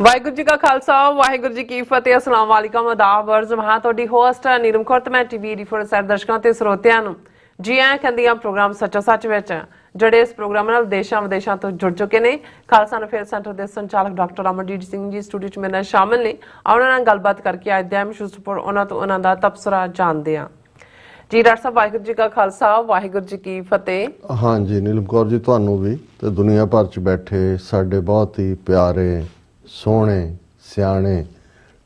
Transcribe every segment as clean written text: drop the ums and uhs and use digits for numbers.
ਵਾਹਿਗੁਰੂ ਜੀ ਕਾ ਖਾਲਸਾ ਵਾਹਿਗੁਰੂ ਜੀ ਕੀ ਫਤਿਹ। ਅਸਲਾਮ ਵਾਲੇਕਮ ਆਦਾਬ ਵਰਜ਼ ਮੈਂ ਤੁਹਾਡੀ ਹੋਸਟ ਨੀਲਮ ਕੌਰ ਤੇ ਮੈਂ ਟੀਵੀ ਰਿਫਰ ਸਰ ਦਰਸ਼ਕਾਂ ਤੇ ਸਰੋਤਿਆਂ ਨੂੰ ਜੀ ਆਇਆਂ ਕਹਿੰਦੀ ਆ ਪ੍ਰੋਗਰਾਮ ਸੱਚਾ ਸੱਚ ਵਿੱਚ ਜਿਹੜੇ ਇਸ ਪ੍ਰੋਗਰਾਮ ਨਾਲ ਦੇਸ਼ਾਂ ਵਿਦੇਸ਼ਾਂ ਤੋਂ ਜੁੜ ਚੁੱਕੇ ਨੇ। ਖਾਲਸਾ ਅਫੇਅਰ ਸੈਂਟਰ ਦੇ ਸੰਚਾਲਕ ਡਾਕਟਰ ਅਮਰਜੀਤ ਸਿੰਘ ਜੀ ਸਟੂਡੀਓ 'ਚ ਮੇਰੇ ਨਾਲ ਸ਼ਾਮਿਲ ਨੇ। ਉਹਨਾਂ ਨਾਲ ਗੱਲਬਾਤ ਕਰਕੇ ਅੱਜ ਦੇ ਮਸ਼ਹੂਰ ਉਹਨਾਂ ਤੋਂ ਉਹਨਾਂ ਦਾ ਤਬਸਰਾ ਜਾਣਦੇ ਹਾਂ। ਜੀ ਡਾਕਟਰ ਸਾਹਿਬ ਵਾਹਿਗੁਰੂ ਜੀ ਕਾ ਖਾਲਸਾ ਵਾਹਿਗੁਰੂ ਜੀ ਕੀ ਫਤਿਹ। हाँ जी नीलम कौर जी ਤੁਹਾਨੂੰ ਵੀ ਤੇ ਦੁਨੀਆ ਭਰ ਚ ਬੈਠੇ ਸਾਡੇ ਬਹੁਤ ਹੀ ਪਿਆਰੇ ਸੋਹਣੇ ਸਿਆਣੇ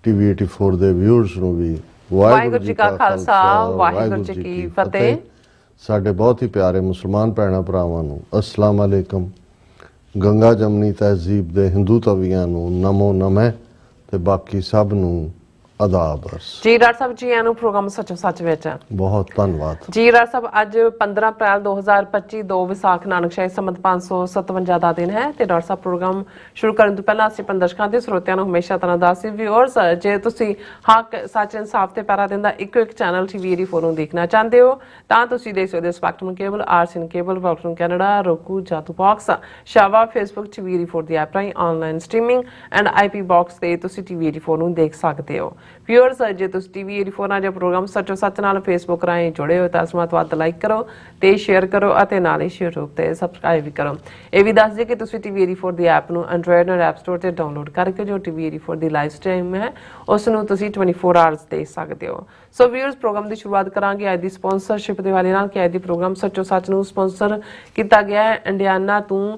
ਟੀਵੀ 84 ਦੇ ਵਿਊਅਰਸ ਨੂੰ ਵੀ ਵਾਹਿਗੁਰੂ ਜੀ ਕਾ ਖਾਲਸਾ ਵਾਹਿਗੁਰੂ ਜੀ ਕੀ ਫਤਿਹ। ਸਾਡੇ ਬਹੁਤ ਹੀ ਪਿਆਰੇ ਮੁਸਲਮਾਨ ਭੈਣਾਂ ਭਰਾਵਾਂ ਨੂੰ ਅਸਲਾਮ ਅਲੈਕਮ। ਗੰਗਾ ਜਮਨੀ ਤਹਿਜ਼ੀਬ ਦੇ ਹਿੰਦੂ ਤਵੀਆਂ ਨੂੰ ਨਮੋ ਨਮः ਤੇ ਬਾਕੀ ਸਭ ਨੂੰ ਆਦਾਬ ਅਰਜ਼। ਜੀ ਡਾਕਟਰ ਸਾਹਿਬ ਜੀ ਨੂੰ ਪ੍ਰੋਗਰਾਮ ਸੱਚੋ ਸੱਚ ਵਿੱਚ ਬਹੁਤ ਧੰਨਵਾਦ ਜੀ ਡਾਕਟਰ ਸਾਹਿਬ। ਅੱਜ 15 ਅਪ੍ਰੈਲ 2025 2 ਵਿਸਾਖ ਨਾਨਕ ਸ਼ਾਹੀ ਸੰਮਤ 557 ਦਾ ਦਿਨ ਹੈ ਤੇ ਡਾਕਟਰ ਸਾਹਿਬ ਪ੍ਰੋਗਰਾਮ ਸ਼ੁਰੂ ਕਰਨ ਤੋਂ ਪਹਿਲਾਂ ਅਸੀਂ ਦਰਸ਼ਕਾਂ ਤੇ ਸਰੋਤਿਆਂ ਨੂੰ ਹਮੇਸ਼ਾ ਤਰ੍ਹਾਂ ਦੱਸਦੇ ਵਿਊਅਰਸ ਜੇ ਤੁਸੀਂ ਹੱਕ ਸੱਚ ਇਨਸਾਫ ਤੇ ਪੈਰਾ ਦਿੰਦਾ ਇੱਕੋ ਇੱਕ ਚੈਨਲ ਟੀਵੀ 84 ਨੂੰ ਦੇਖਣਾ ਚਾਹੁੰਦੇ ਹੋ ਤਾਂ ਤੁਸੀਂ ਦੇਖ ਸਕਦੇ ਹੋ spectrum cable, RCN cable, welcome Canada, roku, Jadoo box, Shava, Facebook TV 84 ਦੀ ਐਪ ਰਾਹੀਂ online streaming and IP box ਤੇ ਤੁਸੀਂ ਟੀਵੀ 84 ਨੂੰ ਦੇਖ ਸਕਦੇ ਹੋ। ਵਿਊਅਰਸ ਜੇ ਤੁਸੀਂ ਟੀਵੀ 84 ਨਾਲ ਜੋ ਪ੍ਰੋਗਰਾਮ ਸੱਚੋ ਸੱਚ ਨਾਲ ਫੇਸਬੁੱਕ ਰਾਹੀਂ ਜੁੜੇ ਹੋ ਤਾਂ ਇਸ ਨੂੰ ਵੱਧ ਲਾਈਕ ਕਰੋ ਤੇ ਸ਼ੇਅਰ ਕਰੋ ਅਤੇ ਨਾਲ ਹੀ YouTube ਤੇ ਸਬਸਕ੍ਰਾਈਬ ਵੀ ਕਰੋ। ਇਹ ਵੀ ਦੱਸ ਦਿਓ ਕਿ ਤੁਸੀਂ ਟੀਵੀ 84 ਦੀ ਐਪ ਨੂੰ ਐਂਡਰੋਇਡ ਔਰ ਐਪ ਸਟੋਰ ਤੇ ਡਾਊਨਲੋਡ ਕਰਕੇ ਜੋ ਟੀਵੀ 84 ਦੀ ਲਾਈਵ ਸਟ੍ਰੀਮ ਹੈ ਉਸ ਨੂੰ ਤੁਸੀਂ 24 ਆਵਰਸ ਦੇਖ ਸਕਦੇ ਹੋ। ਸੋ ਵਿਊਅਰਸ ਪ੍ਰੋਗਰਾਮ ਦੀ ਸ਼ੁਰੂਆਤ ਕਰਾਂਗੇ ਅੱਜ ਦੀ ਸਪਾਂਸਰਸ਼ਿਪ ਦੇ ਵਾਲੇ ਨਾਲ ਕਿ ਅੱਜ ਦੀ ਪ੍ਰੋਗਰਾਮ ਸੱਚੋ ਸੱਚ ਨੂੰ ਸਪਾਂਸਰ ਕੀਤਾ ਗਿਆ ਹੈ ਇੰਡੀਆਨਾ ਤੋਂ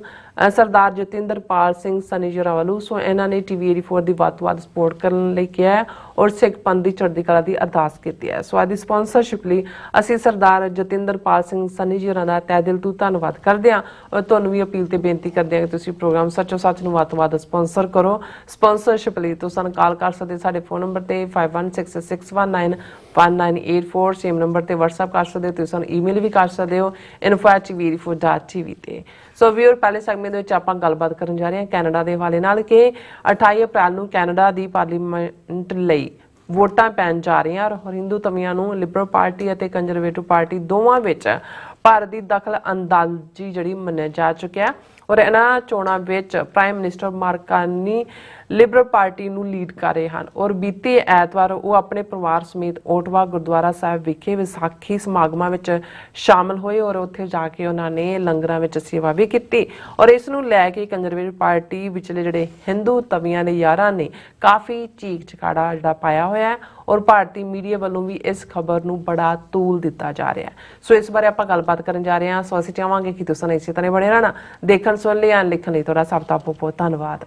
ਸਰਦਾਰ ਜਤਿੰਦਰਪਾਲ ਸਿੰਘ ਸਨੀਜਰਾ ਵੱਲੋਂ। ਸੋ ਇਹਨਾਂ ਨੇ ਟੀਵੀ 84 ਦੀ ਵੱਧ ਤੋਂ ਵੱਧ ਸਪੋਰਟ ਕਰਨ ਲਈ ਕਿਹਾ ਹੈ ਔਰ ਸਿੱਖ ਪੰਥ ਦੀ ਚੜ੍ਹਦੀ ਕਲਾ ਦੀ ਅਰਦਾਸ ਕੀਤੀ ਹੈ। ਸੋ ਅੱਜ ਦੀ ਸਪਾਂਸਰਸ਼ਿਪ ਲਈ ਅਸੀਂ ਸਰਦਾਰ ਜਤਿੰਦਰਪਾਲ ਸਿੰਘ ਸਨੀਜਰਾ ਦਾ ਤਹਿ ਦਿਲ ਤੋਂ ਧੰਨਵਾਦ ਕਰਦੇ ਹਾਂ ਔਰ ਤੁਹਾਨੂੰ ਵੀ ਅਪੀਲ ਤੇ ਬੇਨਤੀ ਕਰਦੇ ਹਾਂ ਕਿ ਤੁਸੀਂ ਪ੍ਰੋਗਰਾਮ ਸੱਚੋ ਸੱਚ ਨੂੰ ਵੱਧ ਤੋਂ ਵੱਧ ਸਪਾਂਸਰ ਕਰੋ। ਸਪਾਂਸਰਸ਼ਿਪ ਲਈ ਤੁਸੀਂ ਸਾਨੂੰ ਕਾਲ ਕਰ ਸਕਦੇ ਸਾਡੇ ਫੋਨ ਨੰਬਰ ਤੇ 5166191984 ਸੇਮ ਨੰਬਰ ਤੇ WhatsApp ਕਰ ਸਕਦੇ ਹੋ। ਤੁਸੀਂ ਸਾਨੂੰ ਈਮੇਲ ਵੀ ਕਰ ਸਕਦੇ ਹੋ info@tv84.tv ਤੇ। ਸੋ ਵੀਰ ਪਹਿਲੇ ਸੈਗਮੈਂਟ ਦੇ ਵਿੱਚ ਆਪਾਂ ਗੱਲਬਾਤ ਕਰਨ ਜਾ ਰਹੇ ਹਾਂ ਕੈਨੇਡਾ ਦੇ ਹਵਾਲੇ ਨਾਲ ਕਿ 28 ਅਪ੍ਰੈਲ ਨੂੰ ਕੈਨੇਡਾ ਦੀ ਪਾਰਲੀਮੈਂਟ ਲਈ ਵੋਟਾਂ ਪੈਣ ਜਾ ਰਹੀਆਂ ਔਰ ਹਿੰਦੂ ਤਵੀਆਂ ਨੂੰ ਲਿਬਰਲ ਪਾਰਟੀ ਅਤੇ ਕੰਜ਼ਰਵੇਟਿਵ ਪਾਰਟੀ ਦੋਵਾਂ ਵਿੱਚ ਭਾਰਤ ਦੀ ਦਖਲ ਅੰਦਾਜ਼ੀ ਜਿਹੜੀ ਮੰਨਿਆ ਜਾ ਚੁੱਕਿਆ ਔਰ ਇਹਨਾਂ ਚੋਣਾਂ ਵਿੱਚ prime minister Mark Carney Liberal party ਨੂੰ ਲੀਡ ਕਰ ਰਹੇ ਹਨ ਔਰ ਬੀਤੇ ਐਤਵਾਰ ਉਹ ਆਪਣੇ ਪਰਿਵਾਰ ਸਮੇਤ ਓਟਵਾ ਗੁਰਦੁਆਰਾ ਸਾਹਿਬ ਵਿਖੇ ਵਿਸਾਖੀ ਸਮਾਗਮਾਂ ਵਿੱਚ ਸ਼ਾਮਲ ਹੋਏ ਔਰ ਉੱਥੇ ਜਾ ਕੇ ਉਹਨਾਂ ਨੇ ਲੰਗਰਾਂ ਵਿੱਚ ਸੇਵਾ ਵੀ ਕੀਤੀ ਔਰ ਇਸ ਨੂੰ ਲੈ ਕੇ ਕੰਜ਼ਰਵੇਟਿਵ ਪਾਰਟੀ ਵਿਚਲੇ ਜਿਹੜੇ ਹਿੰਦੂ ਤਵੀਆਂ ਦੇ ਯਾਰਾਂ ਨੇ ਕਾਫੀ ਚੀਕ ਚਿਹਾੜਾ ਜਿਹੜਾ ਪਾਇਆ ਹੋਇਆ ਹੈ ਔਰ ਭਾਰਤੀ ਮੀਡੀਆ ਵੱਲੋਂ ਵੀ ਇਸ ਖਬਰ ਨੂੰ ਬੜਾ ਤੂਲ ਦਿੱਤਾ ਜਾ ਰਿਹਾ ਹੈ। ਸੋ ਇਸ ਬਾਰੇ ਆਪਾਂ ਗੱਲਬਾਤ ਕਰਨ ਜਾ ਰਹੇ ਹਾਂ। ਸੋ ਅਸੀਂ ਚਾਹਾਂਗੇ ਕਿ ਤੁਸੀਂ ਇਸੇ ਤਰ੍ਹਾਂ ਬਣੇ ਰਹਿਣਾ। ਦੇਖਣ ਸੁਣ ਲਈ ਲਿਖਣ ਲਈ ਤੁਹਾਡਾ ਸਭ ਦਾ ਬਹੁਤ ਧੰਨਵਾਦ।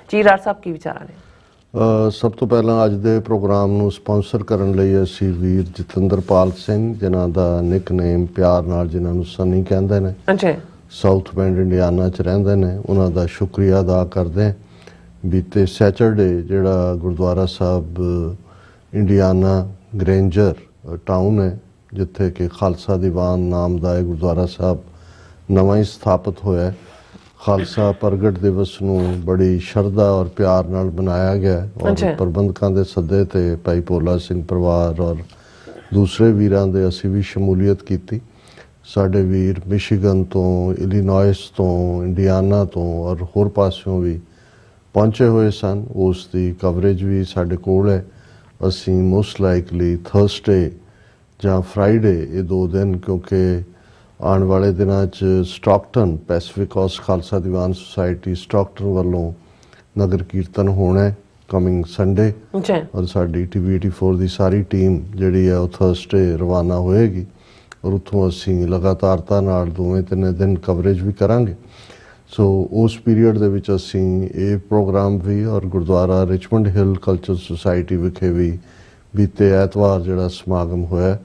ਜੀ ਡਾਕਟਰ ਸਾਹਿਬ ਕੀ ਵਿਚਾਰਾਂ ਨੇ? ਸਭ ਤੋਂ ਪਹਿਲਾਂ ਅੱਜ ਦੇ ਪ੍ਰੋਗਰਾਮ ਨੂੰ ਸਪਾਂਸਰ ਕਰਨ ਲਈ ਅਸੀਂ ਵੀਰ ਜਤਿੰਦਰਪਾਲ ਸਿੰਘ ਜਿਨ੍ਹਾਂ ਦਾ ਨਿਕਨੇਮ ਪਿਆਰ ਨਾਲ ਜਿਨ੍ਹਾਂ ਨੂੰ ਸਨੀ ਕਹਿੰਦੇ ਨੇ ਸਾਊਥ ਬੈਂਡ ਇੰਡੀਆਨਾ 'ਚ ਰਹਿੰਦੇ ਨੇ ਉਹਨਾਂ ਦਾ ਸ਼ੁਕਰੀਆ ਅਦਾ ਕਰਦੇ ਹਾਂ। ਬੀਤੇ ਸੈਚਰਡੇ ਜਿਹੜਾ ਗੁਰਦੁਆਰਾ ਸਾਹਿਬ ਇੰਡੀਆਨਾ ਗ੍ਰੇਂਜਰ ਟਾਊਨ ਹੈ ਜਿੱਥੇ ਕਿ ਖਾਲਸਾ ਦੀਵਾਨ ਨਾਮ ਦਾ ਇਹ ਗੁਰਦੁਆਰਾ ਸਾਹਿਬ ਨਵਾਂ ਹੀ ਸਥਾਪਿਤ ਹੋਇਆ। ਖਾਲਸਾ ਪ੍ਰਗਟ ਦਿਵਸ ਨੂੰ ਬੜੀ ਸ਼ਰਧਾ ਔਰ ਪਿਆਰ ਨਾਲ ਮਨਾਇਆ ਗਿਆ ਔਰ ਪ੍ਰਬੰਧਕਾਂ ਦੇ ਸੱਦੇ ਤੇ ਭਾਈ ਭੋਲਾ ਸਿੰਘ ਪਰਿਵਾਰ ਔਰ ਦੂਸਰੇ ਵੀਰਾਂ ਦੇ ਅਸੀਂ ਵੀ ਸ਼ਮੂਲੀਅਤ ਕੀਤੀ। ਸਾਡੇ ਵੀਰ ਮਿਸ਼ੀਗਨ ਤੋਂ, ਇਲੀਨੋਇਸ ਤੋਂ, ਇੰਡੀਆਨਾ ਤੋਂ ਔਰ ਹੋਰ ਪਾਸਿਓਂ ਵੀ ਪਹੁੰਚੇ ਹੋਏ ਸਨ। ਉਸ ਦੀ ਕਵਰੇਜ ਵੀ ਸਾਡੇ ਕੋਲ ਹੈ। ਅਸੀਂ ਮੋਸਟ ਲਾਈਕਲੀ ਥਰਸਡੇ ਜਾਂ ਫਰਾਈਡੇ ਇਹ 2 ਦਿਨ ਕਿਉਂਕਿ ਆਉਣ ਵਾਲੇ ਦਿਨਾਂ 'ਚ Stockton Pacific cost Khalsa Diwan society Stockton ਵੱਲੋਂ ਨਗਰ ਕੀਰਤਨ ਹੋਣਾ ਹੈ ਕਮਿੰਗ ਸੰਡੇ ਔਰ ਸਾਡੀ ਟੀਵੀ 84 ਦੀ ਸਾਰੀ ਟੀਮ ਜਿਹੜੀ ਹੈ ਉਹ ਥਰਸਡੇ ਰਵਾਨਾ ਹੋਏਗੀ ਔਰ ਉੱਥੋਂ ਅਸੀਂ ਲਗਾਤਾਰਤਾ ਨਾਲ 2-3 ਦਿਨ ਕਵਰੇਜ ਵੀ ਕਰਾਂਗੇ। ਸੋ ਉਸ ਪੀਰੀਅਡ ਦੇ ਵਿੱਚ ਅਸੀਂ ਇਹ ਪ੍ਰੋਗਰਾਮ ਵੀ ਔਰ ਗੁਰਦੁਆਰਾ ਰਿਚਮੰਡ ਹਿੱਲ ਕਲਚਰ ਸੁਸਾਇਟੀ ਵਿਖੇ ਵੀ ਬੀਤੇ ਐਤਵਾਰ ਜਿਹੜਾ ਸਮਾਗਮ ਹੋਇਆ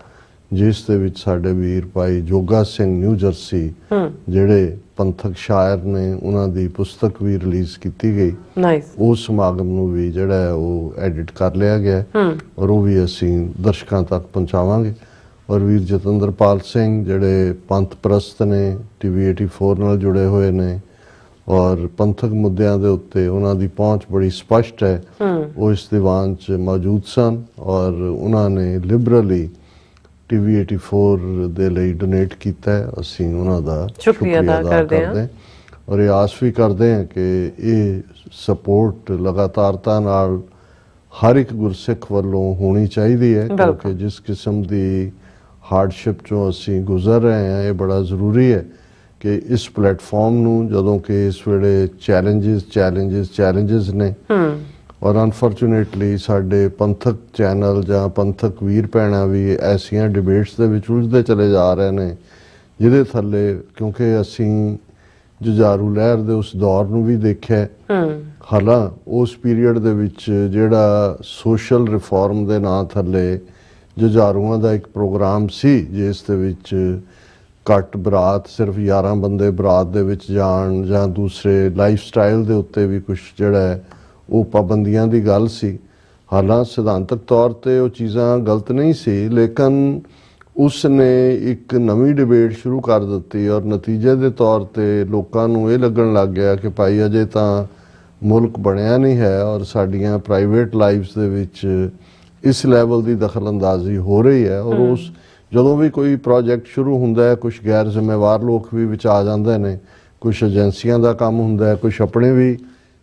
ਜਿਸ ਦੇ ਵਿੱਚ ਸਾਡੇ ਵੀਰ ਭਾਈ ਜੋਗਾ ਸਿੰਘ ਨਿਊ ਜਰਸੀ ਜਿਹੜੇ ਪੰਥਕ ਸ਼ਾਇਰ ਨੇ ਉਹਨਾਂ ਦੀ ਪੁਸਤਕ ਵੀ ਰਿਲੀਜ਼ ਕੀਤੀ ਗਈ। ਉਸ ਸਮਾਗਮ ਨੂੰ ਵੀ ਜਿਹੜਾ ਉਹ ਐਡਿਟ ਕਰ ਲਿਆ ਗਿਆ ਔਰ ਉਹ ਵੀ ਅਸੀਂ ਦਰਸ਼ਕਾਂ ਤੱਕ ਪਹੁੰਚਾਵਾਂਗੇ। ਔਰ ਵੀਰ ਜਤਿੰਦਰਪਾਲ ਸਿੰਘ ਜਿਹੜੇ ਪੰਥ ਪ੍ਰਸਤ ਨੇ ਟੀਵੀ 84 ਨਾਲ ਜੁੜੇ ਹੋਏ ਨੇ ਔਰ ਪੰਥਕ ਮੁੱਦਿਆਂ ਦੇ ਉੱਤੇ ਉਹਨਾਂ ਦੀ ਪਹੁੰਚ ਬੜੀ ਸਪਸ਼ਟ ਹੈ। ਉਹ ਇਸ ਦੀਵਾਨ 'ਚ ਮੌਜੂਦ ਸਨ ਔਰ ਉਹਨਾਂ ਨੇ ਲਿਬਰਲੀ ਟੀਵੀ 84 ਦੇ ਲਈ ਡੋਨੇਟ ਕੀਤਾ ਹੈ। ਅਸੀਂ ਉਹਨਾਂ ਦਾ ਸ਼ੁਕਰੀਆ ਅਦਾ ਕਰਦੇ ਹਾਂ ਔਰ ਇਹ ਆਸ ਵੀ ਕਰਦੇ ਹਾਂ ਕਿ ਇਹ ਸਪੋਰਟ ਲਗਾਤਾਰਤਾ ਨਾਲ ਹਰ ਇੱਕ ਗੁਰਸਿੱਖ ਵੱਲੋਂ ਹੋਣੀ ਚਾਹੀਦੀ ਹੈ, ਕਿਉਂਕਿ ਜਿਸ ਕਿਸਮ ਦੀ ਹਾਰਡਸ਼ਿਪ ਚੋਂ ਅਸੀਂ ਗੁਜ਼ਰ ਰਹੇ ਹਾਂ ਇਹ ਬੜਾ ਜ਼ਰੂਰੀ ਹੈ ਕਿ ਇਸ ਪਲੇਟਫਾਰਮ ਨੂੰ, ਜਦੋਂ ਕਿ ਇਸ ਵੇਲੇ ਚੈਲੰਜਸ ਨੇ ਔਰ ਅਨਫੋਰਚੂਨੇਟਲੀ ਸਾਡੇ ਪੰਥਕ ਚੈਨਲ ਜਾਂ ਪੰਥਕ ਵੀਰ ਭੈਣਾਂ ਵੀ ਐਸੀਆਂ ਡਿਬੇਟਸ ਦੇ ਵਿੱਚ ਉਲਝਦੇ ਚਲੇ ਜਾ ਰਹੇ ਨੇ ਜਿਹਦੇ ਥੱਲੇ, ਕਿਉਂਕਿ ਅਸੀਂ ਜੁਝਾਰੂ ਲਹਿਰ ਦੇ ਉਸ ਦੌਰ ਨੂੰ ਵੀ ਦੇਖਿਆ, ਹਾਲਾਂ ਉਸ ਪੀਰੀਅਡ ਦੇ ਵਿੱਚ ਜਿਹੜਾ ਸੋਸ਼ਲ ਰਿਫਾਰਮ ਦੇ ਨਾਂ ਥੱਲੇ ਜੁਝਾਰੂਆਂ ਦਾ ਇੱਕ ਪ੍ਰੋਗਰਾਮ ਸੀ ਜਿਸ ਦੇ ਵਿੱਚ ਘੱਟ ਬਰਾਤ, ਸਿਰਫ 11 ਬੰਦੇ ਬਰਾਤ ਦੇ ਵਿੱਚ ਜਾਣ ਜਾਂ ਦੂਸਰੇ ਲਾਈਫ ਸਟਾਈਲ ਦੇ ਉੱਤੇ ਵੀ ਕੁਝ ਜਿਹੜਾ ਹੈ ਉਹ ਪਾਬੰਦੀਆਂ ਦੀ ਗੱਲ ਸੀ। ਹਾਲਾਂ ਸਿਧਾਂਤਕ ਤੌਰ ਤੇ ਉਹ ਚੀਜ਼ਾਂ ਗਲਤ ਨਹੀਂ ਸੀ, ਲੇਕਿਨ ਉਸ ਨੇ ਇੱਕ ਨਵੀਂ ਡਿਬੇਟ ਸ਼ੁਰੂ ਕਰ ਦਿੱਤੀ ਔਰ ਨਤੀਜੇ ਦੇ ਤੌਰ ਤੇ ਲੋਕਾਂ ਨੂੰ ਇਹ ਲੱਗਣ ਲੱਗ ਗਿਆ ਕਿ ਭਾਈ ਅਜੇ ਤਾਂ ਮੁਲਕ ਬਣਿਆ ਨਹੀਂ ਹੈ ਔਰ ਸਾਡੀਆਂ ਪ੍ਰਾਈਵੇਟ ਲਾਈਫਸ ਦੇ ਵਿੱਚ ਇਸ ਲੈਵਲ ਦੀ ਦਖਲਅੰਦਾਜ਼ੀ ਹੋ ਰਹੀ ਹੈ। ਔਰ ਉਸ ਜਦੋਂ ਵੀ ਕੋਈ ਪ੍ਰੋਜੈਕਟ ਸ਼ੁਰੂ ਹੁੰਦਾ ਹੈ ਕੁਝ ਗੈਰ ਜ਼ਿੰਮੇਵਾਰ ਲੋਕ ਵੀ ਵਿੱਚ ਆ ਜਾਂਦੇ ਨੇ, ਕੁਝ ਏਜੰਸੀਆਂ ਦਾ ਕੰਮ ਹੁੰਦਾ ਹੈ, ਕੁਝ ਆਪਣੇ ਵੀ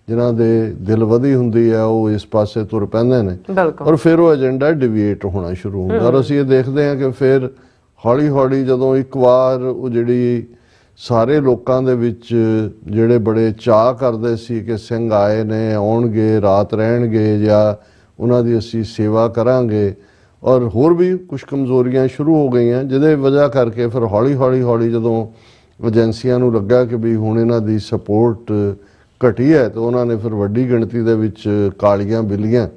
ਜਿਨ੍ਹਾਂ ਦੇ ਦਿਲ ਵਧੀ ਹੁੰਦੀ ਹੈ ਉਹ ਇਸ ਪਾਸੇ ਤੁਰ ਪੈਂਦੇ ਨੇ ਔਰ ਫਿਰ ਉਹ ਏਜੰਡਾ ਡਿਵੀਏਟ ਹੋਣਾ ਸ਼ੁਰੂ ਹੁੰਦਾ। ਔਰ ਅਸੀਂ ਇਹ ਦੇਖਦੇ ਹਾਂ ਕਿ ਫਿਰ ਹੌਲੀ ਹੌਲੀ ਜਦੋਂ ਇੱਕ ਵਾਰ ਉਹ ਜਿਹੜੀ ਸਾਰੇ ਲੋਕਾਂ ਦੇ ਵਿੱਚ ਜਿਹੜੇ ਬੜੇ ਚਾਅ ਕਰਦੇ ਸੀ ਕਿ ਸਿੰਘ ਆਏ ਨੇ, ਆਉਣਗੇ, ਰਾਤ ਰਹਿਣਗੇ ਜਾਂ ਉਹਨਾਂ ਦੀ ਅਸੀਂ ਸੇਵਾ ਕਰਾਂਗੇ, ਔਰ ਹੋਰ ਵੀ ਕੁਝ ਕਮਜ਼ੋਰੀਆਂ ਸ਼ੁਰੂ ਹੋ ਗਈਆਂ ਜਿਹਦੇ ਵਜ੍ਹਾ ਕਰਕੇ ਫਿਰ ਹੌਲੀ ਜਦੋਂ ਏਜੰਸੀਆਂ ਨੂੰ ਲੱਗਾ ਕਿ ਵੀ ਹੁਣ ਇਹਨਾਂ ਦੀ ਸਪੋਰਟ ਘਟੀ ਹੈ ਤਾਂ ਉਹਨਾਂ ਨੇ ਫਿਰ ਵੱਡੀ ਗਿਣਤੀ ਦੇ ਵਿੱਚ ਕਾਲੀਆਂ ਬਿੱਲੀਆਂ,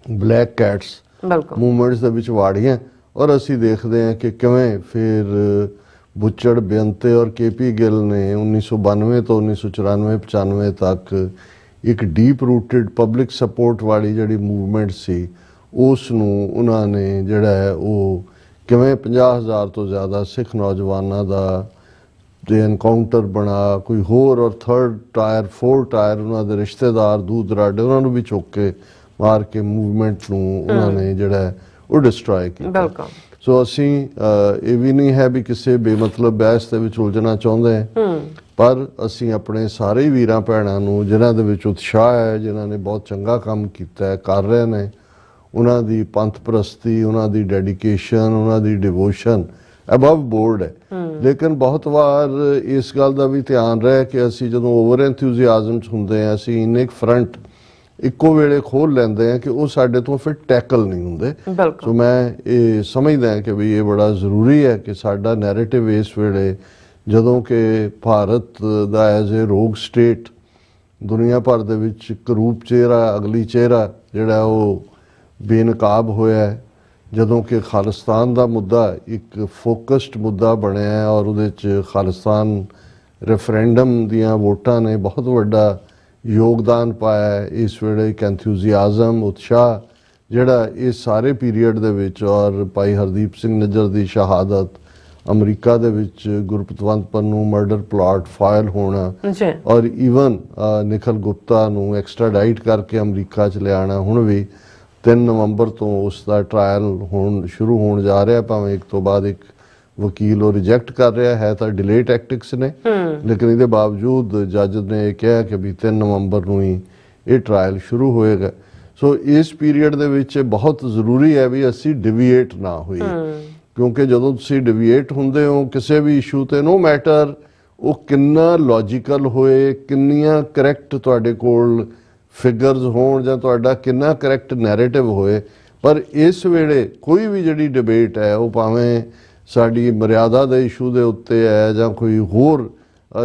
ਬਲੈਕ ਕੈਟਸ ਮੂਵਮੈਂਟਸ ਦੇ ਵਿੱਚ ਵਾੜੀਆਂ। ਔਰ ਅਸੀਂ ਦੇਖਦੇ ਹਾਂ ਕਿ ਕਿਵੇਂ ਫਿਰ ਬੁੱਚੜ, ਬੇਅੰਤੇ ਔਰ KP ਗਿੱਲ ਨੇ 1992 ਤੋਂ 1994-95 ਤੱਕ ਇੱਕ ਡੀਪ ਰੂਟਡ ਪਬਲਿਕ ਸਪੋਰਟ ਵਾਲੀ ਜਿਹੜੀ ਮੂਵਮੈਂਟ ਸੀ ਉਸ ਨੂੰ ਉਹਨਾਂ ਨੇ ਜਿਹੜਾ ਹੈ ਉਹ ਕਿਵੇਂ 50,000 ਤੋਂ ਜ਼ਿਆਦਾ ਸਿੱਖ ਨੌਜਵਾਨਾਂ ਦਾ ਦੇ ਐਨਕਾਊਂਟਰ ਬਣਾ, ਕੋਈ ਹੋਰ ਔਰ 3rd ਟਾਇਰ 4th ਟਾਇਰ ਉਹਨਾਂ ਦੇ ਰਿਸ਼ਤੇਦਾਰ ਦੂਰ ਦਰਾਡੇ ਉਹਨਾਂ ਨੂੰ ਵੀ ਚੁੱਕ ਕੇ ਮਾਰ ਕੇ ਮੂਵਮੈਂਟ ਨੂੰ ਉਹਨਾਂ ਨੇ ਜਿਹੜਾ ਉਹ ਡਿਸਟਰੋਏ ਕੀਤਾ। ਸੋ ਅਸੀਂ ਇਹ ਵੀ ਨਹੀਂ ਹੈ ਵੀ ਕਿਸੇ ਬੇਮਤਲਬ ਬਹਿਸ ਦੇ ਵਿੱਚ ਉਲਝਣਾ ਚਾਹੁੰਦੇ ਹਾਂ, ਪਰ ਅਸੀਂ ਆਪਣੇ ਸਾਰੇ ਵੀਰਾਂ ਭੈਣਾਂ ਨੂੰ ਜਿਨ੍ਹਾਂ ਦੇ ਵਿੱਚ ਉਤਸ਼ਾਹ ਹੈ, ਜਿਨ੍ਹਾਂ ਨੇ ਬਹੁਤ ਚੰਗਾ ਕੰਮ ਕੀਤਾ ਹੈ, ਕਰ ਰਹੇ ਨੇ, ਉਹਨਾਂ ਦੀ ਪੰਥ ਪ੍ਰਸਤੀ, ਉਹਨਾਂ ਦੀ ਡੈਡੀਕੇਸ਼ਨ, ਉਹਨਾਂ ਦੀ ਡਿਵੋਸ਼ਨ ਅਬਵ ਬੋਰਡ ਹੈ। ਲੇਕਿਨ ਬਹੁਤ ਵਾਰ ਇਸ ਗੱਲ ਦਾ ਵੀ ਧਿਆਨ ਰਹੇ ਕਿ ਅਸੀਂ ਜਦੋਂ ਓਵਰ ਐਂਥੂਸੀਆਜ਼ਮ 'ਚ ਹੁੰਦੇ ਹਾਂ ਅਸੀਂ ਇੰਨੇ ਫਰੰਟ ਇੱਕੋ ਵੇਲੇ ਖੋਲ ਲੈਂਦੇ ਹਾਂ ਕਿ ਉਹ ਸਾਡੇ ਤੋਂ ਫਿਰ ਟੈਕਲ ਨਹੀਂ ਹੁੰਦੇ। ਸੋ ਮੈਂ ਇਹ ਸਮਝਦਾ ਹਾਂ ਕਿ ਵੀ ਇਹ ਬੜਾ ਜ਼ਰੂਰੀ ਹੈ ਕਿ ਸਾਡਾ ਨੈਰੇਟਿਵ ਇਸ ਵੇਲੇ ਜਦੋਂ ਕਿ ਭਾਰਤ ਦਾ ਐਜ਼ ਏ ਰੋਗ ਸਟੇਟ ਦੁਨੀਆ ਭਰ ਦੇ ਵਿੱਚ ਇੱਕ ਰੂਪ ਚਿਹਰਾ, ਅਗਲੀ ਚਿਹਰਾ ਜਿਹੜਾ ਉਹ ਬੇਨਕਾਬ ਹੋਇਆ ਹੈ, ਜਦੋਂ ਕਿ ਖਾਲਿਸਤਾਨ ਦਾ ਮੁੱਦਾ ਇੱਕ ਫੋਕਸਡ ਮੁੱਦਾ ਬਣਿਆ ਹੈ ਔਰ ਉਹਦੇ 'ਚ ਖਾਲਿਸਤਾਨ ਰੈਫਰੈਂਡਮ ਦੀਆਂ ਵੋਟਾਂ ਨੇ ਬਹੁਤ ਵੱਡਾ ਯੋਗਦਾਨ ਪਾਇਆ ਹੈ। ਇਸ ਵੇਲੇ ਇੱਕ ਐਂਥੂਸੀਆਜ਼ਮ, ਉਤਸ਼ਾਹ ਜਿਹੜਾ ਇਸ ਸਾਰੇ ਪੀਰੀਅਡ ਦੇ ਵਿੱਚ ਔਰ ਭਾਈ ਹਰਦੀਪ ਸਿੰਘ ਨਿੱਜਰ ਦੀ ਸ਼ਹਾਦਤ, ਅਮਰੀਕਾ ਦੇ ਵਿੱਚ Gurpatwant Pannu murder plot file ਹੋਣਾ ਔਰ ਈਵਨ ਨਿਖਿਲ ਗੁਪਤਾ ਨੂੰ ਐਕਸਟ੍ਰਾਡਾਈਟ ਕਰਕੇ ਅਮਰੀਕਾ 'ਚ ਲਿਆਉਣਾ, ਹੁਣ ਵੀ 3 ਨਵੰਬਰ ਤੋਂ ਉਸ ਦਾ ਟ੍ਰਾਇਲ ਸ਼ੁਰੂ ਹੋਣ ਜਾ ਰਿਹਾ, ਭਾਵੇਂ ਇੱਕ ਤੋਂ ਬਾਅਦ ਇੱਕ ਵਕੀਲ ਉਹ ਰਿਜੈਕਟ ਕਰ ਰਿਹਾ ਹੈ ਤਾਂ ਡਿਲੇ ਟੈਕਟਿਕਸ ਨੇ, ਲੇਕਿਨ ਇਹਦੇ ਬਾਵਜੂਦ ਜੱਜ ਨੇ ਕਿਹਾ ਕਿ ਵੀ 3 ਨਵੰਬਰ ਨੂੰ ਹੀ ਇਹ ਟ੍ਰਾਇਲ ਸ਼ੁਰੂ ਹੋਏਗਾ। ਸੋ ਇਸ ਪੀਰੀਅਡ ਦੇ ਵਿੱਚ ਬਹੁਤ ਜ਼ਰੂਰੀ ਹੈ ਵੀ ਅਸੀਂ ਡਿਵੀਏਟ ਨਾ ਹੋਈਏ, ਕਿਉਂਕਿ ਜਦੋਂ ਤੁਸੀਂ ਡਿਵੀਏਟ ਹੁੰਦੇ ਹੋ ਕਿਸੇ ਵੀ ਇਸ਼ੂ ਤੇ, ਨੋ ਮੈਟਰ ਉਹ ਕਿੰਨਾ ਲੌਜੀਕਲ ਹੋਏ, ਕਿੰਨੀਆਂ ਕਰੈਕਟ ਤੁਹਾਡੇ ਕੋਲ ਫਿਗਰਸ ਹੋਣ ਜਾਂ ਤੁਹਾਡਾ ਕਿੰਨਾ ਕਰੈਕਟ ਨੈਰੇਟਿਵ ਹੋਏ, ਪਰ ਇਸ ਵੇਲੇ ਕੋਈ ਵੀ ਜਿਹੜੀ ਡਿਬੇਟ ਹੈ ਉਹ ਭਾਵੇਂ ਸਾਡੀ ਮਰਿਆਦਾ ਦੇ ਇਸ਼ੂ ਦੇ ਉੱਤੇ ਹੈ ਜਾਂ ਕੋਈ ਹੋਰ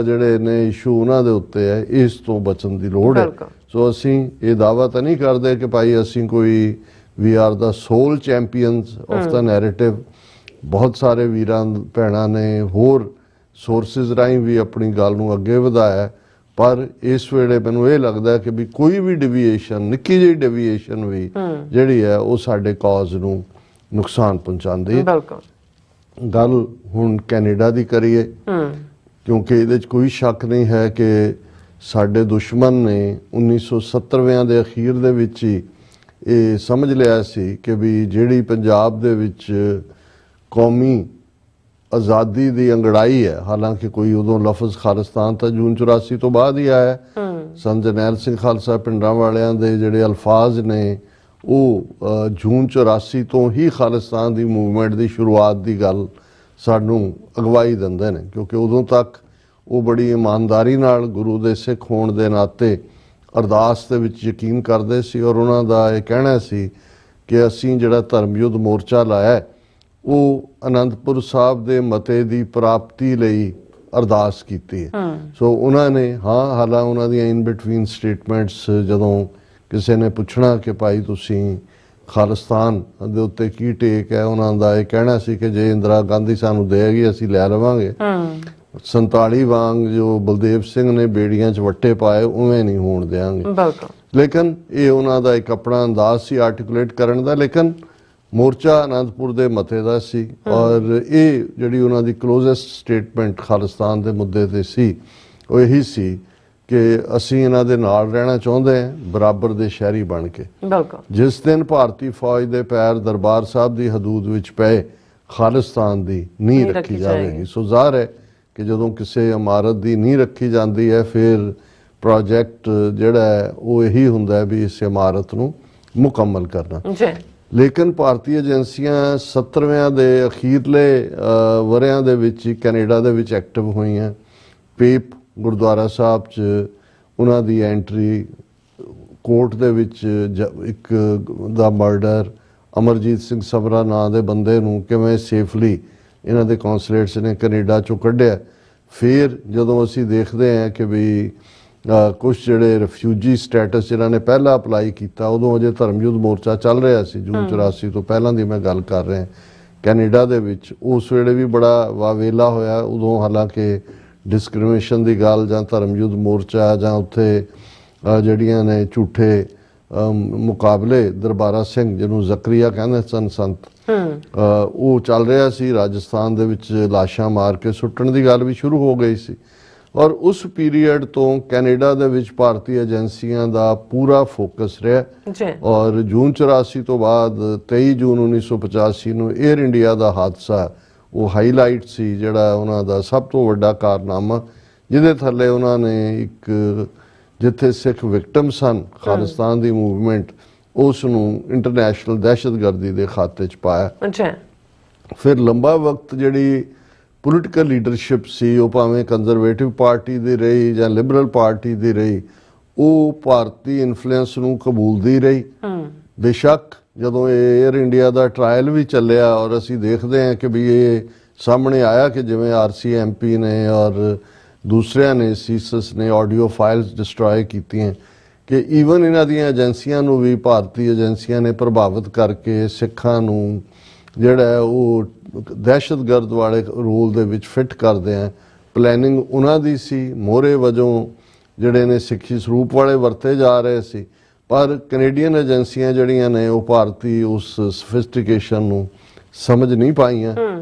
ਜਿਹੜੇ ਨੇ ਇਸ਼ੂ ਉਹਨਾਂ ਦੇ ਉੱਤੇ ਹੈ, ਇਸ ਤੋਂ ਬਚਣ ਦੀ ਲੋੜ ਹੈ। ਸੋ ਅਸੀਂ ਇਹ ਦਾਅਵਾ ਤਾਂ ਨਹੀਂ ਕਰਦੇ ਕਿ ਭਾਈ ਅਸੀਂ ਕੋਈ ਵੀ are the sole champions of the narrative. ਬਹੁਤ ਸਾਰੇ ਵੀਰਾਂ ਭੈਣਾਂ ਨੇ ਹੋਰ ਸੋਰਸਿਸ ਰਾਹੀਂ ਵੀ ਆਪਣੀ ਗੱਲ ਨੂੰ ਅੱਗੇ ਵਧਾਇਆ, ਪਰ ਇਸ ਵੇਲੇ ਮੈਨੂੰ ਇਹ ਲੱਗਦਾ ਕਿ ਵੀ ਕੋਈ ਵੀ ਡਿਵੀਏਸ਼ਨ, ਨਿੱਕੀ ਜਿਹੀ ਡਿਵੀਏਸ਼ਨ ਵੀ ਜਿਹੜੀ ਹੈ ਉਹ ਸਾਡੇ ਕਾਜ਼ ਨੂੰ ਨੁਕਸਾਨ ਪਹੁੰਚਾਉਂਦੀ ਹੈ। ਗੱਲ ਹੁਣ ਕੈਨੇਡਾ ਦੀ ਕਰੀਏ, ਕਿਉਂਕਿ ਇਹਦੇ 'ਚ ਕੋਈ ਸ਼ੱਕ ਨਹੀਂ ਹੈ ਕਿ ਸਾਡੇ ਦੁਸ਼ਮਣ ਨੇ 1970ਵਿਆਂ ਦੇ ਅਖੀਰ ਦੇ ਵਿੱਚ ਹੀ ਇਹ ਸਮਝ ਲਿਆ ਸੀ ਕਿ ਵੀ ਜਿਹੜੀ ਪੰਜਾਬ ਦੇ ਵਿੱਚ ਕੌਮੀ ਆਜ਼ਾਦੀ ਦੀ ਅੰਗੜਾਈ ਹੈ। ਹਾਲਾਂਕਿ ਕੋਈ ਉਦੋਂ ਲਫ਼ਜ਼ ਖਾਲਿਸਤਾਨ ਤਾਂ ਜੂਨ 84 ਤੋਂ ਬਾਅਦ ਹੀ ਆਇਆ। ਸੰਤ ਜਰਨੈਲ ਸਿੰਘ ਖਾਲਸਾ ਪਿੰਡਾਂ ਵਾਲਿਆਂ ਦੇ ਜਿਹੜੇ ਅਲਫਾਜ਼ ਨੇ ਉਹ ਜੂਨ 84 ਤੋਂ ਹੀ ਖਾਲਿਸਤਾਨ ਦੀ ਮੂਵਮੈਂਟ ਦੀ ਸ਼ੁਰੂਆਤ ਦੀ ਗੱਲ ਸਾਨੂੰ ਅਗਵਾਈ ਦਿੰਦੇ ਨੇ, ਕਿਉਂਕਿ ਉਦੋਂ ਤੱਕ ਉਹ ਬੜੀ ਇਮਾਨਦਾਰੀ ਨਾਲ ਗੁਰੂ ਦੇ ਸਿੱਖ ਹੋਣ ਦੇ ਨਾਤੇ ਅਰਦਾਸ ਦੇ ਵਿੱਚ ਯਕੀਨ ਕਰਦੇ ਸੀ, ਔਰ ਉਹਨਾਂ ਦਾ ਇਹ ਕਹਿਣਾ ਸੀ ਕਿ ਅਸੀਂ ਜਿਹੜਾ ਧਰਮ ਯੁੱਧ ਮੋਰਚਾ ਲਾਇਆ ਉਹ ਅਨੰਦਪੁਰ ਸਾਹਿਬ ਦੇ ਮਤੇ ਦੀ ਪ੍ਰਾਪਤੀ ਲਈ ਅਰਦਾਸ ਕੀਤੀ ਹੈ। ਸੋ ਉਹਨਾਂ ਨੇ ਹਾਲਾਂ ਉਹਨਾਂ ਦੀਆਂ ਇਨ ਬਿਟਵੀਨ ਸਟੇਟਮੈਂਟਸ ਜਦੋਂ ਕਿਸੇ ਨੇ ਪੁੱਛਣਾ ਕਿ ਭਾਈ ਤੁਸੀਂ ਖਾਲਿਸਤਾਨ ਦੇ ਉੱਤੇ ਕੀ ਟੇਕ ਹੈ, ਉਹਨਾਂ ਦਾ ਇਹ ਕਹਿਣਾ ਸੀ ਕਿ ਜੇ ਇੰਦਰਾ ਗਾਂਧੀ ਸਾਨੂੰ ਦੇਗੀ ਅਸੀਂ ਲੈ ਲਵਾਂਗੇ। 47 ਵਾਂਗ ਜੋ ਬਲਦੇਵ ਸਿੰਘ ਨੇ ਬੇੜੀਆਂ 'ਚ ਵੱਟੇ ਪਾਏ ਉਵੇਂ ਨਹੀਂ ਹੋਣ ਦਿਆਂਗੇ। ਲੇਕਿਨ ਇਹ ਉਹਨਾਂ ਦਾ ਇੱਕ ਆਪਣਾ ਅੰਦਾਜ਼ ਸੀ ਆਰਟੀਕੂਲੇਟ ਕਰਨ ਦਾ। ਲੇਕਿਨ ਮੋਰਚਾ ਅਨੰਦਪੁਰ ਦੇ ਮਤੇ ਦਾ ਸੀ, ਔਰ ਇਹ ਜਿਹੜੀ ਉਹਨਾਂ ਦੀ ਕਲੋਜ਼ੈਸਟ ਸਟੇਟਮੈਂਟ ਖਾਲਿਸਤਾਨ ਦੇ ਮੁੱਦੇ ਤੇ ਸੀ ਉਹ ਇਹੀ ਸੀ ਕਿ ਅਸੀਂ ਇਹਨਾਂ ਦੇ ਨਾਲ ਰਹਿਣਾ ਚਾਹੁੰਦੇ ਹਾਂ ਬਰਾਬਰ ਦੇ ਸ਼ਹਿਰੀ ਬਣ ਕੇ। ਜਿਸ ਦਿਨ ਭਾਰਤੀ ਫੌਜ ਦੇ ਪੈਰ ਦਰਬਾਰ ਸਾਹਿਬ ਦੀ ਹਦੂਦ ਵਿੱਚ ਪਏ ਖਾਲਿਸਤਾਨ ਦੀ ਨੀਂਹ ਰੱਖੀ ਜਾਵੇਗੀ। ਸੋ ਜ਼ਾਹਰ ਹੈ ਕਿ ਜਦੋਂ ਕਿਸੇ ਇਮਾਰਤ ਦੀ ਨੀਂਹ ਰੱਖੀ ਜਾਂਦੀ ਹੈ ਫਿਰ ਪ੍ਰੋਜੈਕਟ ਜਿਹੜਾ ਹੈ ਉਹ ਇਹੀ ਹੁੰਦਾ ਹੈ ਵੀ ਇਸ ਇਮਾਰਤ ਨੂੰ ਮੁਕੰਮਲ ਕਰਨਾ। ਲੇਕਿਨ ਭਾਰਤੀ ਏਜੰਸੀਆਂ 70ਵਿਆਂ ਦੇ ਅਖੀਰਲੇ ਵਰਿਆਂ ਦੇ ਵਿੱਚ ਕੈਨੇਡਾ ਦੇ ਵਿੱਚ ਐਕਟਿਵ ਹੋਈਆਂ। ਪੇਪ ਗੁਰਦੁਆਰਾ ਸਾਹਿਬ 'ਚ ਉਹਨਾਂ ਦੀ ਐਂਟਰੀ, ਕੋਰਟ ਦੇ ਵਿੱਚ ਇੱਕ ਦਾ ਮਰਡਰ, ਅਮਰਜੀਤ ਸਿੰਘ ਸਬਰਾ ਨਾਂ ਦੇ ਬੰਦੇ ਨੂੰ ਕਿਵੇਂ ਸੇਫਲੀ ਇਹਨਾਂ ਦੇ ਕੌਂਸਲੇਟਸ ਨੇ ਕੈਨੇਡਾ 'ਚੋਂ ਕੱਢਿਆ। ਫਿਰ ਜਦੋਂ ਅਸੀਂ ਦੇਖਦੇ ਹਾਂ ਕਿ ਵੀ ਕੁਛ ਜਿਹੜੇ ਰਿਫਿਊਜੀ ਸਟੇਟਸ ਜਿਨ੍ਹਾਂ ਨੇ ਪਹਿਲਾਂ ਅਪਲਾਈ ਕੀਤਾ, ਉਦੋਂ ਅਜੇ ਧਰਮ ਯੁੱਧ ਮੋਰਚਾ ਚੱਲ ਰਿਹਾ ਸੀ, ਜੂਨ 84 ਤੋਂ ਪਹਿਲਾਂ ਦੀ ਮੈਂ ਗੱਲ ਕਰ ਰਿਹਾ ਕੈਨੇਡਾ ਦੇ ਵਿੱਚ। ਉਸ ਵੇਲੇ ਵੀ ਬੜਾ ਵਾਵੇਲਾ ਹੋਇਆ ਉਦੋਂ, ਹਾਲਾਂਕਿ ਡਿਸਕ੍ਰਿਮੀਨੇਸ਼ਨ ਦੀ ਗੱਲ ਜਾਂ ਧਰਮ ਯੁੱਧ ਮੋਰਚਾ ਜਾਂ ਉੱਥੇ ਜਿਹੜੀਆਂ ਨੇ ਝੂਠੇ ਮੁਕਾਬਲੇ ਦਰਬਾਰਾ ਸਿੰਘ ਜਿਹਨੂੰ ਜ਼ਕਰੀਆ ਕਹਿੰਦੇ ਸਨ ਸੰਤ, ਉਹ ਚੱਲ ਰਿਹਾ ਸੀ। ਰਾਜਸਥਾਨ ਦੇ ਵਿੱਚ ਲਾਸ਼ਾਂ ਮਾਰ ਕੇ ਸੁੱਟਣ ਦੀ ਗੱਲ ਵੀ ਸ਼ੁਰੂ ਹੋ ਗਈ ਸੀ। ਔਰ ਉਸ ਪੀਰੀਅਡ ਤੋਂ ਕੈਨੇਡਾ ਦੇ ਵਿੱਚ ਭਾਰਤੀ ਏਜੰਸੀਆਂ ਦਾ ਪੂਰਾ ਫੋਕਸ ਰਿਹਾ। ਔਰ ਜੂਨ 84 ਤੋਂ ਬਾਅਦ 23 ਜੂਨ 1985 ਨੂੰ ਏਅਰ ਇੰਡੀਆ ਦਾ ਹਾਦਸਾ ਉਹ ਹਾਈਲਾਈਟ ਸੀ, ਜਿਹੜਾ ਉਹਨਾਂ ਦਾ ਸਭ ਤੋਂ ਵੱਡਾ ਕਾਰਨਾਮਾ, ਜਿਹਦੇ ਥੱਲੇ ਉਹਨਾਂ ਨੇ ਇੱਕ ਜਿੱਥੇ ਸਿੱਖ ਵਿਕਟਮ ਸਨ ਖਾਲਿਸਤਾਨ ਦੀ ਮੂਵਮੈਂਟ, ਉਸ ਨੂੰ ਇੰਟਰਨੈਸ਼ਨਲ ਦਹਿਸ਼ਤਗਰਦੀ ਦੇ ਖਾਤੇ 'ਚ ਪਾਇਆ। ਫਿਰ ਲੰਬਾ ਵਕਤ ਜਿਹੜੀ ਪੋਲੀਟੀਕਲ ਲੀਡਰਸ਼ਿਪ ਸੀ, ਉਹ ਭਾਵੇਂ ਕੰਜ਼ਰਵੇਟਿਵ ਪਾਰਟੀ ਦੀ ਰਹੀ ਜਾਂ ਲਿਬਰਲ ਪਾਰਟੀ ਦੀ ਰਹੀ, ਉਹ ਭਾਰਤੀ ਇਨਫਲੂਐਂਸ ਨੂੰ ਕਬੂਲਦੀ ਰਹੀ। ਬੇਸ਼ੱਕ ਜਦੋਂ ਏਅਰ ਇੰਡੀਆ ਦਾ ਟਰਾਇਲ ਵੀ ਚੱਲਿਆ ਔਰ ਅਸੀਂ ਦੇਖਦੇ ਹਾਂ ਕਿ ਵੀ ਇਹ ਸਾਹਮਣੇ ਆਇਆ ਕਿ ਜਿਵੇਂ RCMP ਨੇ ਔਰ ਦੂਸਰਿਆਂ ਨੇ, ਸੀਸਸ ਨੇ ਆਡੀਓ ਫਾਈਲਸ ਡਿਸਟਰੋਏ ਕੀਤੀਆਂ, ਕਿ ਈਵਨ ਇਹਨਾਂ ਦੀਆਂ ਏਜੰਸੀਆਂ ਨੂੰ ਵੀ ਭਾਰਤੀ ਏਜੰਸੀਆਂ ਨੇ ਪ੍ਰਭਾਵਿਤ ਕਰਕੇ ਸਿੱਖਾਂ ਨੂੰ ਜਿਹੜਾ ਉਹ ਦਹਿਸ਼ਤਗਰਦ ਵਾਲੇ ਰੋਲ ਦੇ ਵਿੱਚ ਫਿੱਟ ਕਰਦੇ ਆ। ਪਲੈਨਿੰਗ ਉਹਨਾਂ ਦੀ ਸੀ, ਮੋਹਰੇ ਵਜੋਂ ਜਿਹੜੇ ਨੇ ਸਿੱਖੀ ਸਰੂਪ ਵਾਲੇ ਵਰਤੇ ਜਾ ਰਹੇ ਸੀ। ਪਰ ਕੈਨੇਡੀਅਨ ਏਜੰਸੀਆਂ ਜਿਹੜੀਆਂ ਨੇ ਉਹ ਭਾਰਤੀ ਉਸ ਸਫਿਸਟੀਕੇਸ਼ਨ ਨੂੰ ਸਮਝ ਨਹੀਂ ਪਾਈਆਂ।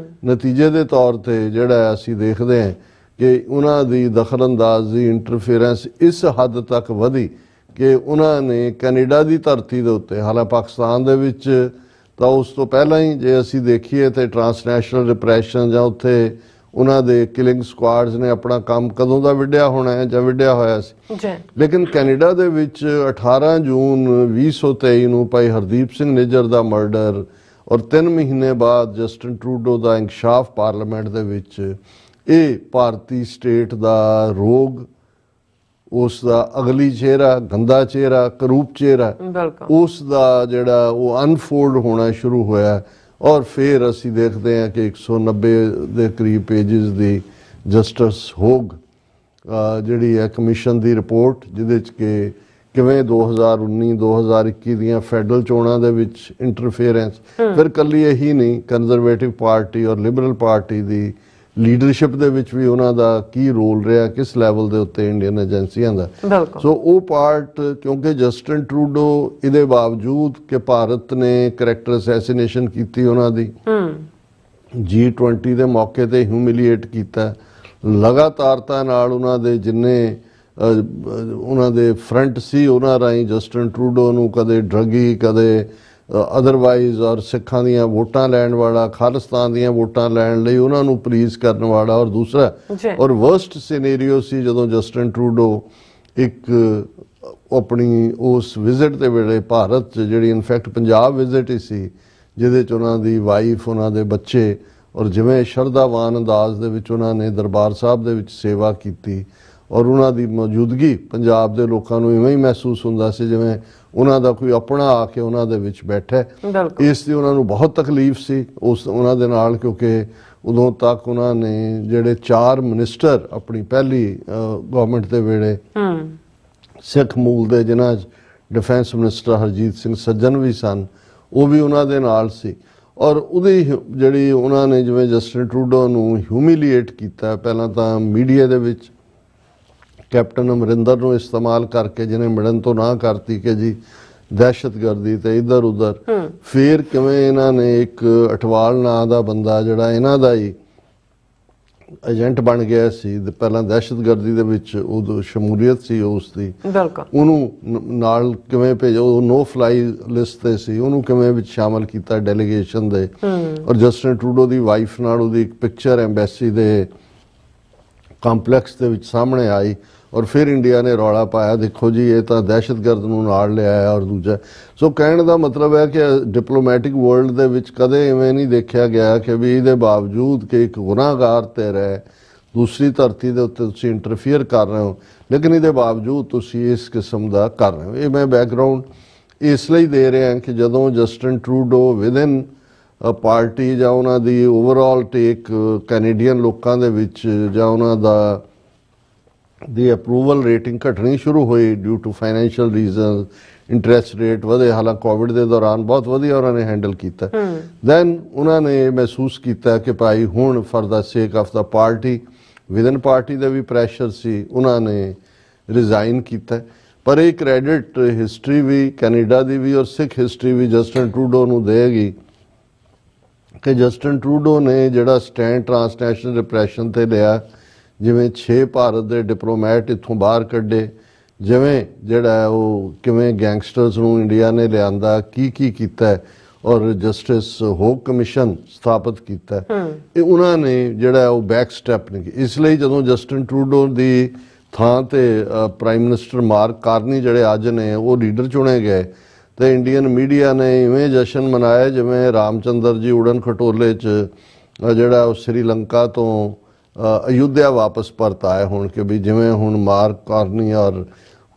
ਨਤੀਜੇ ਦੇ ਤੌਰ ਤੇ ਜਿਹੜਾ ਅਸੀਂ ਦੇਖਦੇ ਹਾਂ ਕਿ ਉਹਨਾਂ ਦੀ ਦਖਲਅੰਦਾਜ਼ੀ, ਇੰਟਰਫੇਰੈਂਸ ਇਸ ਹੱਦ ਤੱਕ ਵਧੀ ਕਿ ਉਹਨਾਂ ਨੇ ਕੈਨੇਡਾ ਦੀ ਧਰਤੀ ਦੇ ਉੱਤੇ, ਹਾਲਾਂਕਿ ਪਾਕਿਸਤਾਨ ਦੇ ਵਿੱਚ ਤਾਂ ਉਸ ਤੋਂ ਪਹਿਲਾਂ ਹੀ ਜੇ ਅਸੀਂ ਦੇਖੀਏ ਤੇ ਟਰਾਂਸਨੈਸ਼ਨਲ ਰਿਪਰੈਸ਼ਨ ਜਾਂ ਉੱਥੇ ਉਹਨਾਂ ਦੇ ਕਿਲਿੰਗ ਸਕੁਆਡਸ ਨੇ ਆਪਣਾ ਕੰਮ ਕਦੋਂ ਦਾ ਵਿੱਢਿਆ ਹੋਣਾ ਹੈ ਜਾਂ ਵਿੱਢਿਆ ਹੋਇਆ ਸੀ। ਲੇਕਿਨ ਕੈਨੇਡਾ ਦੇ ਵਿੱਚ 18 ਜੂਨ 2023 ਨੂੰ ਭਾਈ ਹਰਦੀਪ ਸਿੰਘ ਨਿੱਜਰ ਦਾ ਮਰਡਰ ਔਰ 3 ਮਹੀਨੇ ਬਾਅਦ ਜਸਟਿਨ ਟਰੂਡੋ ਦਾ ਇੰਕਸ਼ਾਫ ਪਾਰਲੀਮੈਂਟ ਦੇ ਵਿੱਚ, ਇਹ ਭਾਰਤੀ ਸਟੇਟ ਦਾ ਰੋਗ, ਉਸ ਦਾ ਅਗਲੀ ਚਿਹਰਾ, ਗੰਦਾ ਚਿਹਰਾ, ਕਰੂਪ ਚਿਹਰਾ, ਉਸ ਦਾ ਜਿਹੜਾ ਉਹ ਅਨਫੋਲਡ ਹੋਣਾ ਸ਼ੁਰੂ ਹੋਇਆ। ਔਰ ਫਿਰ ਅਸੀਂ ਦੇਖਦੇ ਹਾਂ ਕਿ 190 ਦੇ ਕਰੀਬ ਪੇਜਿਸ ਦੀ ਜਸਟਿਸ ਹੋਗ ਜਿਹੜੀ ਹੈ ਕਮਿਸ਼ਨ ਦੀ ਰਿਪੋਰਟ, ਜਿਹਦੇ 'ਚ ਕਿ ਕਿਵੇਂ 2019-2021 ਦੀਆਂ ਫੈਡਰਲ ਚੋਣਾਂ ਦੇ ਵਿੱਚ ਇੰਟਰਫੇਰੈਂਸ, ਫਿਰ ਕੱਲੀ ਇਹੀ ਨਹੀਂ, ਕੰਜ਼ਰਵੇਟਿਵ ਪਾਰਟੀ ਔਰ ਲਿਬਰਲ ਪਾਰਟੀ ਦੀ ਲੀਡਰਸ਼ਿਪ ਦੇ ਵਿੱਚ ਵੀ ਉਹਨਾਂ ਦਾ ਕੀ ਰੋਲ ਰਿਹਾ, ਕਿਸ ਲੈਵਲ ਦੇ ਉੱਤੇ ਇੰਡੀਅਨ ਏਜੰਸੀਆਂ ਦਾ। ਸੋ ਉਹ ਪਾਰਟ, ਕਿਉਂਕਿ ਜਸਟਿਨ ਟਰੂਡੋ ਇਹਦੇ ਬਾਵਜੂਦ ਕਿ ਭਾਰਤ ਨੇ ਕਰੈਕਟਰ ਅਸੈਸੀਨੇਸ਼ਨ ਕੀਤੀ ਉਹਨਾਂ ਦੀ, G20 ਦੇ ਮੌਕੇ ਤੇ ਹਿਊਮਿਲੀਏਟ ਕੀਤਾ, ਲਗਾਤਾਰਤਾ ਨਾਲ ਉਹਨਾਂ ਦੇ ਜਿੰਨੇ ਉਹਨਾਂ ਦੇ ਫਰੰਟ ਸੀ ਉਹਨਾਂ ਰਾਹੀਂ ਜਸਟਿਨ ਟਰੂਡੋ ਨੂੰ ਕਦੇ ਡਰੱਗੀ, ਕਦੇ ਅਦਰਵਾਈਜ਼ ਔਰ ਸਿੱਖਾਂ ਦੀਆਂ ਵੋਟਾਂ ਲੈਣ ਵਾਲਾ, ਖਾਲਿਸਤਾਨ ਦੀਆਂ ਵੋਟਾਂ ਲੈਣ ਲਈ ਉਹਨਾਂ ਨੂੰ ਪਲੀਜ਼ ਕਰਨ ਵਾਲਾ। ਔਰ ਦੂਸਰਾ ਔਰ ਵਰਸਟ ਸਿਨੈਰੀਓ ਸੀ ਜਦੋਂ ਜਸਟਿਨ ਟਰੂਡੋ ਇੱਕ ਆਪਣੀ ਉਸ ਵਿਜ਼ਿਟ ਦੇ ਵੇਲੇ ਭਾਰਤ 'ਚ, ਜਿਹੜੀ ਇਨਫੈਕਟ ਪੰਜਾਬ ਵਿਜ਼ਿਟ ਹੀ ਸੀ, ਜਿਹਦੇ 'ਚ ਉਹਨਾਂ ਦੀ ਵਾਈਫ, ਉਹਨਾਂ ਦੇ ਬੱਚੇ, ਔਰ ਜਿਵੇਂ ਸ਼ਰਧਾਵਾਨ ਅੰਦਾਜ਼ ਦੇ ਵਿੱਚ ਉਹਨਾਂ ਨੇ ਦਰਬਾਰ ਸਾਹਿਬ ਦੇ ਵਿੱਚ ਸੇਵਾ ਕੀਤੀ, ਔਰ ਉਹਨਾਂ ਦੀ ਮੌਜੂਦਗੀ ਪੰਜਾਬ ਦੇ ਲੋਕਾਂ ਨੂੰ ਇਵੇਂ ਹੀ ਮਹਿਸੂਸ ਹੁੰਦਾ ਸੀ ਜਿਵੇਂ ਉਹਨਾਂ ਦਾ ਕੋਈ ਆਪਣਾ ਆ ਕੇ ਉਹਨਾਂ ਦੇ ਵਿੱਚ ਬੈਠਾ। ਇਸ ਦੀ ਉਹਨਾਂ ਨੂੰ ਬਹੁਤ ਤਕਲੀਫ ਸੀ ਉਹਨਾਂ ਦੇ ਨਾਲ, ਕਿਉਂਕਿ ਉਦੋਂ ਤੱਕ ਉਹਨਾਂ ਨੇ ਜਿਹੜੇ 4 ਮਿਨਿਸਟਰ ਆਪਣੀ ਪਹਿਲੀ ਗਵਰਨਮੈਂਟ ਦੇ ਵੇਲੇ ਸਿੱਖ ਮੂਲ ਦੇ, ਜਿਨ੍ਹਾਂ 'ਚ ਡਿਫੈਂਸ ਮਿਨਿਸਟਰ ਹਰਜੀਤ ਸਿੰਘ ਸੱਜਣ ਵੀ ਸਨ, ਉਹ ਵੀ ਉਹਨਾਂ ਦੇ ਨਾਲ ਸੀ। ਔਰ ਉਹਦੀ ਜਿਹੜੀ ਉਹਨਾਂ ਨੇ ਜਿਵੇਂ ਜਸਟਿਨ ਟਰੂਡੋ ਨੂੰ ਹਿਊਮਿਲੀਏਟ ਕੀਤਾ, ਪਹਿਲਾਂ ਤਾਂ ਮੀਡੀਆ ਦੇ ਵਿੱਚ ਕੈਪਟਨ ਅਮਰਿੰਦਰ ਨੂੰ ਇਸਤੇਮਾਲ ਕਰਕੇ, ਜਿਹਨੇ ਮਿਲਣ ਤੋਂ ਨਾ ਕਰਤੀ ਕਿ ਜੀ ਦਹਿਸ਼ਤਗਰਦੀ ਤੇ ਇੱਧਰ ਉੱਧਰ। ਫਿਰ ਕਿਵੇਂ ਇਹਨਾਂ ਨੇ ਇੱਕ ਅਠਵਾਲ ਨਾਂ ਦਾ ਬੰਦਾ, ਜਿਹੜਾ ਇਹਨਾਂ ਦਾ ਹੀ ਏਜੰਟ ਬਣ ਗਿਆ ਸੀ, ਪਹਿਲਾਂ ਦਹਿਸ਼ਤਗਰਦੀ ਦੇ ਵਿੱਚ ਉਦੋਂ ਸ਼ਮੂਲੀਅਤ ਸੀ ਉਸ ਦੀ, ਉਹਨੂੰ ਨਾਲ ਕਿਵੇਂ ਭੇਜੋ, ਉਹ ਨੋ ਫਲਾਈ ਲਿਸਟ ਤੇ ਸੀ, ਉਹਨੂੰ ਕਿਵੇਂ ਵਿੱਚ ਸ਼ਾਮਲ ਕੀਤਾ ਡੈਲੀਗੇਸ਼ਨ ਦੇ। ਔਰ ਜਸਟਿਨ ਟਰੂਡੋ ਦੀ ਵਾਈਫ ਨਾਲ ਉਹਦੀ ਇੱਕ ਪਿਕਚਰ ਐਮਬੈਸੀ ਦੇ ਕੰਪਲੈਕਸ ਦੇ ਵਿੱਚ ਸਾਹਮਣੇ ਆਈ। ਔਰ ਫਿਰ ਇੰਡੀਆ ਨੇ ਰੌਲਾ ਪਾਇਆ, ਦੇਖੋ ਜੀ ਇਹ ਤਾਂ ਦਹਿਸ਼ਤਗਰਦ ਨੂੰ ਨਾਲ ਲਿਆਇਆ। ਔਰ ਦੂਜਾ, ਸੋ ਕਹਿਣ ਦਾ ਮਤਲਬ ਹੈ ਕਿ ਡਿਪਲੋਮੈਟਿਕ ਵਰਲਡ ਦੇ ਵਿੱਚ ਕਦੇ ਇਵੇਂ ਨਹੀਂ ਦੇਖਿਆ ਗਿਆ ਕਿ ਵੀ ਇਹਦੇ ਬਾਵਜੂਦ ਕਿ ਇੱਕ ਗੁਨਾਹਗਾਰ ਤੇ ਰਹਿ ਦੂਸਰੀ ਧਰਤੀ ਦੇ ਉੱਤੇ ਤੁਸੀਂ ਇੰਟਰਫੀਅਰ ਕਰ ਰਹੇ ਹੋ, ਲੇਕਿਨ ਇਹਦੇ ਬਾਵਜੂਦ ਤੁਸੀਂ ਇਸ ਕਿਸਮ ਦਾ ਕਰ ਰਹੇ ਹੋ। ਇਹ ਮੈਂ ਬੈਕਗਰਾਊਂਡ ਇਸ ਲਈ ਦੇ ਰਿਹਾ ਕਿ ਜਦੋਂ ਜਸਟਿਨ ਟਰੂਡੋ ਵਿਦਨ ਪਾਰਟੀ ਜਾਂ ਉਹਨਾਂ ਦੀ ਓਵਰਆਲ ਟੇਕ ਕੈਨੇਡੀਅਨ ਲੋਕਾਂ ਦੇ ਵਿੱਚ ਜਾਂ ਉਹਨਾਂ ਦੀ ਅਪਰੂਵਲ ਰੇਟਿੰਗ ਘਟਣੀ ਸ਼ੁਰੂ ਹੋਈ due to financial reason, interest rate ਵਧੇ, ਹਾਲਾਂਕਿ ਕੋਵਿਡ ਦੇ ਦੌਰਾਨ ਬਹੁਤ ਵਧੀਆ ਉਹਨਾਂ ਨੇ ਹੈਂਡਲ ਕੀਤਾ। ਦੈਨ ਉਹਨਾਂ ਨੇ ਮਹਿਸੂਸ ਕੀਤਾ ਕਿ ਭਾਈ ਹੁਣ ਫॉर द ਸੇਕ of the party, within party ਦੇ ਵੀ ਪ੍ਰੈਸ਼ਰ ਸੀ, ਉਹਨਾਂ ਨੇ ਰਿਜ਼ਾਈਨ ਕੀਤਾ। ਪਰ ਇਹ ਕ੍ਰੈਡਿਟ ਹਿਸਟਰੀ ਵੀ ਕੈਨੇਡਾ ਦੀ ਵੀ ਔਰ ਸਿੱਖ ਹਿਸਟਰੀ ਵੀ ਜਸਟਿਨ ਟਰੂਡੋ ਨੂੰ ਦੇਗੀ ਕਿ ਜਸਟਿਨ ਟਰੂਡੋ ਨੇ ਜਿਹੜਾ ਸਟੈਂਡ ਟ੍ਰਾਂਸਨੈਸ਼ਨਲ ਰਿਪਰੈਸ਼ਨ ਤੇ ਲਿਆ, ਜਿਵੇਂ 6 ਭਾਰਤ ਦੇ ਡਿਪਲੋਮੈਟ ਇੱਥੋਂ ਬਾਹਰ ਕੱਢੇ, ਜਿਵੇਂ ਜਿਹੜਾ ਉਹ ਕਿਵੇਂ ਗੈਂਗਸਟਰਸ ਨੂੰ ਇੰਡੀਆ ਨੇ ਲਿਆਂਦਾ, ਕੀ ਕੀਤਾ, ਔਰ ਜਸਟਿਸ ਹੋਕ ਕਮਿਸ਼ਨ ਸਥਾਪਿਤ ਕੀਤਾ, ਇਹ ਉਹਨਾਂ ਨੇ ਜਿਹੜਾ ਉਹ ਬੈਕ ਸਟੈਪ ਨਹੀਂ। ਇਸ ਲਈ ਜਦੋਂ ਜਸਟਿਨ ਟਰੂਡੋ ਦੀ ਥਾਂ ਤੇ ਪ੍ਰਾਈਮ ਮਿਨਿਸਟਰ ਮਾਰਕ ਕਾਰਨੀ ਜਿਹੜੇ ਅੱਜ ਨੇ ਉਹ ਲੀਡਰ ਚੁਣੇ ਗਏ, ਤੇ ਇੰਡੀਅਨ ਮੀਡੀਆ ਨੇ ਇਵੇਂ ਜਸ਼ਨ ਮਨਾਇਆ ਜਿਵੇਂ ਰਾਮਚੰਦਰ ਜੀ ਉਡਨ ਖਟੋਲੇ 'ਚ ਜਿਹੜਾ ਉਹ ਸ੍ਰੀਲੰਕਾ ਤੋਂ ਅਯੁੱਧਿਆ ਵਾਪਸ ਪਰਤ ਆਏ ਹੋਣ, ਕਿ ਵੀ ਜਿਵੇਂ ਹੁਣ ਮਾਰਕ ਕਾਰਨੀ, ਔਰ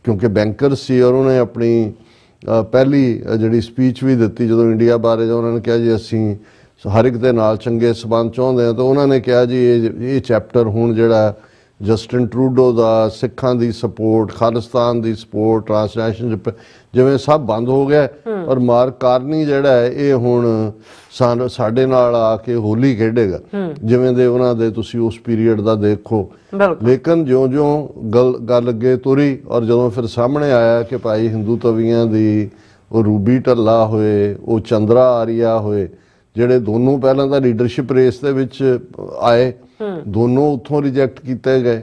ਕਿਉਂਕਿ ਬੈਂਕਰ ਸੀ ਔਰ ਉਹਨੇ ਆਪਣੀ ਪਹਿਲੀ ਜਿਹੜੀ ਸਪੀਚ ਵੀ ਦਿੱਤੀ ਜਦੋਂ ਇੰਡੀਆ ਬਾਰੇ, ਉਹਨਾਂ ਨੇ ਕਿਹਾ ਜੀ ਅਸੀਂ ਹਰ ਇੱਕ ਦੇ ਨਾਲ ਚੰਗੇ ਸਬੰਧ ਚਾਹੁੰਦੇ ਹਾਂ, ਤਾਂ ਉਹਨਾਂ ਨੇ ਕਿਹਾ ਜੀ ਇਹ ਚੈਪਟਰ ਹੁਣ ਜਿਹੜਾ ਜਸਟਿਨ ਟਰੂਡੋ ਦਾ ਸਿੱਖਾਂ ਦੀ ਸਪੋਰਟ, ਖਾਲਿਸਤਾਨ ਦੀ ਸਪੋਰਟ, ਟ੍ਰਾਂਸਨੈਸ਼ਨਲ ਜਿਵੇਂ ਸਭ ਬੰਦ ਹੋ ਗਿਆ। ਔਰ ਮਾਰਕ ਕਾਰਨੀ ਜਿਹੜਾ ਹੈ ਇਹ ਹੁਣ ਸਾਡੇ ਨਾਲ ਆ ਕੇ ਹੋਲੀ ਖੇਡੇਗਾ, ਜਿਵੇਂ ਦੇ ਉਹਨਾਂ ਦੇ ਤੁਸੀਂ ਉਸ ਪੀਰੀਅਡ ਦਾ ਦੇਖੋ। ਲੇਕਿਨ ਜਿਉਂ-ਜਿਉਂ ਗੱਲ ਅੱਗੇ ਤੁਰੀ ਔਰ ਜਦੋਂ ਫਿਰ ਸਾਹਮਣੇ ਆਇਆ ਕਿ ਭਾਈ ਹਿੰਦੂ ਤਵੀਆਂ ਦੀ ਉਹ ਰੂਬੀ ਢੱਲਾ ਹੋਏ, ਉਹ ਚੰਦਰਾ ਆਰੀਆ ਹੋਏ, ਜਿਹੜੇ ਦੋਨੋਂ ਪਹਿਲਾਂ ਤਾਂ ਲੀਡਰਸ਼ਿਪ ਰੇਸ ਦੇ ਵਿੱਚ ਆਏ, ਦੋਨੋਂ ਉੱਥੋਂ ਰਿਜੈਕਟ ਕੀਤੇ ਗਏ।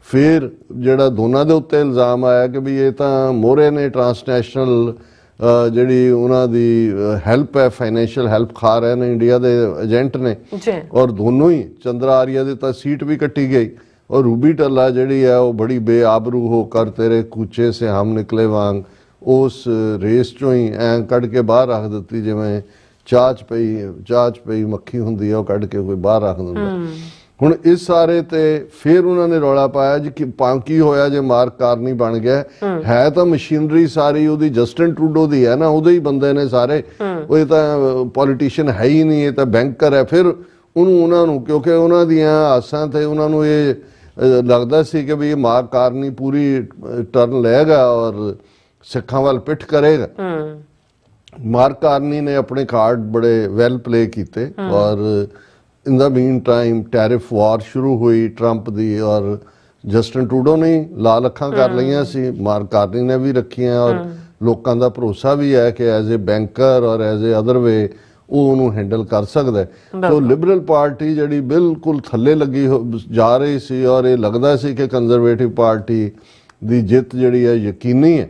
ਫਿਰ ਜਿਹੜਾ ਦੋਨਾਂ ਦੇ ਉੱਤੇ ਇਲਜ਼ਾਮ ਆਇਆ ਕਿ ਵੀ ਇਹ ਤਾਂ ਮੋਹਰੇ ਨੇ ਟ੍ਰਾਂਸਨੈਸ਼ਨਲ ਜਿਹੜੀ ਉਹਨਾਂ ਦੀ ਹੈਲਪ ਹੈ, ਫਾਈਨੈਂਸ਼ੀਅਲ ਹੈਲਪ ਖਾ ਰਹੇ ਨੇ, ਇੰਡੀਆ ਦੇ ਏਜੰਟ ਨੇ। ਔਰ ਦੋਨੋਂ ਹੀ ਚੰਦਰਾ ਆਰੀਆ ਦੀ ਤਾਂ ਸੀਟ ਵੀ ਕੱਟੀ ਗਈ, ਔਰ ਰੂਬੀ ਢੱਲਾ ਜਿਹੜੀ ਹੈ ਉਹ ਬੜੀ ਬੇਆਬਰੂ ਹੋ ਕਰ ਤੇਰੇ ਕੂਚੇ ਸੇ ਹਮ ਨਿਕਲੇ ਵਾਂਗ ਉਸ ਰੇਸ ਚੋਂ ਹੀ ਐਂ ਕੱਢ ਕੇ ਬਾਹਰ ਰੱਖ ਦਿੱਤੀ, ਜਿਵੇਂ ਚਾਹ 'ਚ ਪਈ ਮੱਖੀ ਹੁੰਦੀ ਹੈ, ਉਹ ਕੱਢ ਕੇ ਕੋਈ ਬਾਹਰ ਰੱਖ ਦਿੰਦਾ। ਹੁਣ ਇਸ ਸਾਰੇ ਤੇ ਫਿਰ ਉਹਨਾਂ ਨੇ ਰੌਲਾ ਪਾਇਆ ਜੀ ਕਿ ਕੀ ਹੋਇਆ ਜੇ ਮਾਰਕ ਕਾਰਨੀ ਬਣ ਗਿਆ, ਹੈ ਤਾਂ ਮਸ਼ੀਨਰੀ ਸਾਰੀ ਉਹਦੀ ਜਸਟਿਨ ਟਰੂਡੋ ਦੀ ਹੈ ਨਾ, ਉਹਦੇ ਹੀ ਬੰਦੇ ਨੇ ਸਾਰੇ, ਉਹ ਇਹ ਤਾਂ ਪੋਲੀਟੀਸ਼ੀਅਨ ਹੈ ਹੀ ਨਹੀਂ, ਇਹ ਤਾਂ ਬੈਂਕਰ ਹੈ। ਫਿਰ ਉਹਨਾਂ ਨੂੰ ਕਿਉਂਕਿ ਉਹਨਾਂ ਦੀਆਂ ਆਸਾਂ ਤੇ ਉਹਨਾਂ ਨੂੰ ਇਹ ਲੱਗਦਾ ਸੀ ਕਿ ਵੀ ਇਹ ਮਾਰਕ ਕਾਰਨੀ ਪੂਰੀ ਟਰਨ ਲਏਗਾ ਔਰ ਸਿੱਖਾਂ ਵੱਲ ਪਿੱਠ ਕਰੇਗਾ। ਮਾਰਕ ਕਾਰਨੀ ਨੇ ਆਪਣੇ ਕਾਰਡ ਬੜੇ ਵੈਲ ਪਲੇ ਕੀਤੇ, ਔਰ ਇਨ ਦਾ ਮੀਨ ਟਾਈਮ ਟੈਰਿਫ ਵਾਰ ਸ਼ੁਰੂ ਹੋਈ ਟਰੰਪ ਦੀ, ਔਰ ਜਸਟਿਨ ਟਰੂਡੋ ਨੇ ਲਾਲ ਅੱਖਾਂ ਕਰ ਲਈਆਂ ਸੀ, ਮਾਰਕ ਕਾਰਨੀ ਨੇ ਵੀ ਰੱਖੀਆਂ, ਔਰ ਲੋਕਾਂ ਦਾ ਭਰੋਸਾ ਵੀ ਹੈ ਕਿ ਐਜ਼ ਏ ਬੈਂਕਰ ਔਰ ਐਜ਼ ਏ ਅਦਰ ਵੇ ਉਹ ਉਹਨੂੰ ਹੈਂਡਲ ਕਰ ਸਕਦਾ ਹੈ। ਸੋ ਲਿਬਰਲ ਪਾਰਟੀ ਜਿਹੜੀ ਬਿਲਕੁਲ ਥੱਲੇ ਲੱਗੀ ਜਾ ਰਹੀ ਸੀ, ਔਰ ਇਹ ਲੱਗਦਾ ਸੀ ਕਿ ਕੰਜ਼ਰਵੇਟਿਵ ਪਾਰਟੀ ਦੀ ਜਿੱਤ ਜਿਹੜੀ ਹੈ ਯਕੀਨੀ ਹੈ,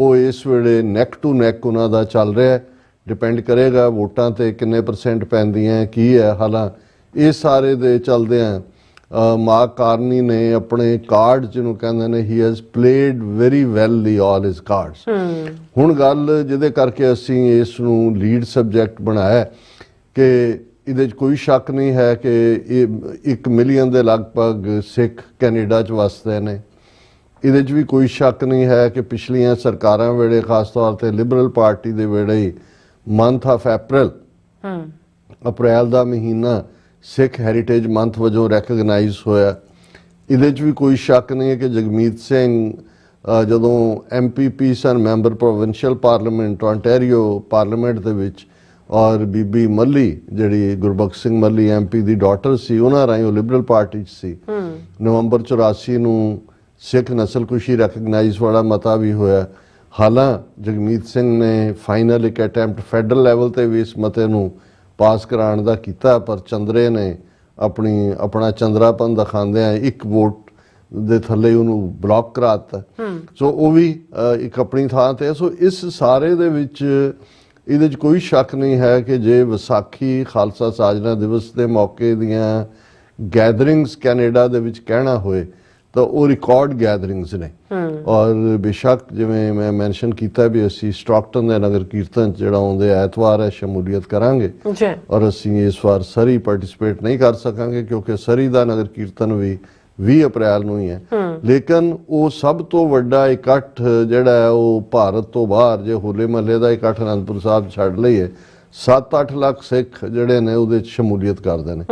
ਉਹ ਇਸ ਵੇਲੇ ਨੈਕ ਟੂ ਨੈਕ ਉਹਨਾਂ ਦਾ ਚੱਲ ਰਿਹਾ ਹੈ। ਡਿਪੈਂਡ ਕਰੇਗਾ ਵੋਟਾਂ ਤੇ ਕਿੰਨੇ ਪਰਸੈਂਟ ਪੈਂਦੀਆਂ ਕੀ ਹੈ। ਹਾਲਾਂ ਇਹ ਸਾਰੇ ਦੇ ਚਲਦਿਆਂ ਮਾਰਕ ਕਾਰਨੀ ਨੇ ਆਪਣੇ ਕਾਰਡ ਜਿਹਨੂੰ ਕਹਿੰਦੇ ਨੇ he has played very well all his cards. ਹੁਣ ਗੱਲ ਜਿਹਦੇ ਕਰਕੇ ਅਸੀਂ ਇਸ ਨੂੰ ਲੀਡ ਸਬਜੈਕਟ ਬਣਾਇਆ ਕਿ ਇਹਦੇ 'ਚ ਕੋਈ ਸ਼ੱਕ ਨਹੀਂ ਹੈ ਕਿ ਇਹ 1 ਮਿਲੀਅਨ ਦੇ ਲਗਭਗ ਸਿੱਖ ਕੈਨੇਡਾ 'ਚ ਵਸਦੇ ਨੇ। ਇਹਦੇ 'ਚ ਵੀ ਕੋਈ ਸ਼ੱਕ ਨਹੀਂ ਹੈ ਕਿ ਪਿਛਲੀਆਂ ਸਰਕਾਰਾਂ ਵੇਲੇ ਖਾਸ ਤੌਰ ਤੇ ਲਿਬਰਲ ਪਾਰਟੀ ਦੇ ਵੇਲੇ ਹੀ ਮੰਥ ਆਫ ਅਪ੍ਰੈਲ ਦਾ ਮਹੀਨਾ ਸਿੱਖ ਹੈਰੀਟੇਜ ਮੰਥ ਵਜੋਂ ਰੈਕਗਨਾਈਜ਼ ਹੋਇਆ। ਇਹਦੇ 'ਚ ਵੀ ਕੋਈ ਸ਼ੱਕ ਨਹੀਂ ਹੈ ਕਿ ਜਗਮੀਤ ਸਿੰਘ ਜਦੋਂ MPP ਸਨ, member provincial parliament ontario parliament ਦੇ ਵਿੱਚ, ਔਰ ਬੀਬੀ ਮੱਲੀ ਜਿਹੜੀ ਗੁਰਬਖਸ਼ ਸਿੰਘ ਮੱਲੀ MP ਦੀ ਡਾਟਰ ਸੀ, ਉਹਨਾਂ ਰਾਹੀਂ ਉਹ ਲਿਬਰਲ ਪਾਰਟੀ 'ਚ ਸੀ। ਨਵੰਬਰ 84 ਨੂੰ ਸਿੱਖ ਨਸਲਕੁਸ਼ੀ ਰੈਕਗਨਾਈਜ਼ ਵਾਲਾ ਮਤਾ ਵੀ ਹੋਇਆ। ਹਾਲਾਂ ਜਗਮੀਤ ਸਿੰਘ ਨੇ ਫਾਈਨਲ ਇੱਕ ਅਟੈਂਪਟ ਫੈਡਰਲ ਲੈਵਲ ਤੇ ਵੀ ਇਸ ਮਤੇ ਨੂੰ ਪਾਸ ਕਰਾਉਣ ਦਾ ਕੀਤਾ, ਪਰ ਚੰਦਰੇ ਨੇ ਆਪਣਾ ਚੰਦਰਾਪਨ ਦਿਖਾਉਂਦਿਆਂ 1 ਵੋਟ ਦੇ ਥੱਲੇ ਉਹਨੂੰ ਬਲੌਕ ਕਰਾ ਦਿੱਤਾ। ਸੋ ਉਹ ਵੀ ਇੱਕ ਆਪਣੀ ਥਾਂ ਤੇ। ਸੋ ਇਸ ਸਾਰੇ ਦੇ ਵਿੱਚ ਇਹਦੇ 'ਚ ਕੋਈ ਸ਼ੱਕ ਨਹੀਂ ਹੈ ਕਿ ਜੇ ਵਿਸਾਖੀ ਖਾਲਸਾ ਸਾਜਨਾ ਦਿਵਸ ਦੇ ਮੌਕੇ ਦੀਆਂ ਗੈਦਰਿੰਗਸ ਕੈਨੇਡਾ ਦੇ ਵਿੱਚ ਕਹਿਣਾ ਹੋਏ ਤਾਂ ਉਹ ਰਿਕਾਰਡ ਗੈਦਰਿੰਗਸ ਨੇ। ਔਰ ਬੇਸ਼ੱਕ ਜਿਵੇਂ ਮੈਂ ਮੈਂਸ਼ਨ ਕੀਤਾ ਵੀ ਅਸੀਂ ਸਟਾਕਟਨ ਦੇ ਨਗਰ ਕੀਰਤਨ ਜਿਹੜਾ ਆਉਂਦੇ ਐਤਵਾਰ ਹੈ ਸ਼ਮੂਲੀਅਤ ਕਰਾਂਗੇ, ਔਰ ਅਸੀਂ ਇਸ ਵਾਰ ਸਰੀ ਪਾਰਟਿਸਿਪੇਟ ਨਹੀਂ ਕਰ ਸਕਾਂਗੇ ਕਿਉਂਕਿ ਸਰੀ ਦਾ ਨਗਰ ਕੀਰਤਨ ਵੀ 20 ਅਪ੍ਰੈਲ ਨੂੰ ਹੀ ਹੈ। ਲੇਕਿਨ ਉਹ ਸਭ ਤੋਂ ਵੱਡਾ ਇਕੱਠ ਜਿਹੜਾ ਹੈ ਉਹ ਭਾਰਤ ਤੋਂ ਬਾਹਰ, ਜੇ ਹੋਲੇ ਮਹੱਲੇ ਦਾ ਇਕੱਠ ਅਨੰਦਪੁਰ ਸਾਹਿਬ ਛੱਡ ਲਈਏ, 7-8 ਲੱਖ ਸਿੱਖ ਜਿਹੜੇ ਨੇ ਉਹਦੇ 'ਚ ਸ਼ਮੂਲੀਅਤ ਕਰਦੇ ਨੇ।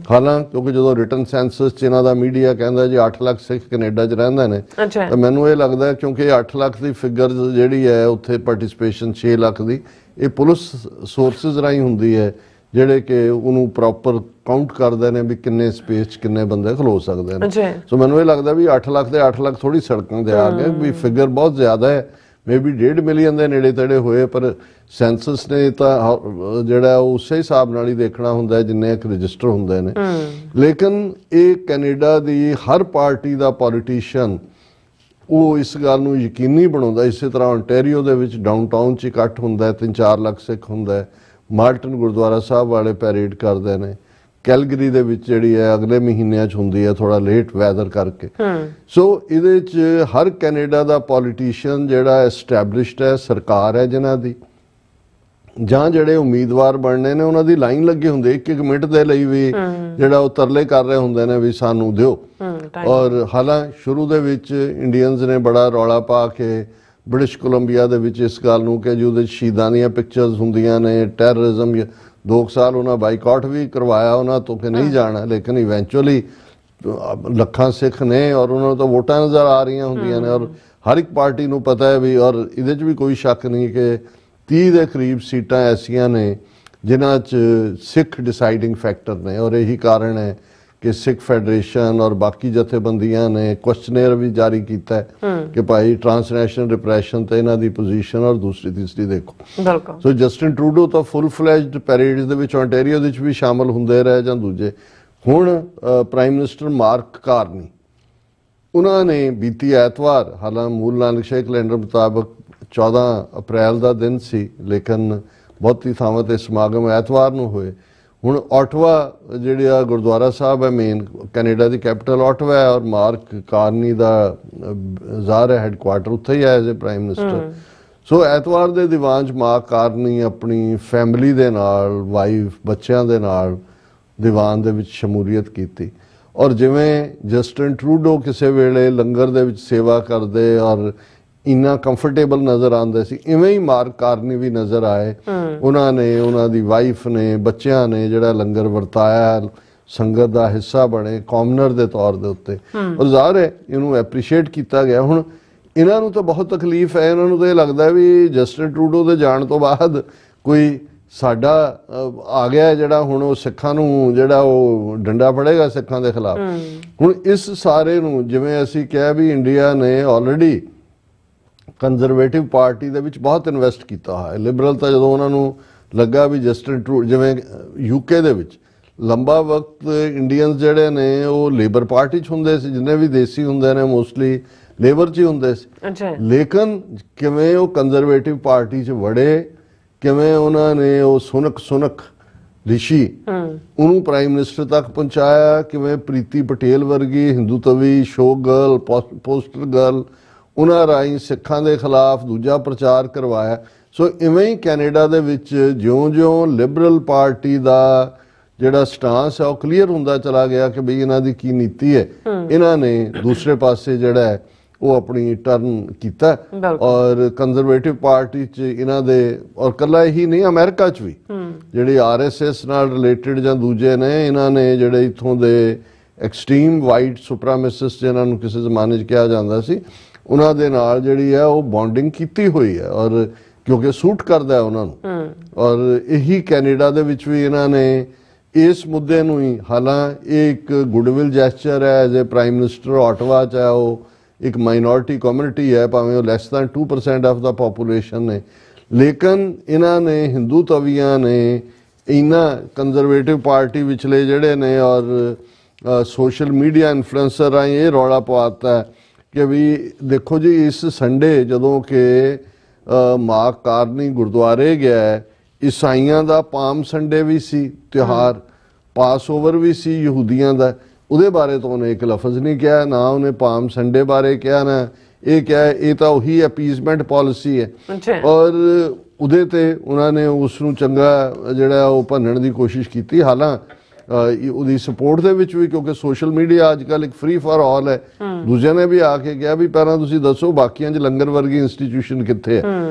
ਹਾਲਾਂ ਕਿਉਂਕਿ ਜਦੋਂ ਰਿਟਨ ਸੈਂਸਸ 'ਚ ਇਹਨਾਂ ਦਾ ਮੀਡੀਆ ਕਹਿੰਦਾ ਜੀ 8 ਲੱਖ ਸਿੱਖ ਕੈਨੇਡਾ 'ਚ ਰਹਿੰਦੇ ਨੇ, ਤਾਂ ਮੈਨੂੰ ਇਹ ਲੱਗਦਾ ਕਿਉਂਕਿ 8 ਲੱਖ ਦੀ ਫਿਗਰ ਜਿਹੜੀ ਹੈ ਉੱਥੇ ਪਾਰਟਿਸਿਪੇਸ਼ਨ 6 ਲੱਖ ਦੀ, ਇਹ ਪੁਲਿਸ ਸੋਰਸਿਸ ਰਾਹੀਂ ਹੁੰਦੀ ਹੈ ਜਿਹੜੇ ਕਿ ਉਹਨੂੰ ਪ੍ਰੋਪਰ ਕਾਊਂਟ ਕਰਦੇ ਨੇ ਵੀ ਕਿੰਨੇ ਸਪੇਸ 'ਚ ਕਿੰਨੇ ਬੰਦੇ ਖਲੋ ਸਕਦੇ ਨੇ। ਸੋ ਮੈਨੂੰ ਇਹ ਲੱਗਦਾ ਵੀ 8 ਲੱਖ ਦੇ 8 ਲੱਖ ਥੋੜੀ ਸੜਕਾਂ ਤੇ ਆ ਗਏ, ਵੀ ਫਿਗਰ ਬਹੁਤ ਜ਼ਿਆਦਾ ਹੈ, ਮੇਬੀ 1.5 ਮਿਲੀਅਨ ਦੇ ਨੇੜੇ ਤੇੜੇ ਹੋਏ, ਪਰ ਸੈਂਸਸ ਨੇ ਤਾਂ ਜਿਹੜਾ ਉਸੇ ਹਿਸਾਬ ਨਾਲ ਹੀ ਦੇਖਣਾ ਹੁੰਦਾ ਹੈ ਜਿੰਨੇ ਇੱਕ ਰਜਿਸਟਰ ਹੁੰਦੇ ਨੇ। ਲੇਕਿਨ ਇਹ ਕੈਨੇਡਾ ਦੀ ਹਰ ਪਾਰਟੀ ਦਾ ਪੋਲੀਟੀਸ਼ੀਅਨ ਉਹ ਇਸ ਗੱਲ ਨੂੰ ਯਕੀਨੀ ਬਣਾਉਂਦਾ। ਇਸੇ ਤਰ੍ਹਾਂ ontario ਦੇ ਵਿੱਚ ਡਾਊਨਟਾਊਨ 'ਚ ਇਕੱਠ ਹੁੰਦਾ ਹੈ, 3-4 ਲੱਖ ਸਿੱਖ ਹੁੰਦਾ ਹੈ। ਮਾਰਟਨ ਗੁਰਦੁਆਰਾ ਸਾਹਿਬ ਵਾਲੇ ਪੈਰੇਡ ਕਰਦੇ ਨੇ। ਕੈਲਗਰੀ ਦੇ ਵਿੱਚ ਜਿਹੜੀ ਹੈ ਅਗਲੇ ਮਹੀਨਿਆਂ 'ਚ ਹੁੰਦੀ ਹੈ, ਥੋੜਾ ਲੇਟ ਵੈਦਰ ਕਰਕੇ। ਸੋ ਇਹਦੇ 'ਚ ਹਰ ਕੈਨੇਡਾ ਦਾ ਪੋਲੀਟੀਸ਼ੀਅਨ ਜਿਹੜਾ ਐਸਟੈਬਲਿਸ਼ਡ ਹੈ, ਸਰਕਾਰ ਹੈ ਜਿਨ੍ਹਾਂ ਦੀ, ਜਾਂ ਜਿਹੜੇ ਉਮੀਦਵਾਰ ਬਣਨੇ ਨੇ ਉਹਨਾਂ ਦੀ ਲਾਈਨ ਲੱਗੀ ਹੁੰਦੀ 1-1 ਮਿੰਟ ਦੇ ਲਈ ਵੀ, ਜਿਹੜਾ ਉਹ ਤਰਲੇ ਕਰ ਰਹੇ ਹੁੰਦੇ ਨੇ ਵੀ ਸਾਨੂੰ ਦਿਓ। ਔਰ ਹਾਲਾਂ ਸ਼ੁਰੂ ਦੇ ਵਿੱਚ ਇੰਡੀਅਨਸ ਨੇ ਬੜਾ ਰੌਲਾ ਪਾ ਕੇ ਬ੍ਰਿਟਿਸ਼ ਕੋਲੰਬੀਆ ਦੇ ਵਿੱਚ ਇਸ ਗੱਲ ਨੂੰ ਕਿ ਜੀ ਉਹਦੇ ਸ਼ਹੀਦਾਂ ਦੀਆਂ ਪਿਕਚਰਸ ਹੁੰਦੀਆਂ ਨੇ, ਟੈਰਰਿਜ਼ਮ, 2 ਸਾਲ ਉਹਨਾਂ ਬਾਈਕਾਟ ਵੀ ਕਰਵਾਇਆ ਉਹਨਾਂ ਤੋਂ ਕਿ ਨਹੀਂ ਜਾਣਾ, ਲੇਕਿਨ ਇਵੈਂਚੁਅਲੀ ਲੱਖਾਂ ਸਿੱਖ ਨੇ ਔਰ ਉਹਨਾਂ ਨੂੰ ਤਾਂ ਵੋਟਾਂ ਨਜ਼ਰ ਆ ਰਹੀਆਂ ਹੁੰਦੀਆਂ ਨੇ। ਔਰ ਹਰ ਇੱਕ ਪਾਰਟੀ ਨੂੰ ਪਤਾ ਹੈ ਵੀ, ਔਰ ਇਹਦੇ 'ਚ ਵੀ ਕੋਈ ਸ਼ੱਕ ਨਹੀਂ ਕਿ 30 ਦੇ ਕਰੀਬ ਸੀਟਾਂ ਐਸੀਆਂ ਨੇ ਜਿਨ੍ਹਾਂ 'ਚ ਸਿੱਖ ਡਿਸਾਈਡਿੰਗ ਫੈਕਟਰ ਨੇ। ਔਰ ਇਹੀ ਕਾਰਨ ਹੈ ਕਿ ਸਿੱਖ ਫੈਡਰੇਸ਼ਨ ਔਰ ਬਾਕੀ ਜਥੇਬੰਦੀਆਂ ਨੇ ਕੁਐਸਚਨੇਅਰ ਵੀ ਜਾਰੀ ਕੀਤਾ ਹੈ ਕਿ ਭਾਈ ਟ੍ਰਾਂਸਨੈਸ਼ਨਲ ਰਿਪਰੈਸ਼ਨ ਤੇ ਇਹਨਾਂ ਦੀ ਪੋਜੀਸ਼ਨ ਔਰ ਦੂਸਰੀ ਤੀਸਰੀ ਦੇਖੋ। ਸੋ ਜਸਟਿਨ ਟਰੂਡੋ ਤਾਂ ਫੁੱਲ ਫਲੈਜਡ ਪੈਰੇਡਸ ਦੇ ਵਿੱਚ ontario ਦੇ ਵਿੱਚ ਵੀ ਸ਼ਾਮਲ ਹੁੰਦੇ ਰਹੇ ਜਾਂ ਦੂਜੇ। ਹੁਣ ਪ੍ਰਾਈਮ ਮਿਨਿਸਟਰ ਮਾਰਕ ਕਾਰਨੀ, ਉਹਨਾਂ ਨੇ ਬੀਤੀ ਐਤਵਾਰ, ਹਾਲਾਂ ਮੂਲ ਨਾਨਕਸ਼ਾਹੀ ਕੈਲੰਡਰ ਮੁਤਾਬਕ 14 ਅਪ੍ਰੈਲ ਦਾ ਦਿਨ ਸੀ, ਲੇਕਿਨ ਬਹੁਤੀ ਥਾਵਾਂ ਤੇ ਸਮਾਗਮ ਐਤਵਾਰ ਨੂੰ ਹੋਏ। ਹੁਣ ਓਟਵਾ ਜਿਹੜਾ ਗੁਰਦੁਆਰਾ ਸਾਹਿਬ ਹੈ ਮੇਨ ਕੈਨੇਡਾ ਦੀ ਕੈਪੀਟਲ ਓਟਵਾ ਹੈ, ਔਰ ਮਾਰਕ ਕਾਰਨੀ ਦਾ ਜ਼ਾਹਰ ਹੈ ਹੈਡਕੁਆਟਰ ਉੱਥੇ ਹੀ ਹੈ ਐਜ਼ ਏ ਪ੍ਰਾਈਮ ਮਿਨਿਸਟਰ। ਸੋ ਐਤਵਾਰ ਦੇ ਦੀਵਾਨ 'ਚ ਮਾਰਕ ਕਾਰਨੀ ਆਪਣੀ ਫੈਮਿਲੀ ਦੇ ਨਾਲ, ਵਾਈਫ, ਬੱਚਿਆਂ ਦੇ ਨਾਲ ਦੀਵਾਨ ਦੇ ਵਿੱਚ ਸ਼ਮੂਲੀਅਤ ਕੀਤੀ। ਔਰ ਜਿਵੇਂ ਜਸਟਿਨ ਟਰੂਡੋ ਕਿਸੇ ਵੇਲੇ ਲੰਗਰ ਦੇ ਵਿੱਚ ਸੇਵਾ ਕਰਦੇ ਔਰ ਇੰਨਾ ਕੰਫਰਟੇਬਲ ਨਜ਼ਰ ਆਉਂਦੇ ਸੀ, ਇਵੇਂ ਹੀ ਮਾਰਕ ਕਾਰਨੀ ਵੀ ਨਜ਼ਰ ਆਏ। ਉਹਨਾਂ ਨੇ, ਉਹਨਾਂ ਦੀ ਵਾਈਫ ਨੇ, ਬੱਚਿਆਂ ਨੇ ਜਿਹੜਾ ਲੰਗਰ ਵਰਤਾਇਆ, ਸੰਗਤ ਦਾ ਹਿੱਸਾ ਬਣੇ ਕਾਮਨਰ ਦੇ ਤੌਰ ਦੇ ਉੱਤੇ, ਔਰ ਜ਼ਾਹਰ ਹੈ ਇਹਨੂੰ ਐਪਰੀਸ਼ੀਏਟ ਕੀਤਾ ਗਿਆ। ਹੁਣ ਇਹਨਾਂ ਨੂੰ ਤਾਂ ਬਹੁਤ ਤਕਲੀਫ ਹੈ, ਇਹਨਾਂ ਨੂੰ ਤਾਂ ਇਹ ਲੱਗਦਾ ਵੀ ਜਸਟਿਨ ਟਰੂਡੋ ਦੇ ਜਾਣ ਤੋਂ ਬਾਅਦ ਕੋਈ ਸਾਡਾ ਆ ਗਿਆ ਜਿਹੜਾ ਹੁਣ ਉਹ ਸਿੱਖਾਂ ਨੂੰ ਜਿਹੜਾ ਉਹ ਡੰਡਾ ਫੜੇਗਾ ਸਿੱਖਾਂ ਦੇ ਖਿਲਾਫ। ਹੁਣ ਇਸ ਸਾਰੇ ਨੂੰ, ਜਿਵੇਂ ਅਸੀਂ ਕਿਹਾ ਵੀ ਇੰਡੀਆ ਨੇ ਆਲਰੇਡੀ ਕੰਜ਼ਰਵੇਟਿਵ ਪਾਰਟੀ ਦੇ ਵਿੱਚ ਬਹੁਤ ਇਨਵੈਸਟ ਕੀਤਾ ਹੈ। ਲਿਬਰਲ ਤਾਂ ਜਦੋਂ ਉਹਨਾਂ ਨੂੰ ਲੱਗਾ ਵੀ ਜਸਟਿਨ ਟਰੂਡੋ, ਜਿਵੇਂ UK ਦੇ ਵਿੱਚ ਲੰਬਾ ਵਕਤ ਇੰਡੀਅਨਸ ਜਿਹੜੇ ਨੇ ਉਹ ਲੇਬਰ ਪਾਰਟੀ 'ਚ ਹੁੰਦੇ ਸੀ, ਜਿੰਨੇ ਵੀ ਦੇਸੀ ਹੁੰਦੇ ਨੇ ਮੋਸਟਲੀ ਲੇਬਰ 'ਚ ਹੀ ਹੁੰਦੇ ਸੀ। ਲੇਕਿਨ ਕਿਵੇਂ ਉਹ ਕੰਜ਼ਰਵੇਟਿਵ ਪਾਰਟੀ 'ਚ ਵੜੇ, ਕਿਵੇਂ ਉਹਨਾਂ ਨੇ ਉਹ ਸੁਨਕ ਰਿਸ਼ੀ ਉਹਨੂੰ ਪ੍ਰਾਈਮ ਮਿਨਿਸਟਰ ਤੱਕ ਪਹੁੰਚਾਇਆ, ਕਿਵੇਂ ਪ੍ਰੀਤੀ ਪਟੇਲ ਵਰਗੀ ਹਿੰਦੂਤਵੀ ਸ਼ੋ ਗਰਲ ਪੋਸਟਰ ਗਰਲ ਉਹਨਾਂ ਰਾਹੀਂ ਸਿੱਖਾਂ ਦੇ ਖਿਲਾਫ ਦੂਜਾ ਪ੍ਰਚਾਰ ਕਰਵਾਇਆ। ਸੋ ਇਵੇਂ ਹੀ ਕੈਨੇਡਾ ਦੇ ਵਿੱਚ ਜਿਉਂ-ਜਿਉਂ ਲਿਬਰਲ ਪਾਰਟੀ ਦਾ ਜਿਹੜਾ ਸਟਾਂਸ ਹੈ ਉਹ ਕਲੀਅਰ ਹੁੰਦਾ ਚਲਾ ਗਿਆ ਕਿ ਬਈ ਇਹਨਾਂ ਦੀ ਕੀ ਨੀਤੀ ਹੈ, ਇਹਨਾਂ ਨੇ ਦੂਸਰੇ ਪਾਸੇ ਜਿਹੜਾ ਹੈ ਉਹ ਆਪਣੀ ਟਰਨ ਕੀਤਾ ਔਰ ਕੰਜ਼ਰਵੇਟਿਵ ਪਾਰਟੀ 'ਚ ਇਹਨਾਂ ਦੇ ਔਰ ਕੱਲਾ ਇਹੀ ਨਹੀਂ ਅਮਰੀਕਾ 'ਚ ਵੀ ਜਿਹੜੇ RSS ਨਾਲ ਰਿਲੇਟਡ ਜਾਂ ਦੂਜੇ ਨੇ ਇਹਨਾਂ ਨੇ ਜਿਹੜੇ ਇੱਥੋਂ ਦੇ ਐਕਸਟ੍ਰੀਮ ਵਾਈਟ ਸੁਪਰਾਮਿਸਿਸਟ ਜਿਹਨਾਂ ਨੂੰ ਕਿਸੇ ਜ਼ਮਾਨੇ 'ਚ ਕਿਹਾ ਜਾਂਦਾ ਸੀ ਉਹਨਾਂ ਦੇ ਨਾਲ ਜਿਹੜੀ ਹੈ ਉਹ ਬੌਂਡਿੰਗ ਕੀਤੀ ਹੋਈ ਹੈ ਔਰ ਕਿਉਂਕਿ ਸੂਟ ਕਰਦਾ ਹੈ ਉਹਨਾਂ ਨੂੰ। ਔਰ ਇਹੀ ਕੈਨੇਡਾ ਦੇ ਵਿੱਚ ਵੀ ਇਹਨਾਂ ਨੇ ਇਸ ਮੁੱਦੇ ਨੂੰ ਹੀ, ਹਾਲਾਂਕਿ ਇਹ ਇੱਕ ਗੁੱਡਵਿਲ ਜੈਸਚਰ ਹੈ as a prime minister Ottawa 'ਚ ਹੈ, ਉਹ ਇੱਕ ਮਾਈਨੋਰਿਟੀ ਕਮਿਊਨਿਟੀ ਹੈ ਭਾਵੇਂ ਉਹ less than 2% of the population ਨੇ, ਲੇਕਿਨ ਇਹਨਾਂ ਨੇ ਹਿੰਦੂ ਤਵੀਆਂ ਨੇ ਇਹਨਾਂ ਕੰਜ਼ਰਵੇਟਿਵ ਪਾਰਟੀ ਵਿਚਲੇ ਜਿਹੜੇ ਨੇ ਔਰ ਸੋਸ਼ਲ ਮੀਡੀਆ ਇਨਫਲੂਐਂਸਰ ਰਾਹੀਂ ਇਹ ਰੌਲਾ ਪਵਾਤਾ ਕਿ ਵੀ ਦੇਖੋ ਜੀ ਇਸ ਸੰਡੇ ਜਦੋਂ ਕਿ ਮਾਂ ਕਾਰਨੀ ਗੁਰਦੁਆਰੇ ਗਿਆ, ਈਸਾਈਆਂ ਦਾ ਪਾਮ ਸੰਡੇ ਵੀ ਸੀ ਤਿਉਹਾਰ, ਪਾਸ ਓਵਰ ਵੀ ਸੀ ਯਹੂਦੀਆਂ ਦਾ, ਉਹਦੇ ਬਾਰੇ ਤਾਂ ਉਹਨੇ ਇੱਕ ਲਫ਼ਜ਼ ਨਹੀਂ ਕਿਹਾ, ਨਾ ਉਹਨੇ ਪਾਮ ਸੰਡੇ ਬਾਰੇ ਕਿਹਾ, ਨਾ ਇਹ ਕਿਹਾ ਇਹ ਤਾਂ ਉਹੀ ਅਪੀਜ਼ਮੈਂਟ ਪਾਲਿਸੀ ਹੈ। ਔਰ ਉਹਦੇ ਤੇ ਉਹਨਾਂ ਨੇ ਉਸ ਨੂੰ ਚੰਗਾ ਜਿਹੜਾ ਉਹ ਭੰਨਣ ਦੀ ਕੋਸ਼ਿਸ਼ ਕੀਤੀ। ਹਾਲਾਂਕਿ ਉਹਦੀ ਸਪੋਰਟ ਦੇ ਵਿੱਚ ਵੀ, ਕਿਉਂਕਿ ਸੋਸ਼ਲ ਮੀਡੀਆ ਅੱਜ ਕੱਲ੍ਹ ਇੱਕ ਫ੍ਰੀ ਫਾਰ ਆਲ ਹੈ, ਦੂਜਿਆਂ ਨੇ ਵੀ ਆ ਕੇ ਕਿਹਾ ਵੀ ਪਹਿਲਾਂ ਤੁਸੀਂ ਦੱਸੋ ਬਾਕੀਆਂ 'ਚ ਲੰਗਰ ਵਰਗੀ ਇੰਸਟੀਟਿਊਸ਼ਨ ਕਿੱਥੇ ਹੈ।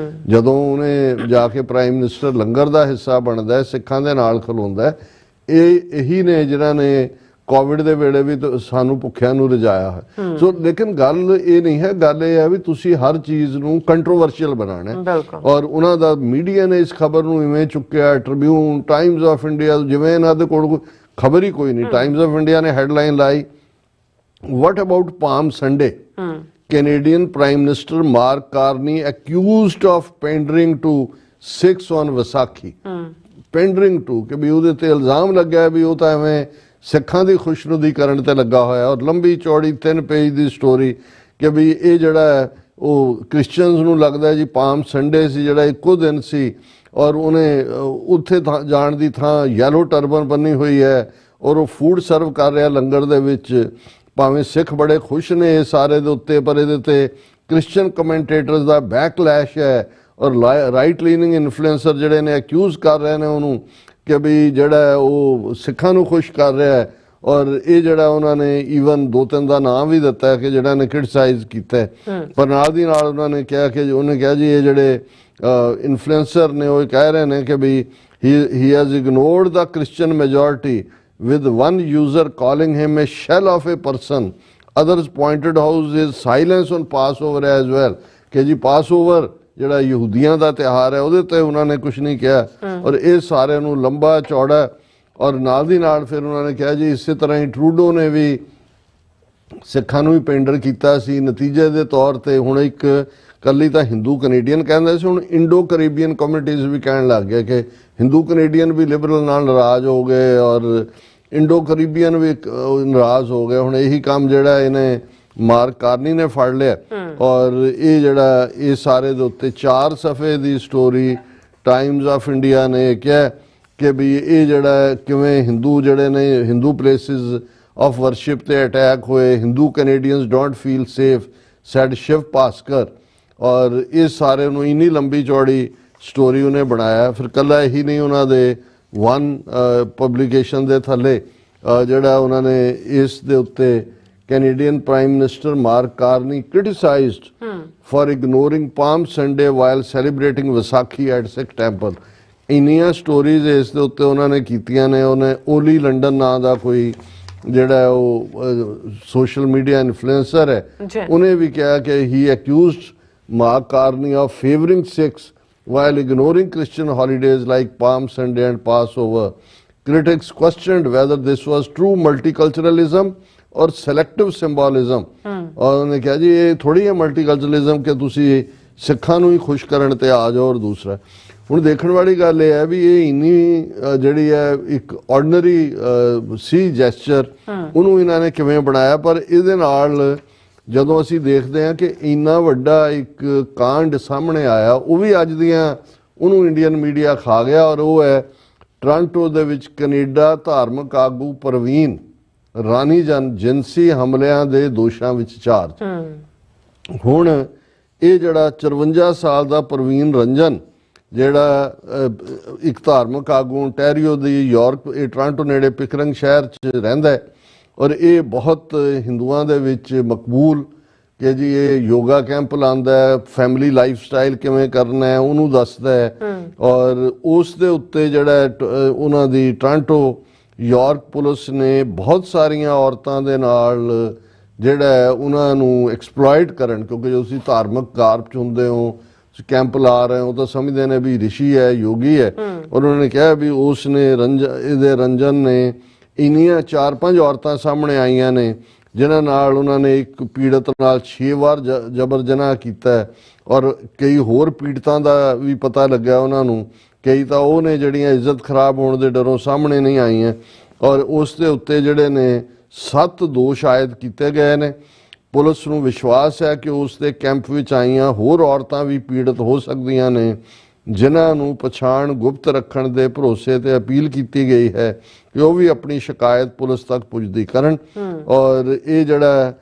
ਜਦੋਂ ਉਹਨੇ ਜਾ ਕੇ ਪ੍ਰਾਈਮ ਮਿਨਿਸਟਰ ਲੰਗਰ ਦਾ ਹਿੱਸਾ ਬਣਦਾ ਹੈ, ਸਿੱਖਾਂ ਦੇ ਨਾਲ ਖਲੋਂਦਾ ਹੈ, ਇਹੀ ਨੇ ਜਿਨ੍ਹਾਂ ਨੇ ਕੋਵਿਡ ਦੇ ਵੇਲੇ ਵੀ ਸਾਨੂੰ ਭੁੱਖਿਆਂ ਨੂੰ ਰਜਾਇਆ ਹੈ। ਸੋ ਲੇਕਿਨ ਗੱਲ ਇਹ ਨਹੀਂ ਹੈ, ਗੱਲ ਇਹ ਹੈ ਵੀ ਤੁਸੀਂ ਹਰ ਚੀਜ਼ ਨੂੰ ਕੰਟਰੋਵਰਸ਼ੀਅਲ ਬਣਾਉਣਾ ਔਰ ਉਹਨਾਂ ਦਾ ਮੀਡੀਆ ਨੇ ਇਸ ਖਬਰ ਨੂੰ ਇਵੇਂ ਚੁੱਕਿਆ, ਟ੍ਰਿਬਿਊਨ, ਟਾਈਮਜ਼ ਆਫ ਇੰਡੀਆ, ਜਿਵੇਂ ਇਹਨਾਂ ਦੇ ਕੋਲ ਖਬਰ ਹੀ ਕੋਈ ਨਹੀਂ। ਟਾਈਮਜ਼ ਆਫ ਇੰਡੀਆ ਨੇ ਹੈਡਲਾਈਨ ਲਾਈ, what about Palm Sunday, Canadian prime minister Mark Carney accused of pandering to Sikhs on Vaisakhi, pandering to ਕਿ ਵੀ ਉਹਦੇ ਤੇ ਇਲਜ਼ਾਮ ਲੱਗਿਆ ਵੀ ਉਹ ਤਾਂ ਐਵੇਂ ਸਿੱਖਾਂ ਦੀ ਖੁਸ਼ਨੁਦੀ ਕਰਨ ਤੇ ਲੱਗਾ ਹੋਇਆ ਔਰ ਲੰਬੀ ਚੌੜੀ 3 ਪੇਜ ਦੀ ਸਟੋਰੀ ਕਿ ਵੀ ਇਹ ਜਿਹੜਾ ਹੈ ਉਹ ਕ੍ਰਿਸਚੀਅਨਸ ਨੂੰ ਲੱਗਦਾ ਜੀ ਪਾਮ ਸੰਡੇ ਸੀ ਜਿਹੜਾ ਇੱਕੋ ਦਿਨ ਸੀ ਔਰ ਉਹਨੇ ਉੱਥੇ ਜਾਣ ਦੀ ਥਾਂ ਯੈਲੋ ਟਰਬਨ ਬੰਨੀ ਹੋਈ ਹੈ ਔਰ ਉਹ ਫੂਡ ਸਰਵ ਕਰ ਰਿਹਾ ਲੰਗਰ ਦੇ ਵਿੱਚ। ਭਾਵੇਂ ਸਿੱਖ ਬੜੇ ਖੁਸ਼ ਨੇ ਇਹ ਸਾਰੇ ਦੇ ਉੱਤੇ, ਪਰ ਇਹਦੇ ਤੇ ਕ੍ਰਿਸਚੀਅਨ ਕਮੈਂਟੇਟਰਸ ਦਾ ਬੈਕਲੈਸ਼ ਹੈ ਔਰ ਰਾਈਟ ਲੀਨਿੰਗ ਇਨਫਲੂਐਂਸਰ ਜਿਹੜੇ ਨੇ ਅਕਿਊਜ਼ ਕਰ ਰਹੇ ਨੇ ਉਹਨੂੰ ਕਿ ਵੀ ਜਿਹੜਾ ਉਹ ਸਿੱਖਾਂ ਨੂੰ ਖੁਸ਼ ਕਰ ਰਿਹਾ ਹੈ। ਔਰ ਇਹ ਜਿਹੜਾ ਉਹਨਾਂ ਨੇ ਈਵਨ 2-3 ਦਾ ਨਾਮ ਵੀ ਦਿੱਤਾ ਕਿ ਜਿਹੜਾ ਨੇ ਕ੍ਰਿਟਿਸਾਈਜ਼ ਕੀਤਾ, ਪਰ ਨਾਲ ਦੀ ਨਾਲ ਉਹਨਾਂ ਨੇ ਕਿਹਾ ਕਿ ਉਹਨੇ ਕਿਹਾ ਜੀ ਇਹ ਜਿਹੜੇ ਇਨਫਲੂਐਂਸਰ ਨੇ ਉਹ ਕਹਿ ਰਹੇ ਨੇ ਕਿ ਵੀ he has ignored the Christian majority with one user calling him a shell of a person. Others pointed out his silence on Passover as well ਕਿ ਜੀ ਪਾਸਓਵਰ ਜਿਹੜਾ ਯਹੂਦੀਆਂ ਦਾ ਤਿਉਹਾਰ ਹੈ ਉਹਦੇ ਤੇ ਉਹਨਾਂ ਨੇ ਕੁਝ ਨਹੀਂ ਕਿਹਾ ਔਰ ਇਹ ਸਾਰਿਆਂ ਨੂੰ ਲੰਬਾ ਚੌੜਾ। ਔਰ ਨਾਲ ਦੀ ਨਾਲ ਫਿਰ ਉਹਨਾਂ ਨੇ ਕਿਹਾ ਜੀ ਇਸੇ ਤਰ੍ਹਾਂ ਹੀ ਟਰੂਡੋ ਨੇ ਵੀ ਸਿੱਖਾਂ ਨੂੰ ਵੀ ਪੈਂਡਰ ਕੀਤਾ ਸੀ। ਨਤੀਜੇ ਦੇ ਤੌਰ ਤੇ ਹੁਣ ਇੱਕ ਕੱਲੀ ਤਾਂ ਹਿੰਦੂ ਕੈਨੇਡੀਅਨ ਕਹਿੰਦਾ ਸੀ, ਹੁਣ ਇੰਡੋ ਕੈਰੀਬੀਅਨ ਕਮਿਊਨਿਟੀਜ਼ ਵੀ ਕਹਿਣ ਲੱਗ ਗਏ ਕਿ ਹਿੰਦੂ ਕੈਨੇਡੀਅਨ ਵੀ ਲਿਬਰਲ ਨਾਲ ਨਾਰਾਜ਼ ਹੋ ਗਏ ਔਰ ਇੰਡੋ ਕੈਰੀਬੀਅਨ ਵੀ ਨਾਰਾਜ਼ ਹੋ ਗਏ। ਹੁਣ ਇਹੀ ਕੰਮ ਜਿਹੜਾ ਇਹਨੇ ਮਾਰਕ ਕਾਰਨੀ ਨੇ ਫੜ ਲਿਆ ਔਰ ਇਹ ਜਿਹੜਾ ਇਹ ਸਾਰੇ ਦੇ ਉੱਤੇ 4 ਸਫ਼ੇ ਦੀ ਸਟੋਰੀ ਟਾਈਮਜ਼ ਆਫ ਇੰਡੀਆ ਨੇ ਕਿਹਾ ਕਿ ਵੀ ਇਹ ਜਿਹੜਾ ਕਿਵੇਂ ਹਿੰਦੂ ਜਿਹੜੇ ਨੇ ਹਿੰਦੂ ਪਲੇਸਿਸ ਆਫ ਵਰਸ਼ਿਪ ਤੇ ਅਟੈਕ ਹੋਏ, Hindu Canadians don't feel safe said Shiv Paskar. ਔਰ ਇਹ ਸਾਰੇ ਨੂੰ ਇੰਨੀ ਲੰਬੀ ਚੌੜੀ ਸਟੋਰੀ ਉਹਨੇ ਬਣਾਇਆ। ਫਿਰ ਕੱਲਾ ਇਹੀ ਨਹੀਂ, ਉਹਨਾਂ ਦੇ ਵਨ ਪਬਲੀਕੇਸ਼ਨ ਦੇ ਥੱਲੇ ਜਿਹੜਾ ਉਹਨਾਂ ਨੇ ਇਸ ਦੇ ਉੱਤੇ Canadian prime minister Mark Carney criticised for ignoring Palm Sunday while celebrating Vaisakhi at Sikh temple. ਇੰਨੀਆਂ ਸਟੋਰੀਜ਼ ਇਸ ਦੇ ਉੱਤੇ ਉਹਨਾਂ ਨੇ ਕੀਤੀਆਂ ਨੇ। ਉਹਨੇ ਓਲੀ ਲੰਡਨ ਨਾਂ ਦਾ ਕੋਈ ਜਿਹੜਾ ਉਹ ਸੋਸ਼ਲ ਮੀਡੀਆ ਇਨਫਲੂਐਂਸਰ ਹੈ ਉਹਨੇ ਵੀ ਕਿਹਾ ਕਿ he accused Mark Carney of favouring Sikhs while ignoring Christian holidays like Palm Sunday and Passover. Critics questioned whether this was true multiculturalism or selective symbolism. और उन्होंने कहा जी ये थोड़ी है multiculturalism कि तुसी सिखां नूं ही खुश करन ते आ जाओ। और दूसरा ਹੁਣ ਦੇਖਣ ਵਾਲੀ ਗੱਲ ਇਹ ਹੈ ਵੀ ਇਹ ਇੰਨੀ ਜਿਹੜੀ ਹੈ ਇੱਕ ਆਰਡੀਨਰੀ ਸੀ ਜੈਸਚਰ ਉਹਨੂੰ ਇਹਨਾਂ ਨੇ ਕਿਵੇਂ ਬਣਾਇਆ। ਪਰ ਇਹਦੇ ਨਾਲ ਜਦੋਂ ਅਸੀਂ ਦੇਖਦੇ ਹਾਂ ਕਿ ਇੰਨਾ ਵੱਡਾ ਇੱਕ ਕਾਂਡ ਸਾਹਮਣੇ ਆਇਆ, ਉਹ ਵੀ ਅੱਜ ਦੀਆਂ ਉਹਨੂੰ ਇੰਡੀਅਨ ਮੀਡੀਆ ਖਾ ਗਿਆ, ਔਰ ਉਹ ਹੈ ਟੋਰਾਂਟੋ ਦੇ ਵਿੱਚ ਕੈਨੇਡਾ ਧਾਰਮਿਕ ਆਗੂ ਪ੍ਰਵੀਨ ਰਾਣੀ ਜਿਨਸੀ ਹਮਲਿਆਂ ਦੇ ਦੋਸ਼ਾਂ ਵਿੱਚ ਚਾਰਜ। ਹੁਣ ਇਹ ਜਿਹੜਾ 54 ਸਾਲ ਦਾ ਪ੍ਰਵੀਨ ਰੰਜਨ ਜਿਹੜਾ ਇੱਕ ਧਾਰਮਿਕ ਆਗੂ ontario ਦੀ ਯਾਰਕ, ਇਹ ਟੋਰਾਂਟੋ ਨੇੜੇ ਪਿਕਰਿੰਗ ਸ਼ਹਿਰ 'ਚ ਰਹਿੰਦਾ ਹੈ, ਔਰ ਇਹ ਬਹੁਤ ਹਿੰਦੂਆਂ ਦੇ ਵਿੱਚ ਮਕਬੂਲ ਕਿ ਜੀ ਇਹ ਯੋਗਾ ਕੈਂਪ ਲਾਉਂਦਾ ਹੈ, ਫੈਮਿਲੀ ਲਾਈਫ ਸਟਾਈਲ ਕਿਵੇਂ ਕਰਨਾ ਹੈ ਉਹਨੂੰ ਦੱਸਦਾ ਹੈ। ਔਰ ਉਸ ਦੇ ਉੱਤੇ ਜਿਹੜਾ ਉਹਨਾਂ ਦੀ ਟੋਰਾਂਟੋ ਯਾਰਕ ਪੁਲਿਸ ਨੇ ਬਹੁਤ ਸਾਰੀਆਂ ਔਰਤਾਂ ਦੇ ਨਾਲ ਜਿਹੜਾ ਉਹਨਾਂ ਨੂੰ ਐਕਸਪਲੋਇਟ ਕਰਨ, ਕਿਉਂਕਿ ਜੋ ਤੁਸੀਂ ਧਾਰਮਿਕ ਕਾਰਪ 'ਚ ਹੁੰਦੇ ਹੋ, ਕੈਂਪ ਲਾ ਰਹੇ ਹੋ ਤਾਂ ਸਮਝਦੇ ਨੇ ਵੀ ਰਿਸ਼ੀ ਹੈ, ਯੋਗੀ ਹੈ। ਔਰ ਉਹਨਾਂ ਨੇ ਕਿਹਾ ਵੀ ਉਸ ਨੇ ਇਹਦੇ ਰੰਜਨ ਨੇ ਇੰਨੀਆਂ 4-5 ਔਰਤਾਂ ਸਾਹਮਣੇ ਆਈਆਂ ਨੇ ਜਿਨ੍ਹਾਂ ਨਾਲ ਉਹਨਾਂ ਨੇ ਇੱਕ ਪੀੜਤ ਨਾਲ 6 ਵਾਰ ਜਬਰ ਜਨਾਹ ਕੀਤਾ ਹੈ, ਔਰ ਕਈ ਹੋਰ ਪੀੜਤਾਂ ਦਾ ਵੀ ਪਤਾ ਲੱਗਿਆ ਉਹਨਾਂ ਨੂੰ, ਕਈ ਤਾਂ ਉਹ ਨੇ ਜਿਹੜੀਆਂ ਇੱਜ਼ਤ ਖਰਾਬ ਹੋਣ ਦੇ ਡਰੋਂ ਸਾਹਮਣੇ ਨਹੀਂ ਆਈਆਂ। ਔਰ ਉਸ ਦੇ ਉੱਤੇ ਜਿਹੜੇ ਨੇ 7 ਦੋਸ਼ ਆਇਦ ਕੀਤੇ ਗਏ ਨੇ। ਪੁਲਿਸ ਨੂੰ ਵਿਸ਼ਵਾਸ ਹੈ ਕਿ ਉਸ ਦੇ ਕੈਂਪ ਵਿੱਚ ਆਈਆਂ ਹੋਰ ਔਰਤਾਂ ਵੀ ਪੀੜਤ ਹੋ ਸਕਦੀਆਂ ਨੇ, ਜਿਨ੍ਹਾਂ ਨੂੰ ਪਛਾਣ ਗੁਪਤ ਰੱਖਣ ਦੇ ਭਰੋਸੇ ਤੇ ਅਪੀਲ ਕੀਤੀ ਗਈ ਹੈ ਕਿ ਉਹ ਵੀ ਆਪਣੀ ਸ਼ਿਕਾਇਤ ਪੁਲਿਸ ਤੱਕ ਪੁੱਜਦੀ ਕਰਨ। ਔਰ ਇਹ ਜਿਹੜਾ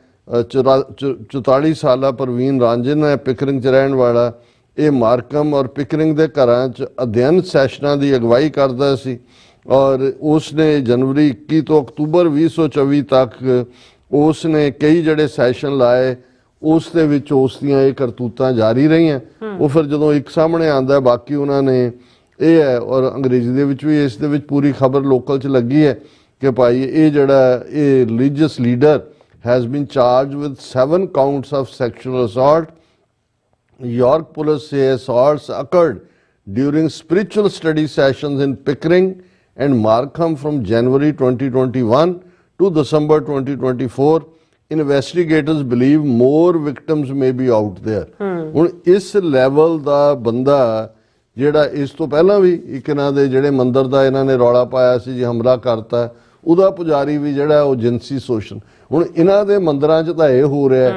44 ਸਾਲਾ ਪ੍ਰਵੀਨ ਰਾਂਜਨ ਹੈ, ਪਿਕਰਿੰਗ 'ਚ ਰਹਿਣ ਵਾਲਾ, ਇਹ ਮਾਰਕਮ ਔਰ ਪਿਕਰਿੰਗ ਦੇ ਘਰਾਂ 'ਚ ਅਧਿਐਨ ਸੈਸ਼ਨਾਂ ਦੀ ਅਗਵਾਈ ਕਰਦਾ ਸੀ। ਔਰ ਉਸ ਨੇ ਜਨਵਰੀ 21 ਤੋਂ ਅਕਤੂਬਰ 2024 ਤੱਕ ਉਸ ਨੇ ਕਈ ਜਿਹੜੇ ਸੈਸ਼ਨ ਲਾਏ, ਉਸ ਦੇ ਵਿੱਚ ਉਸ ਦੀਆਂ ਇਹ ਕਰਤੂਤਾਂ ਜਾਰੀ ਰਹੀਆਂ। ਉਹ ਫਿਰ ਜਦੋਂ ਇੱਕ ਸਾਹਮਣੇ ਆਉਂਦਾ, ਬਾਕੀ ਉਹਨਾਂ ਨੇ ਇਹ ਹੈ, ਔਰ ਅੰਗਰੇਜ਼ੀ ਦੇ ਵਿੱਚ ਵੀ ਇਸ ਦੇ ਵਿੱਚ ਪੂਰੀ ਖਬਰ ਲੋਕਲ 'ਚ ਲੱਗੀ ਹੈ ਕਿ ਭਾਈ ਇਹ ਜਿਹੜਾ ਇਹ religious leader has been charge with 7 counts of sexual assault. York police say assaults occurred during spiritual study sessions in Pickering and Markham from January 2021 to December 2024. Investigators believe more victims may be out there. ਹੁਣ ਇਸ level ਦਾ ਬੰਦਾ ਜਿਹੜਾ ਇਸ ਤੋਂ ਪਹਿਲਾਂ ਵੀ ਇੱਕ ਇਹਨਾਂ ਦੇ ਜਿਹੜੇ ਮੰਦਿਰ ਦਾ ਇਹਨਾਂ ਨੇ ਰੌਲਾ ਪਾਇਆ ਸੀ ਜੀ, ਹਮਲਾ ਕਰਤਾ, ਉਹਦਾ ਪੁਜਾਰੀ ਵੀ ਜਿਹੜਾ ਉਹ ਜਿਨਸੀ ਸ਼ੋਸ਼ਣ। ਹੁਣ ਇਹਨਾਂ ਦੇ ਮੰਦਿਰਾਂ 'ਚ ਤਾਂ ਇਹ ਹੋ ਰਿਹਾ,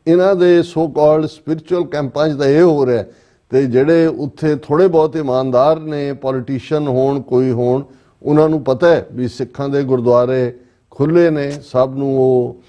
ਇਹਨਾਂ ਦੇ ਸੋ ਕਾਲਡ ਸਪਿਰਿਚੁਅਲ ਕੈਂਪਾਂ 'ਚ ਤਾਂ ਇਹ ਹੋ ਰਿਹਾ, ਤੇ ਜਿਹੜੇ ਉੱਥੇ ਥੋੜੇ ਬਹੁਤ ਇਮਾਨਦਾਰ ਨੇ, ਪੋਲੀਟੀਸ਼ੀਅਨ ਹੋਣ ਕੋਈ ਹੋਣ, ਉਹਨਾਂ ਨੂੰ ਪਤਾ ਹੈ ਵੀ ਸਿੱਖਾਂ ਦੇ ਗੁਰਦੁਆਰੇ ਖੁੱਲ੍ਹੇ ਨੇ, ਸਭ ਨੂੰ ਉਹ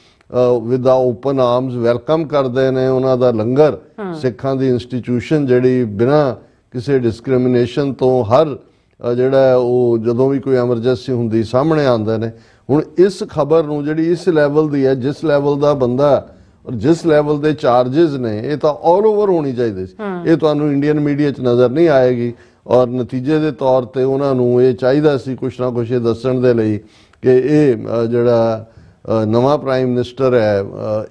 ਵਿਦ ਓਪਨ ਆਰਮਸ ਵੈਲਕਮ ਕਰਦੇ ਨੇ। ਉਹਨਾਂ ਦਾ ਲੰਗਰ, ਸਿੱਖਾਂ ਦੀ ਇੰਸਟੀਟਿਊਸ਼ਨ ਜਿਹੜੀ ਬਿਨਾਂ ਕਿਸੇ ਡਿਸਕ੍ਰਿਮੀਨੇਸ਼ਨ ਤੋਂ ਹਰ ਜਿਹੜਾ ਉਹ ਜਦੋਂ ਵੀ ਕੋਈ ਐਮਰਜੈਂਸੀ ਹੁੰਦੀ ਸਾਹਮਣੇ ਆਉਂਦੇ ਨੇ। ਹੁਣ ਇਸ ਖਬਰ ਨੂੰ ਜਿਹੜੀ ਇਸ ਲੈਵਲ ਦੀ ਹੈ, ਜਿਸ ਲੈਵਲ ਦਾ ਬੰਦਾ ਔਰ ਜਿਸ ਲੈਵਲ ਦੇ ਚਾਰजेस ਨੇ, ਇਹ ਤਾਂ ਆਲ ਓਵਰ ਹੋਣੀ ਚਾਹੀਦੀ ਸੀ। ਇਹ ਤੁਹਾਨੂੰ ਇੰਡੀਅਨ ਮੀਡੀਆ 'ਚ ਨਜ਼ਰ ਨਹੀਂ ਆਏਗੀ, ਔਰ ਨਤੀਜੇ ਦੇ ਤੌਰ ਤੇ ਉਹਨਾਂ ਨੂੰ ਇਹ ਚਾਹੀਦਾ ਸੀ ਕੁਛ ਨਾ ਕੁਛ ਇਹ ਦੱਸਣ ਦੇ ਲਈ ਕਿ ਇਹ ਜਿਹੜਾ ਨਵਾਂ ਪ੍ਰਾਈਮ ਮਿਨਿਸਟਰ ਹੈ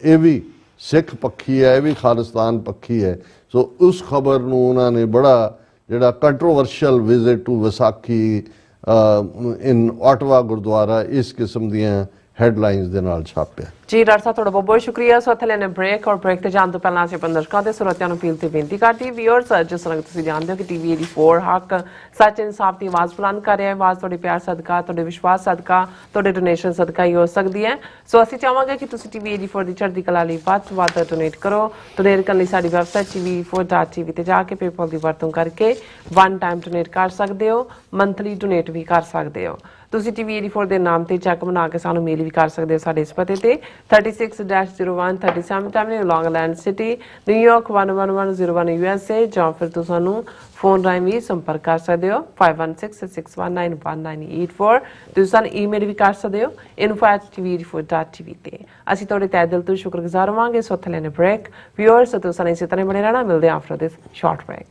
ਇਹ ਵੀ ਸਿੱਖ ਪੱਖੀ ਹੈ, ਇਹ ਵੀ ਖਾਲਿਸਤਾਨ ਪੱਖੀ ਹੈ। ਸੋ ਉਸ ਖਬਰ ਨੂੰ ਉਹਨਾਂ ਨੇ ਬੜਾ ਜਿਹੜਾ controversial visit to Vaisakhi in Ottawa gurdwara, ਇਸ ਕਿਸਮ ਦੀਆਂ ਹੈਡਲਾਈਨਸ ਦੇ ਨਾਲ ਛਾਪਿਆ। ਜੀ ਡਾਕਟਰ ਸਾਹਿਬ, ਤੁਹਾਡਾ ਬਹੁਤ ਬਹੁਤ ਸ਼ੁਕਰੀਆ। ਸੋ ਇੱਥੇ ਲੈਣੇ ਬ੍ਰੇਕ, ਔਰ ਬ੍ਰੇਕ ਤੇ ਜਾਣ ਤੋਂ ਪਹਿਲਾਂ ਅਸੀਂ ਆਪਣੇ ਦਰਸ਼ਕਾਂ ਤੇ ਸਰੋਤਿਆਂ ਨੂੰ ਅਪੀਲ ਤੇ ਬੇਨਤੀ ਕਰਦੀ ਵੀਅਰਸ, ਜਿਸ ਤਰ੍ਹਾਂ ਤੁਸੀਂ ਜਾਣਦੇ ਹੋ ਕਿ TV 84 ਹੱਕ ਸੱਚ ਇਨਸਾਫ ਦੀ ਆਵਾਜ਼ ਬੁਲੰਦ ਕਰ ਰਿਹਾ ਹੈ। ਆਵਾਜ਼ ਤੁਹਾਡੇ ਪਿਆਰ ਸਦਕਾ, ਤੁਹਾਡੇ ਵਿਸ਼ਵਾਸ ਸਦਕਾ, ਤੁਹਾਡੇ ਡੋਨੇਸ਼ਨ ਸਦਕਾ ਹੀ ਹੋ ਸਕਦੀ ਹੈ। ਸੋ ਅਸੀਂ ਚਾਹਾਂਗੇ ਕਿ ਤੁਸੀਂ TV 84 ਦੀ ਚੜ੍ਹਦੀ ਕਲਾ ਲਈ ਵੱਧ ਤੋਂ ਵੱਧ ਡੋਨੇਟ ਕਰੋ। ਡੋਨੇਟ ਕਰਨ ਲਈ ਸਾਡੀ ਵੈਬਸਾਈਟ tv84.tv ਤੇ ਜਾ ਕੇ ਪੇਪਾਲ ਦੀ ਵਰਤੋਂ ਕਰਕੇ 1 ਟਾਈਮ ਡੋਨੇਟ ਕਰ ਸਕਦੇ ਹੋ, ਮੰਥਲੀ ਡੋਨੇਟ ਵੀ ਕਰ ਸਕਦੇ ਹੋ। ਤੁਸੀਂ TV 84 ਦੇ ਨਾਮ ਤੇ ਚੈੱਕ ਬਣਾ ਕੇ ਸਾਨੂੰ ਮੇਲ ਵੀ ਕਰ ਸਕਦੇ ਹੋ ਸਾਡੇ ਇਸ ਪਤੇ ਤੇ 36-01 37 ਐਵਨਿਊ ਲੌਂਗਲੈਂਡ ਸਿਟੀ, ਨਿਊਯਾਰਕ 11101 USA, ਜਾਂ ਫਿਰ ਤੁਸੀਂ ਸਾਨੂੰ ਫੋਨ ਰਾਹੀਂ ਵੀ ਸੰਪਰਕ ਕਰ ਸਕਦੇ ਹੋ 5166191984। ਤੁਸੀਂ ਸਾਨੂੰ ਈਮੇਲ ਵੀ ਕਰ ਸਕਦੇ ਹੋ info@tv84.tv ਤੇ। ਅਸੀਂ ਤੁਹਾਡੇ ਤਹਿ ਦਿਲ ਤੋਂ ਸ਼ੁਕਰਗੁਜ਼ਾਰ ਹੋਵਾਂਗੇ। ਸੋ ਇੱਥੇ ਲੈਣੇ ਬ੍ਰੇਕ ਵੀਅਰਸ, ਤੁਸੀਂ ਸਾਨੂੰ ਇਸੇ ਤਰ੍ਹਾਂ ਬਣੇ ਰਹਿਣਾ। ਮਿਲਦੇ ਹਾਂ after this short break.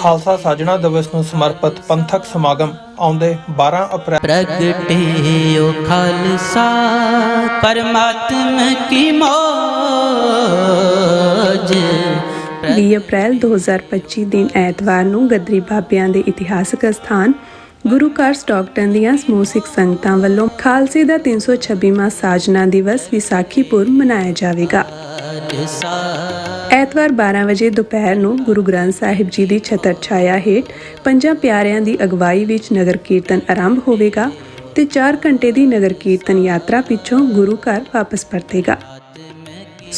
Khalsa Sajna Diwas ਨੂੰ ਸਮਰਪਿਤ ਪੰਥਕ ਸਮਾਗਮ ਆਉਂਦੇ 12 ਅਪ੍ਰੈਲ। ਪ੍ਰਗਟਿਓ ਖਾਲਸਾ ਪਰਮਾਤਮਾ ਕੀ ਮੌਜ। 20 ਅਪ੍ਰੈਲ 2025 ਦਿਨ ਐਤਵਾਰ ਨੂੰ ਗੱਦਰੀ ਬਾਬਿਆਂ ਦੇ ਇਤਿਹਾਸਕ ਅਸਥਾਨ ਗੁਰੂ ਘਰ ਸਟਾਕਟਨ ਦੀਆਂ ਸਮੂਹ ਸਿੱਖ ਸੰਗਤਾਂ ਵੱਲੋਂ ਖਾਲਸੇ ਦਾ 326ਵਾਂ ਸਾਜਨਾ ਦਿਵਸ ਵਿਸਾਖੀ ਪੁਰਬ ਮਨਾਇਆ ਜਾਵੇਗਾ। ਐਤਵਾਰ 12 ਵਜੇ ਦੁਪਹਿਰ ਨੂੰ ਗੁਰੂ ਗ੍ਰੰਥ ਸਾਹਿਬ ਜੀ ਦੀ ਛਤਰ ਛਾਇਆ ਹੇਠ ਪੰਜਾਂ ਪਿਆਰਿਆਂ ਦੀ ਅਗਵਾਈ ਵਿੱਚ ਨਗਰ ਕੀਰਤਨ ਆਰੰਭ ਹੋਵੇਗਾ ਤੇ 4 ਘੰਟੇ ਦੀ ਨਗਰ ਕੀਰਤਨ ਯਾਤਰਾ ਪਿੱਛੋਂ ਗੁਰੂ ਘਰ ਵਾਪਸ ਪਰਤੇਗਾ।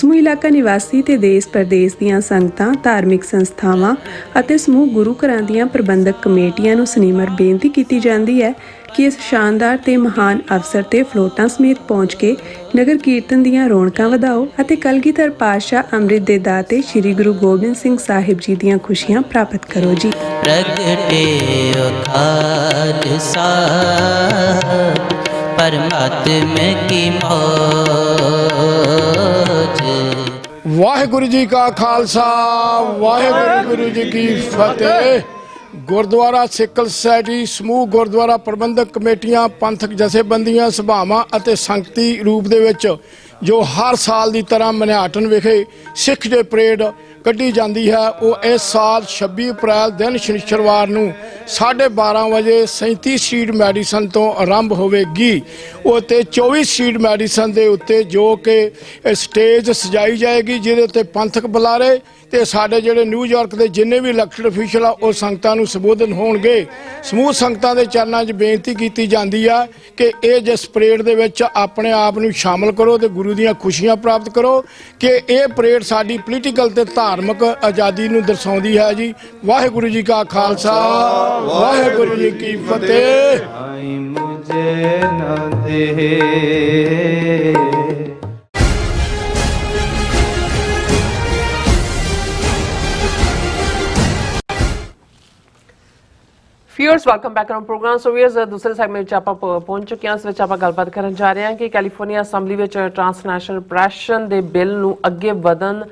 ਸਮੂਹ ਇਲਾਕਾ ਨਿਵਾਸੀ ਤੇ ਦੇਸ਼ ਪ੍ਰਦੇਸ਼ ਦੀਆਂ ਸੰਗਤਾਂ, ਧਾਰਮਿਕ ਸੰਸਥਾਵਾਂ ਅਤੇ ਸਮੂਹ ਗੁਰੂ ਘਰਾਂ ਦੀਆਂ ਪ੍ਰਬੰਧਕ ਕਮੇਟੀਆਂ ਨੂੰ ਸਨਿਮਰ ਬੇਨਤੀ ਕੀਤੀ ਜਾਂਦੀ ਹੈ ਕਿ ਇਸ ਸ਼ਾਨਦਾਰ ਤੇ ਮਹਾਨ ਅਵਸਰ ਤੇ ਫਲੋਟਾਂ ਸਮੇਤ ਪਹੁੰਚ ਕੇ ਨਗਰ ਕੀਰਤਨ ਦੀਆਂ ਰੌਣਕਾਂ ਵਧਾਓ ਅਤੇ ਕਲਗੀਧਰ ਪਾਤਸ਼ਾਹ ਅੰਮ੍ਰਿਤ ਦੇ ਦਾਤੇ ਸ੍ਰੀ ਗੁਰੂ ਗੋਬਿੰਦ ਸਿੰਘ ਸਾਹਿਬ ਜੀ ਦੀਆਂ ਖੁਸ਼ੀਆਂ ਪ੍ਰਾਪਤ ਕਰੋ ਜੀ। ਪ੍ਰਗਟਿਓ ਖਾਲਸਾ ਪਰਮਾਤਮਾ ਕੀ ਮੌਜ। ਵਾਹਿਗੁਰੂ ਜੀ ਕਾ ਖਾਲਸਾ ਵਾਹਿਗੁਰੂ ਜੀ ਕੀ ਫਤਿਹ। ਗੁਰਦੁਆਰਾ ਸਿੱਕਲ ਸੁਸਾਇਟੀ, ਸਮੂਹ ਗੁਰਦੁਆਰਾ ਪ੍ਰਬੰਧਕ ਕਮੇਟੀਆਂ, ਪੰਥਕ ਜਥੇਬੰਦੀਆਂ, ਸਭਾਵਾਂ ਅਤੇ ਸੰਗਤੀ ਰੂਪ ਦੇ ਵਿੱਚ ਜੋ ਹਰ ਸਾਲ ਦੀ ਤਰ੍ਹਾਂ ਮਨਿਹਾਟਨ ਵਿਖੇ ਸਿੱਖ ਡੇ ਪਰੇਡ ਕੱਢੀ ਜਾਂਦੀ ਹੈ, ਉਹ ਇਸ ਸਾਲ 26 ਅਪ੍ਰੈਲ ਦਿਨ ਸ਼ਨੀਚਰਵਾਰ ਨੂੰ 12:30 ਵਜੇ 37 ਸੀਟ ਮੈਡੀਸਨ ਤੋਂ ਆਰੰਭ ਹੋਵੇਗੀ। ਉਹ ਤੇ 24 ਸੀਟ ਮੈਡੀਸਨ ਦੇ ਉੱਤੇ ਜੋ ਕਿ ਸਟੇਜ ਸਜਾਈ ਜਾਏਗੀ, ਜਿਹਦੇ ਉੱਤੇ ਪੰਥਕ ਬੁਲਾਰੇ ਤੇ ਸਾਡੇ ਜਿਹੜੇ ਨਿਊਯਾਰਕ ਦੇ ਜਿੰਨੇ ਵੀ ਇਲੈਕਟਡ ਅਫੀਸ਼ਲ ਆ ਉਹ ਸੰਗਤਾਂ ਨੂੰ ਸੰਬੋਧਨ ਹੋਣਗੇ। ਸਮੂਹ ਸੰਗਤਾਂ ਦੇ ਚਰਨਾਂ 'ਚ ਬੇਨਤੀ ਕੀਤੀ ਜਾਂਦੀ ਆ ਕਿ ਇਹ ਜਿਸ ਪਰੇਡ ਦੇ ਵਿੱਚ ਆਪਣੇ ਆਪ ਨੂੰ ਸ਼ਾਮਲ ਕਰੋ ਤੇ ਗੁਰੂ ਦੀਆਂ ਖੁਸ਼ੀਆਂ ਪ੍ਰਾਪਤ ਕਰੋ ਕਿ ਇਹ ਪਰੇਡ ਸਾਡੀ ਪੋਲੀਟੀਕਲ ਤੇ ਧਾਰਮਿਕ ਆਜ਼ਾਦੀ ਨੂੰ ਦਰਸਾਉਂਦੀ ਹੈ ਜੀ। ਵਾਹਿਗੁਰੂ ਜੀ ਕਾ ਖਾਲਸਾ ਵਾਹਿਗੁਰੂ ਜੀ ਕੀ ਫਤਿਹ। ਮੁਝੇ ਨਾ ਦੇ Viewers, welcome back on program. So viewers, ਦੂਸਰੇ ਸੈਗਮੈਂਟ ਵਿੱਚ ਆਪਾਂ ਪਹੁੰਚ ਚੁੱਕੇ ਹਾਂ। ਇਸ ਵਿੱਚ ਆਪਾਂ ਗੱਲਬਾਤ ਕਰਨ ਜਾ ਰਹੇ ਹਾਂ ਕਿ ਕੈਲੀਫੋਰਨੀਆ ਅਸੈਂਬਲੀ ਵਿੱਚ ਟ੍ਰਾਂਸਨੈਸ਼ਨਲ ਰਿਪਰੈਸ਼ਨ ਦੇ ਬਿੱਲ ਨੂੰ ਅੱਗੇ ਵਧਣ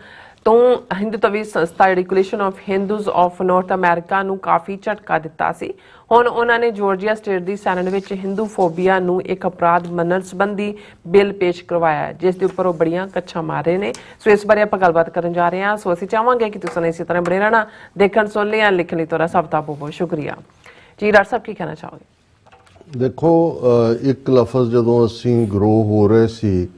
ਤੋਂ ਹਿੰਦੂਤਵੀ ਸੰਸਥਾ ਜਿਹੜੀ coalition of Hindus of north America ਨੂੰ ਕਾਫੀ ਝਟਕਾ ਦਿੱਤਾ ਸੀ। ਹੁਣ ਉਹਨਾਂ ਨੇ ਜਾਰਜੀਆ ਸਟੇਟ ਦੀ ਸੈਨੇਟ ਵਿੱਚ ਹਿੰਦੂਫੋਬੀਆ ਨੂੰ ਇੱਕ ਅਪਰਾਧ ਮੰਨਣ ਸੰਬੰਧੀ ਬਿੱਲ ਪੇਸ਼ ਕਰਵਾਇਆ ਹੈ, ਜਿਸ ਦੇ ਉੱਪਰ ਉਹ ਬੜੀਆਂ ਕੱਛਾਂ ਮਾਰ ਰਹੇ ਨੇ। ਸੋ ਇਸ ਬਾਰੇ ਆਪਾਂ ਗੱਲਬਾਤ ਕਰਨ ਜਾ ਰਹੇ ਹਾਂ। ਸੋ ਅਸੀਂ ਚਾਹਾਂਗੇ ਕਿ ਤੁਸੀਂ ਇਸੇ ਤਰ੍ਹਾਂ ਬਣੇ ਰਹਿਣਾ। ਦੇਖਣ ਸੁਣ ਲਿਆ, ਲਿਖਣ ਲਈ ਤੁਹਾਡਾ ਸਭ ਦਾ ਬਹੁਤ ਬਹੁਤ ਸ਼ੁਕਰੀਆ ਜੀ। ਡਾਕਟਰ ਸਾਹਿਬ ਕੀ ਕਹਿਣਾ ਚਾਹੋਗੇ? ਦੇਖੋ, ਇੱਕ ਲਫ਼ਜ਼ ਜਦੋਂ ਅਸੀਂ ਗਰੋ ਹੋ ਰਹੇ ਸੀ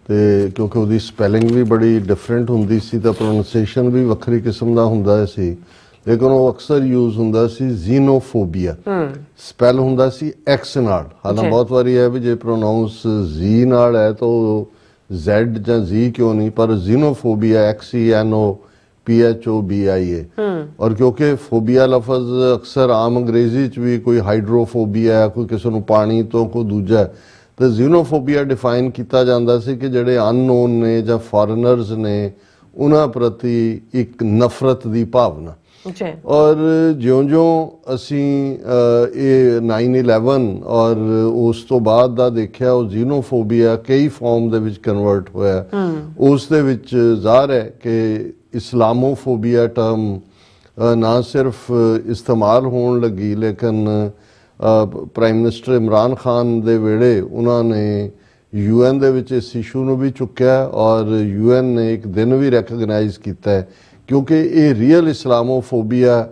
ਤੇ ਕਿਉਂਕਿ ਉਹਦੀ ਸਪੈਲਿੰਗ ਵੀ ਬੜੀ ਡਿਫਰੈਂਟ ਹੁੰਦੀ ਸੀ ਤਾਂ ਪ੍ਰੋਨਾਂਸੀਏਸ਼ਨ ਵੀ ਵੱਖਰੀ ਕਿਸਮ ਦਾ ਹੁੰਦਾ ਸੀ, ਲੇਕਿਨ ਉਹ ਅਕਸਰ ਯੂਜ਼ ਹੁੰਦਾ ਸੀ ਜ਼ੀਨੋਫੋਬੀਆ। ਸਪੈਲ ਹੁੰਦਾ ਸੀ ਐਕਸ ਨਾਲ। ਹਾਲਾਂਕਿ ਬਹੁਤ ਵਾਰੀ ਹੈ ਵੀ ਜੇ ਪ੍ਰੋਨਾਉਂਸ ਜ਼ੀ ਨਾਲ ਹੈ ਤਾਂ ਉਹ ਜ਼ੈਡ ਜਾਂ ਜ਼ੀ ਕਿਉਂ ਨਹੀਂ, ਪਰ ਜ਼ੀਨੋਫੋਬੀਆ XENOPHOBIA। ਔਰ ਕਿਉਂਕਿ ਫੋਬੀਆ ਲਫ਼ਜ਼ ਅਕਸਰ ਆਮ ਅੰਗਰੇਜ਼ੀ 'ਚ ਵੀ ਕੋਈ ਹਾਈਡਰੋਫੋਬੀਆ, ਕੋਈ ਕਿਸੇ ਨੂੰ ਪਾਣੀ ਤੋਂ, ਕੋਈ ਦੂਜਾ, ਤੇ ਜ਼ੀਨੋਫੋਬੀਆ ਡਿਫਾਈਨ ਕੀਤਾ ਜਾਂਦਾ ਸੀ ਕਿ ਜਿਹੜੇ ਅਨਨੋਨ ਨੇ ਜਾਂ ਫੋਰਨਰਸ ਨੇ ਉਹਨਾਂ ਪ੍ਰਤੀ ਇੱਕ ਨਫ਼ਰਤ ਦੀ ਭਾਵਨਾ। ਔਰ ਜਿਉਂ-ਜਿਉਂ ਅਸੀਂ ਇਹ 9/11 ਔਰ ਉਸ ਤੋਂ ਬਾਅਦ ਦਾ ਦੇਖਿਆ, ਉਹ ਜ਼ੀਨੋਫੋਬੀਆ ਕਈ ਫਾਰਮ ਦੇ ਵਿੱਚ ਕਨਵਰਟ ਹੋਇਆ। ਉਸ ਦੇ ਵਿੱਚ ਜ਼ਾਹਰ ਹੈ ਕਿ ਇਸਲਾਮੋਫੋਬੀਆ ਟਰਮ ਨਾ ਸਿਰਫ ਇਸਤੇਮਾਲ ਹੋਣ ਲੱਗੀ, ਲੇਕਿਨ ਪ੍ਰਾਈਮ ਮਿਨਿਸਟਰ ਇਮਰਾਨ ਖਾਨ ਦੇ ਵੇਲੇ ਉਹਨਾਂ ਨੇ UN ਦੇ ਵਿੱਚ ਇਸ ਇਸ਼ੂ ਨੂੰ ਵੀ ਚੁੱਕਿਆ ਔਰ UN ਨੇ ਇੱਕ ਦਿਨ ਵੀ ਰੈਕਗਨਾਈਜ਼ ਕੀਤਾ ਹੈ, ਕਿਉਂਕਿ ਇਹ ਰੀਅਲ ਇਸਲਾਮੋਫੋਬੀਆ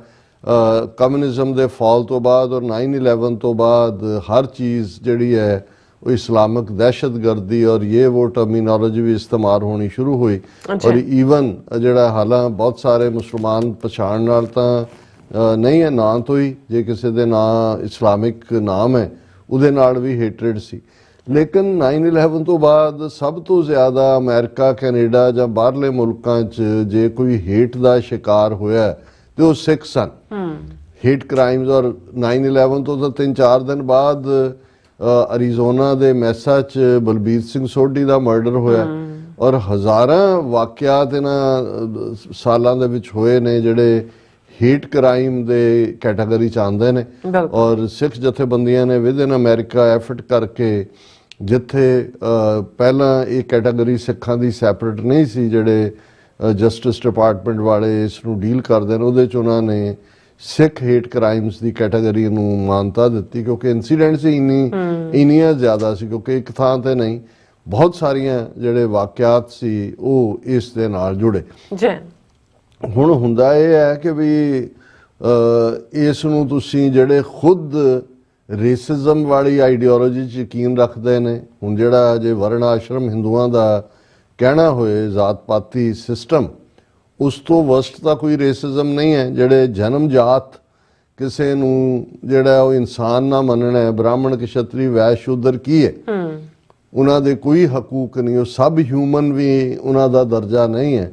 ਕਮਿਊਨਿਜ਼ਮ ਦੇ ਫਾਲ ਤੋਂ ਬਾਅਦ ਔਰ 9/11 ਤੋਂ ਬਾਅਦ ਹਰ ਚੀਜ਼ ਜਿਹੜੀ ਹੈ ਉਹ ਇਸਲਾਮਿਕ ਦਹਿਸ਼ਤਗਰਦੀ ਔਰ ਇਹ ਉਹ ਟਰਮੀਨੋਲੋਜੀ ਵੀ ਇਸਤੇਮਾਲ ਹੋਣੀ ਸ਼ੁਰੂ ਹੋਈ। ਔਰ ਈਵਨ ਜਿਹੜਾ ਹਾਲਾਂ ਬਹੁਤ ਸਾਰੇ ਮੁਸਲਮਾਨ ਪਛਾਣ ਨਾਲ ਤਾਂ ਨਹੀਂ ਹੈ, ਨਾਂ ਤੋਂ ਹੀ ਜੇ ਕਿਸੇ ਦੇ ਨਾਂ ਇਸਲਾਮਿਕ ਨਾਮ ਹੈ ਉਹਦੇ ਨਾਲ ਵੀ ਹੇਟਰੇਡ ਸੀ। ਲੇਕਿਨ 9/11 ਤੋਂ ਬਾਅਦ ਸਭ ਤੋਂ ਜ਼ਿਆਦਾ ਅਮਰੀਕਾ, ਕੈਨੇਡਾ ਜਾਂ ਬਾਹਰਲੇ ਮੁਲਕਾਂ 'ਚ ਜੇ ਕੋਈ ਹੇਟ ਦਾ ਸ਼ਿਕਾਰ ਹੋਇਆ ਤੇ ਉਹ ਸਿੱਖ ਸਨ। Hate crimes. ਔਰ 9/11 ਤੋਂ ਤਾਂ 3-4 ਦਿਨ ਬਾਅਦ ਅਰੀਜ਼ੋਨਾ ਦੇ ਮੈਸਾ 'ਚ ਬਲਬੀਰ ਸਿੰਘ ਸੋਢੀ ਦਾ ਮਰਡਰ ਹੋਇਆ ਔਰ ਹਜ਼ਾਰਾਂ ਵਾਕਿਆਤ ਇਹਨਾਂ ਸਾਲਾਂ ਦੇ ਵਿੱਚ ਹੋਏ ਨੇ ਜਿਹੜੇ ਹੇਟ ਕ੍ਰਾਈਮ ਦੇ ਕੈਟਾਗਰੀ 'ਚ ਆਉਂਦੇ ਨੇ। ਔਰ ਸਿੱਖ ਜਥੇਬੰਦੀਆਂ ਨੇ ਵਿਦ ਇਨ ਅਮਰੀਕਾ ਐਫਰਟ ਕਰਕੇ, ਜਿੱਥੇ ਪਹਿਲਾਂ ਇਹ ਕੈਟਾਗਰੀ ਸਿੱਖਾਂ ਦੀ ਸੈਪਰੇਟ ਨਹੀਂ ਸੀ, ਜਿਹੜੇ ਜਸਟਿਸ ਡਿਪਾਰਟਮੈਂਟ ਵਾਲੇ ਇਸ ਨੂੰ ਡੀਲ ਕਰਦੇ ਨੇ, ਉਹਦੇ 'ਚ ਉਹਨਾਂ ਨੇ ਸਿੱਖ ਹੇਟ ਕ੍ਰਾਈਮਸ ਦੀ ਕੈਟਾਗਰੀ ਨੂੰ ਮਾਨਤਾ ਦਿੱਤੀ, ਕਿਉਂਕਿ ਇਨਸੀਡੈਂਟਸ ਇੰਨੀਆਂ ਜ਼ਿਆਦਾ ਸੀ। ਕਿਉਂਕਿ ਇੱਕ ਥਾਂ ਤੇ ਨਹੀਂ, ਬਹੁਤ ਸਾਰੀਆਂ ਜਿਹੜੇ ਵਾਕਿਆਤ ਸੀ ਉਹ ਇਸ ਦੇ ਨਾਲ ਜੁੜੇ। ਹੁਣ ਹੁੰਦਾ ਇਹ ਹੈ ਕਿ ਵੀ ਇਸ ਨੂੰ ਤੁਸੀਂ ਜਿਹੜੇ ਖੁਦ ਰੇਸਿਜ਼ਮ ਵਾਲੀ ਆਈਡੀਓਲੋਜੀ 'ਚ ਯਕੀਨ ਰੱਖਦੇ ਨੇ, ਹੁਣ ਜਿਹੜਾ ਜੇ ਵਰਨ ਆਸ਼ਰਮ ਹਿੰਦੂਆਂ ਦਾ ਕਹਿਣਾ ਹੋਏ ਜ਼ਾਤ ਪਾਤੀ ਸਿਸਟਮ, ਉਸ ਤੋਂ ਵਸਟ ਤਾਂ ਕੋਈ ਰੇਸਿਜ਼ਮ ਨਹੀਂ ਹੈ। ਜਿਹੜੇ ਜਨਮ ਜਾਤ ਕਿਸੇ ਨੂੰ ਜਿਹੜਾ ਉਹ ਇਨਸਾਨ ਨਾ ਮੰਨਣਾ ਹੈ, ਬ੍ਰਾਹਮਣ, ਕਸ਼ਤਰੀ, ਵੈਸ਼, ਸ਼ੂਦਰ ਕੀ ਹੈ, ਉਹਨਾਂ ਦੇ ਕੋਈ ਹਕੂਕ ਨਹੀਂ, ਉਹ ਸਭ ਹਿਊਮਨ ਵੀ ਉਹਨਾਂ ਦਾ ਦਰਜਾ ਨਹੀਂ ਹੈ।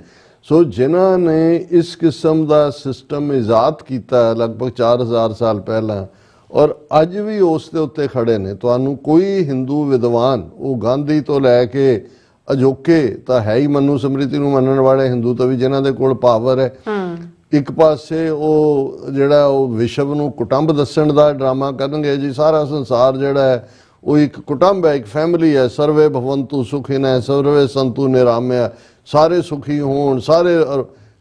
ਸੋ ਜਿਨ੍ਹਾਂ ਨੇ ਇਸ ਕਿਸਮ ਦਾ ਸਿਸਟਮ ਇਜਾਦ ਕੀਤਾ ਲਗਭਗ 4000 ਸਾਲ ਪਹਿਲਾਂ ਔਰ ਅੱਜ ਵੀ ਉਸ ਦੇ ਉੱਤੇ ਖੜੇ ਨੇ। ਤੁਹਾਨੂੰ ਕੋਈ ਹਿੰਦੂ ਵਿਦਵਾਨ, ਉਹ ਗਾਂਧੀ ਤੋਂ ਲੈ ਕੇ ਅਜੋਕੇ ਤਾਂ ਹੈ ਹੀ ਮਨੂ ਸਮ੍ਰਿਤੀ ਨੂੰ ਮੰਨਣ ਵਾਲੇ ਹਿੰਦੂ ਤਾਂ ਵੀ ਜਿਨ੍ਹਾਂ ਦੇ ਕੋਲ ਪਾਵਰ ਹੈ, ਇੱਕ ਪਾਸੇ ਉਹ ਜਿਹੜਾ ਉਹ ਵਿਸ਼ਵ ਨੂੰ ਕੁਟੰਬ ਦੱਸਣ ਦਾ ਡਰਾਮਾ ਕਰਨਗੇ ਜੀ ਸਾਰਾ ਸੰਸਾਰ ਜਿਹੜਾ ਹੈ ਉਹ ਇੱਕ ਕੁਟੰਬ ਹੈ, ਇੱਕ ਫੈਮਿਲੀ ਹੈ, ਸਰਵੇ ਭਵੰਤੂ ਸੁਖਿਨः ਸਰਵੇ ਸੰਤੂ ਨਿਰਾਮਯ, ਸਾਰੇ ਸੁਖੀ ਹੋਣ ਸਾਰੇ।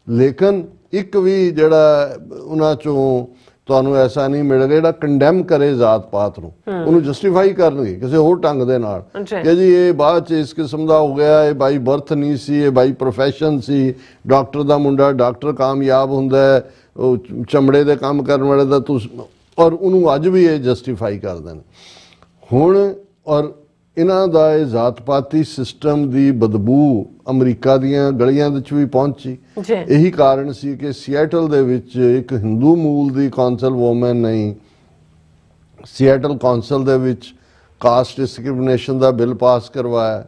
ਲੇਕਿਨ ਇੱਕ ਵੀ ਜਿਹੜਾ ਉਹਨਾਂ ਚੋਂ ਤੁਹਾਨੂੰ ਐਸਾ ਨਹੀਂ ਮਿਲੇਗਾ ਜਿਹੜਾ ਕੰਡੈਮ ਕਰੇ ਜ਼ਾਤ ਪਾਤ ਨੂੰ, ਉਹਨੂੰ ਜਸਟੀਫਾਈ ਕਰਨਗੇ ਕਿਸੇ ਹੋਰ ਢੰਗ ਦੇ ਨਾਲ ਕਿ ਜੀ ਇਹ ਬਾਅਦ ਚ ਇਸ ਕਿਸਮ ਦਾ ਹੋ ਗਿਆ, ਇਹ ਬਾਈ ਬਰਥ ਨਹੀਂ ਸੀ, ਇਹ ਬਾਈ ਪ੍ਰੋਫੈਸ਼ਨ ਸੀ, ਡਾਕਟਰ ਦਾ ਮੁੰਡਾ ਡਾਕਟਰ ਕਾਮਯਾਬ ਹੁੰਦਾ ਹੈ, ਉਹ ਚਮੜੇ ਦੇ ਕੰਮ ਕਰਨ ਵਾਲੇ ਦਾ ਔਰ ਉਹਨੂੰ ਅੱਜ ਵੀ ਇਹ ਜਸਟੀਫਾਈ ਕਰਦੇ ਨੇ ਹੁਣ। ਔਰ ਇਹਨਾਂ ਦਾ ਇਹ ਜ਼ਾਤ ਪਾਤੀ ਸਿਸਟਮ ਦੀ ਬਦਬੂ ਅਮਰੀਕਾ ਦੀਆਂ ਗਲੀਆਂ ਵਿੱਚ ਵੀ ਪਹੁੰਚੀ। ਇਹੀ ਕਾਰਨ ਸੀ ਕਿ ਸੀਐਟਲ ਦੇ ਵਿੱਚ ਇੱਕ ਹਿੰਦੂ ਮੂਲ ਦੀ ਕੌਂਸਲ ਵੂਮਨ ਨਹੀਂ, ਸੀਐਟਲ ਕੌਂਸਲ ਦੇ ਵਿੱਚ ਕਾਸਟ ਡਿਸਕ੍ਰਿਮੀਨੇਸ਼ਨ ਦਾ ਬਿੱਲ ਪਾਸ ਕਰਵਾਇਆ।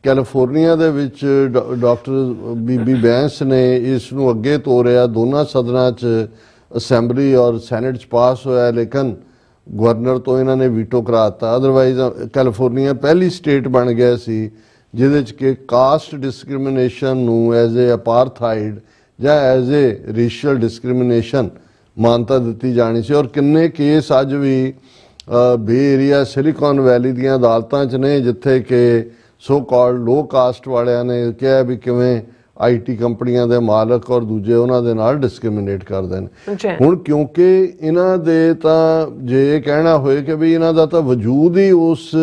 ਕੈਲੀਫੋਰਨੀਆ ਦੇ ਵਿੱਚ ਡਾਕਟਰ ਬੀਬੀ ਬੈਂਸ ਨੇ ਇਸ ਨੂੰ ਅੱਗੇ ਤੋਰਿਆ, ਦੋਨਾਂ ਸਦਨਾਂ 'ਚ ਅਸੈਂਬਲੀ ਔਰ ਸੈਨੇਟ 'ਚ ਪਾਸ ਹੋਇਆ, ਲੇਕਿਨ ਗਵਰਨਰ ਤੋਂ ਇਹਨਾਂ ਨੇ ਵੀਟੋ ਕਰਾਤਾ। ਅਦਰਵਾਈਜ਼ ਕੈਲੀਫੋਰਨੀਆ ਪਹਿਲੀ ਸਟੇਟ ਬਣ ਗਿਆ ਸੀ ਜਿਹਦੇ 'ਚ ਕਿ ਕਾਸਟ ਡਿਸਕ੍ਰਿਮੀਨੇਸ਼ਨ ਨੂੰ ਐਜ਼ ਏ ਅਪਾਰਥਾਈਡ ਜਾਂ ਐਜ਼ ਏ ਰੇਸ਼ੀਅਲ ਡਿਸਕ੍ਰਿਮੀਨੇਸ਼ਨ ਮਾਨਤਾ ਦਿੱਤੀ ਜਾਣੀ ਸੀ। ਔਰ ਕਿੰਨੇ ਕੇਸ ਅੱਜ ਵੀ ਬੇ ਏਰੀਆ ਸਿਲੀਕਨ ਵੈਲੀ ਦੀਆਂ ਅਦਾਲਤਾਂ 'ਚ ਨੇ ਜਿੱਥੇ ਕਿ ਸੋ ਕਾਲਡ ਲੋ ਕਾਸਟ ਵਾਲਿਆਂ ਨੇ ਕਿਹਾ ਵੀ ਕਿਵੇਂ ਆਈਟੀ ਕੰਪਨੀਆਂ ਦੇ ਮਾਲਕ ਔਰ ਦੂਜੇ ਉਹਨਾਂ ਦੇ ਨਾਲ ਡਿਸਕ੍ਰਿਮੀਨੇਟ ਕਰਦੇ ਨੇ। ਹੁਣ ਕਿਉਂਕਿ ਇਹਨਾਂ ਦੇ ਤਾਂ ਜੇ ਇਹ ਕਹਿਣਾ ਹੋਏ ਕਿ ਵੀ ਇਹਨਾਂ ਦਾ ਤਾਂ ਵਜੂਦ ਹੀ ਉਸ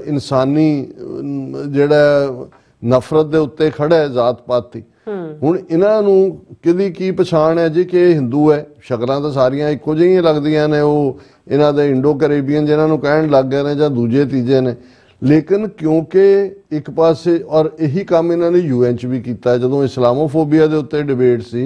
ਇਨਸਾਨੀ ਜਿਹੜਾ ਨਫ਼ਰਤ ਦੇ ਉੱਤੇ ਖੜਾ ਹੈ ਜ਼ਾਤ ਪਾਤੀ। ਹੁਣ ਇਹਨਾਂ ਨੂੰ ਕਿਹਦੀ ਕੀ ਪਛਾਣ ਹੈ ਜੀ ਕਿ ਇਹ ਹਿੰਦੂ ਹੈ? ਸ਼ਕਲਾਂ ਤਾਂ ਸਾਰੀਆਂ ਇੱਕੋ ਜਿਹੀਆਂ ਲੱਗਦੀਆਂ ਨੇ, ਉਹ ਇਹਨਾਂ ਦੇ ਇੰਡੋ ਕੈਰੇਬੀਅਨ ਜਿਹਨਾਂ ਨੂੰ ਕਹਿਣ ਲੱਗ ਗਏ ਨੇ ਜਾਂ ਦੂਜੇ ਤੀਜੇ ਨੇ। ਲੇਕਿਨ ਕਿਉਂਕਿ ਇੱਕ ਪਾਸੇ ਔਰ ਇਹੀ ਕੰਮ ਇਹਨਾਂ ਨੇ ਯੂਐਨ 'ਚ ਵੀ ਕੀਤਾ, ਜਦੋਂ ਇਸਲਾਮੋਫੋਬੀਆ ਦੇ ਉੱਤੇ ਡਿਬੇਟ ਸੀ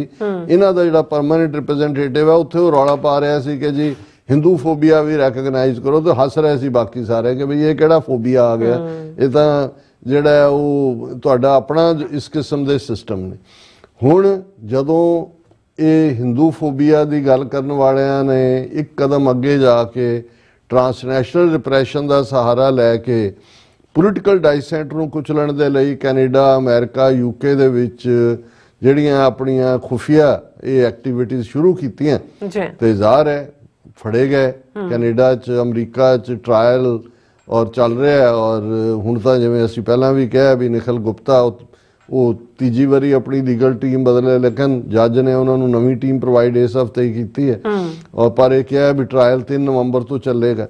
ਇਹਨਾਂ ਦਾ ਜਿਹੜਾ ਪਰਮਾਨੈਂਟ ਰਿਪਰੈਜ਼ੈਂਟੇਟਿਵ ਹੈ ਉੱਥੇ ਉਹ ਰੌਲਾ ਪਾ ਰਿਹਾ ਸੀ ਕਿ ਜੀ ਹਿੰਦੂ ਫੋਬੀਆ ਵੀ ਰੈਕਗਨਾਈਜ਼ ਕਰੋ, ਤੇ ਹੱਸ ਰਹੇ ਸੀ ਬਾਕੀ ਸਾਰੇ ਕਿ ਬਈ ਇਹ ਕਿਹੜਾ ਫੋਬੀਆ ਆ ਗਿਆ, ਇਹ ਤਾਂ ਜਿਹੜਾ ਉਹ ਤੁਹਾਡਾ ਆਪਣਾ ਇਸ ਕਿਸਮ ਦੇ ਸਿਸਟਮ ਨੇ। ਹੁਣ ਜਦੋਂ ਇਹ ਹਿੰਦੂ ਫੋਬੀਆ ਦੀ ਗੱਲ ਕਰਨ ਵਾਲਿਆਂ ਨੇ ਇੱਕ ਕਦਮ ਅੱਗੇ ਜਾ ਕੇ ਟਰਾਂਸਨੈਸ਼ਨਲ ਰਿਪਰੈਸ਼ਨ ਦਾ ਸਹਾਰਾ ਲੈ ਕੇ ਪੋਲੀਟੀਕਲ ਡਾਈਸੈਂਟ ਨੂੰ ਕੁਚਲਣ ਦੇ ਲਈ ਕੈਨੇਡਾ, ਅਮਰੀਕਾ, ਯੂਕੇ ਦੇ ਵਿੱਚ ਜਿਹੜੀਆਂ ਆਪਣੀਆਂ ਖੁਫੀਆ ਇਹ ਐਕਟੀਵਿਟੀਜ਼ ਸ਼ੁਰੂ ਕੀਤੀਆਂ ਤੇ ਜ਼ਾਹਰ ਹੈ ਫੜੇ ਗਏ। ਕੈਨੇਡਾ 'ਚ, ਅਮਰੀਕਾ 'ਚ ਟਰਾਇਲ ਔਰ ਚੱਲ ਰਿਹਾ। ਔਰ ਹੁਣ ਤਾਂ ਜਿਵੇਂ ਅਸੀਂ ਪਹਿਲਾਂ ਵੀ ਕਿਹਾ ਵੀ ਨਿਖਿਲ ਗੁਪਤਾ ਉਹ ਤੀਜੀ ਵਾਰੀ ਆਪਣੀ ਲੀਗਲ ਟੀਮ ਬਦਲੇ, ਲੇਕਿਨ ਜੱਜ ਨੇ ਉਹਨਾਂ ਨੂੰ ਨਵੀਂ ਟੀਮ ਪ੍ਰੋਵਾਈਡ ਇਸ ਹਫ਼ਤੇ ਹੀ ਕੀਤੀ ਹੈ। ਔਰ ਪਰ ਇਹ ਕਿਹਾ ਵੀ ਟਰਾਇਲ 3 ਨਵੰਬਰ ਤੋਂ ਚੱਲੇਗਾ।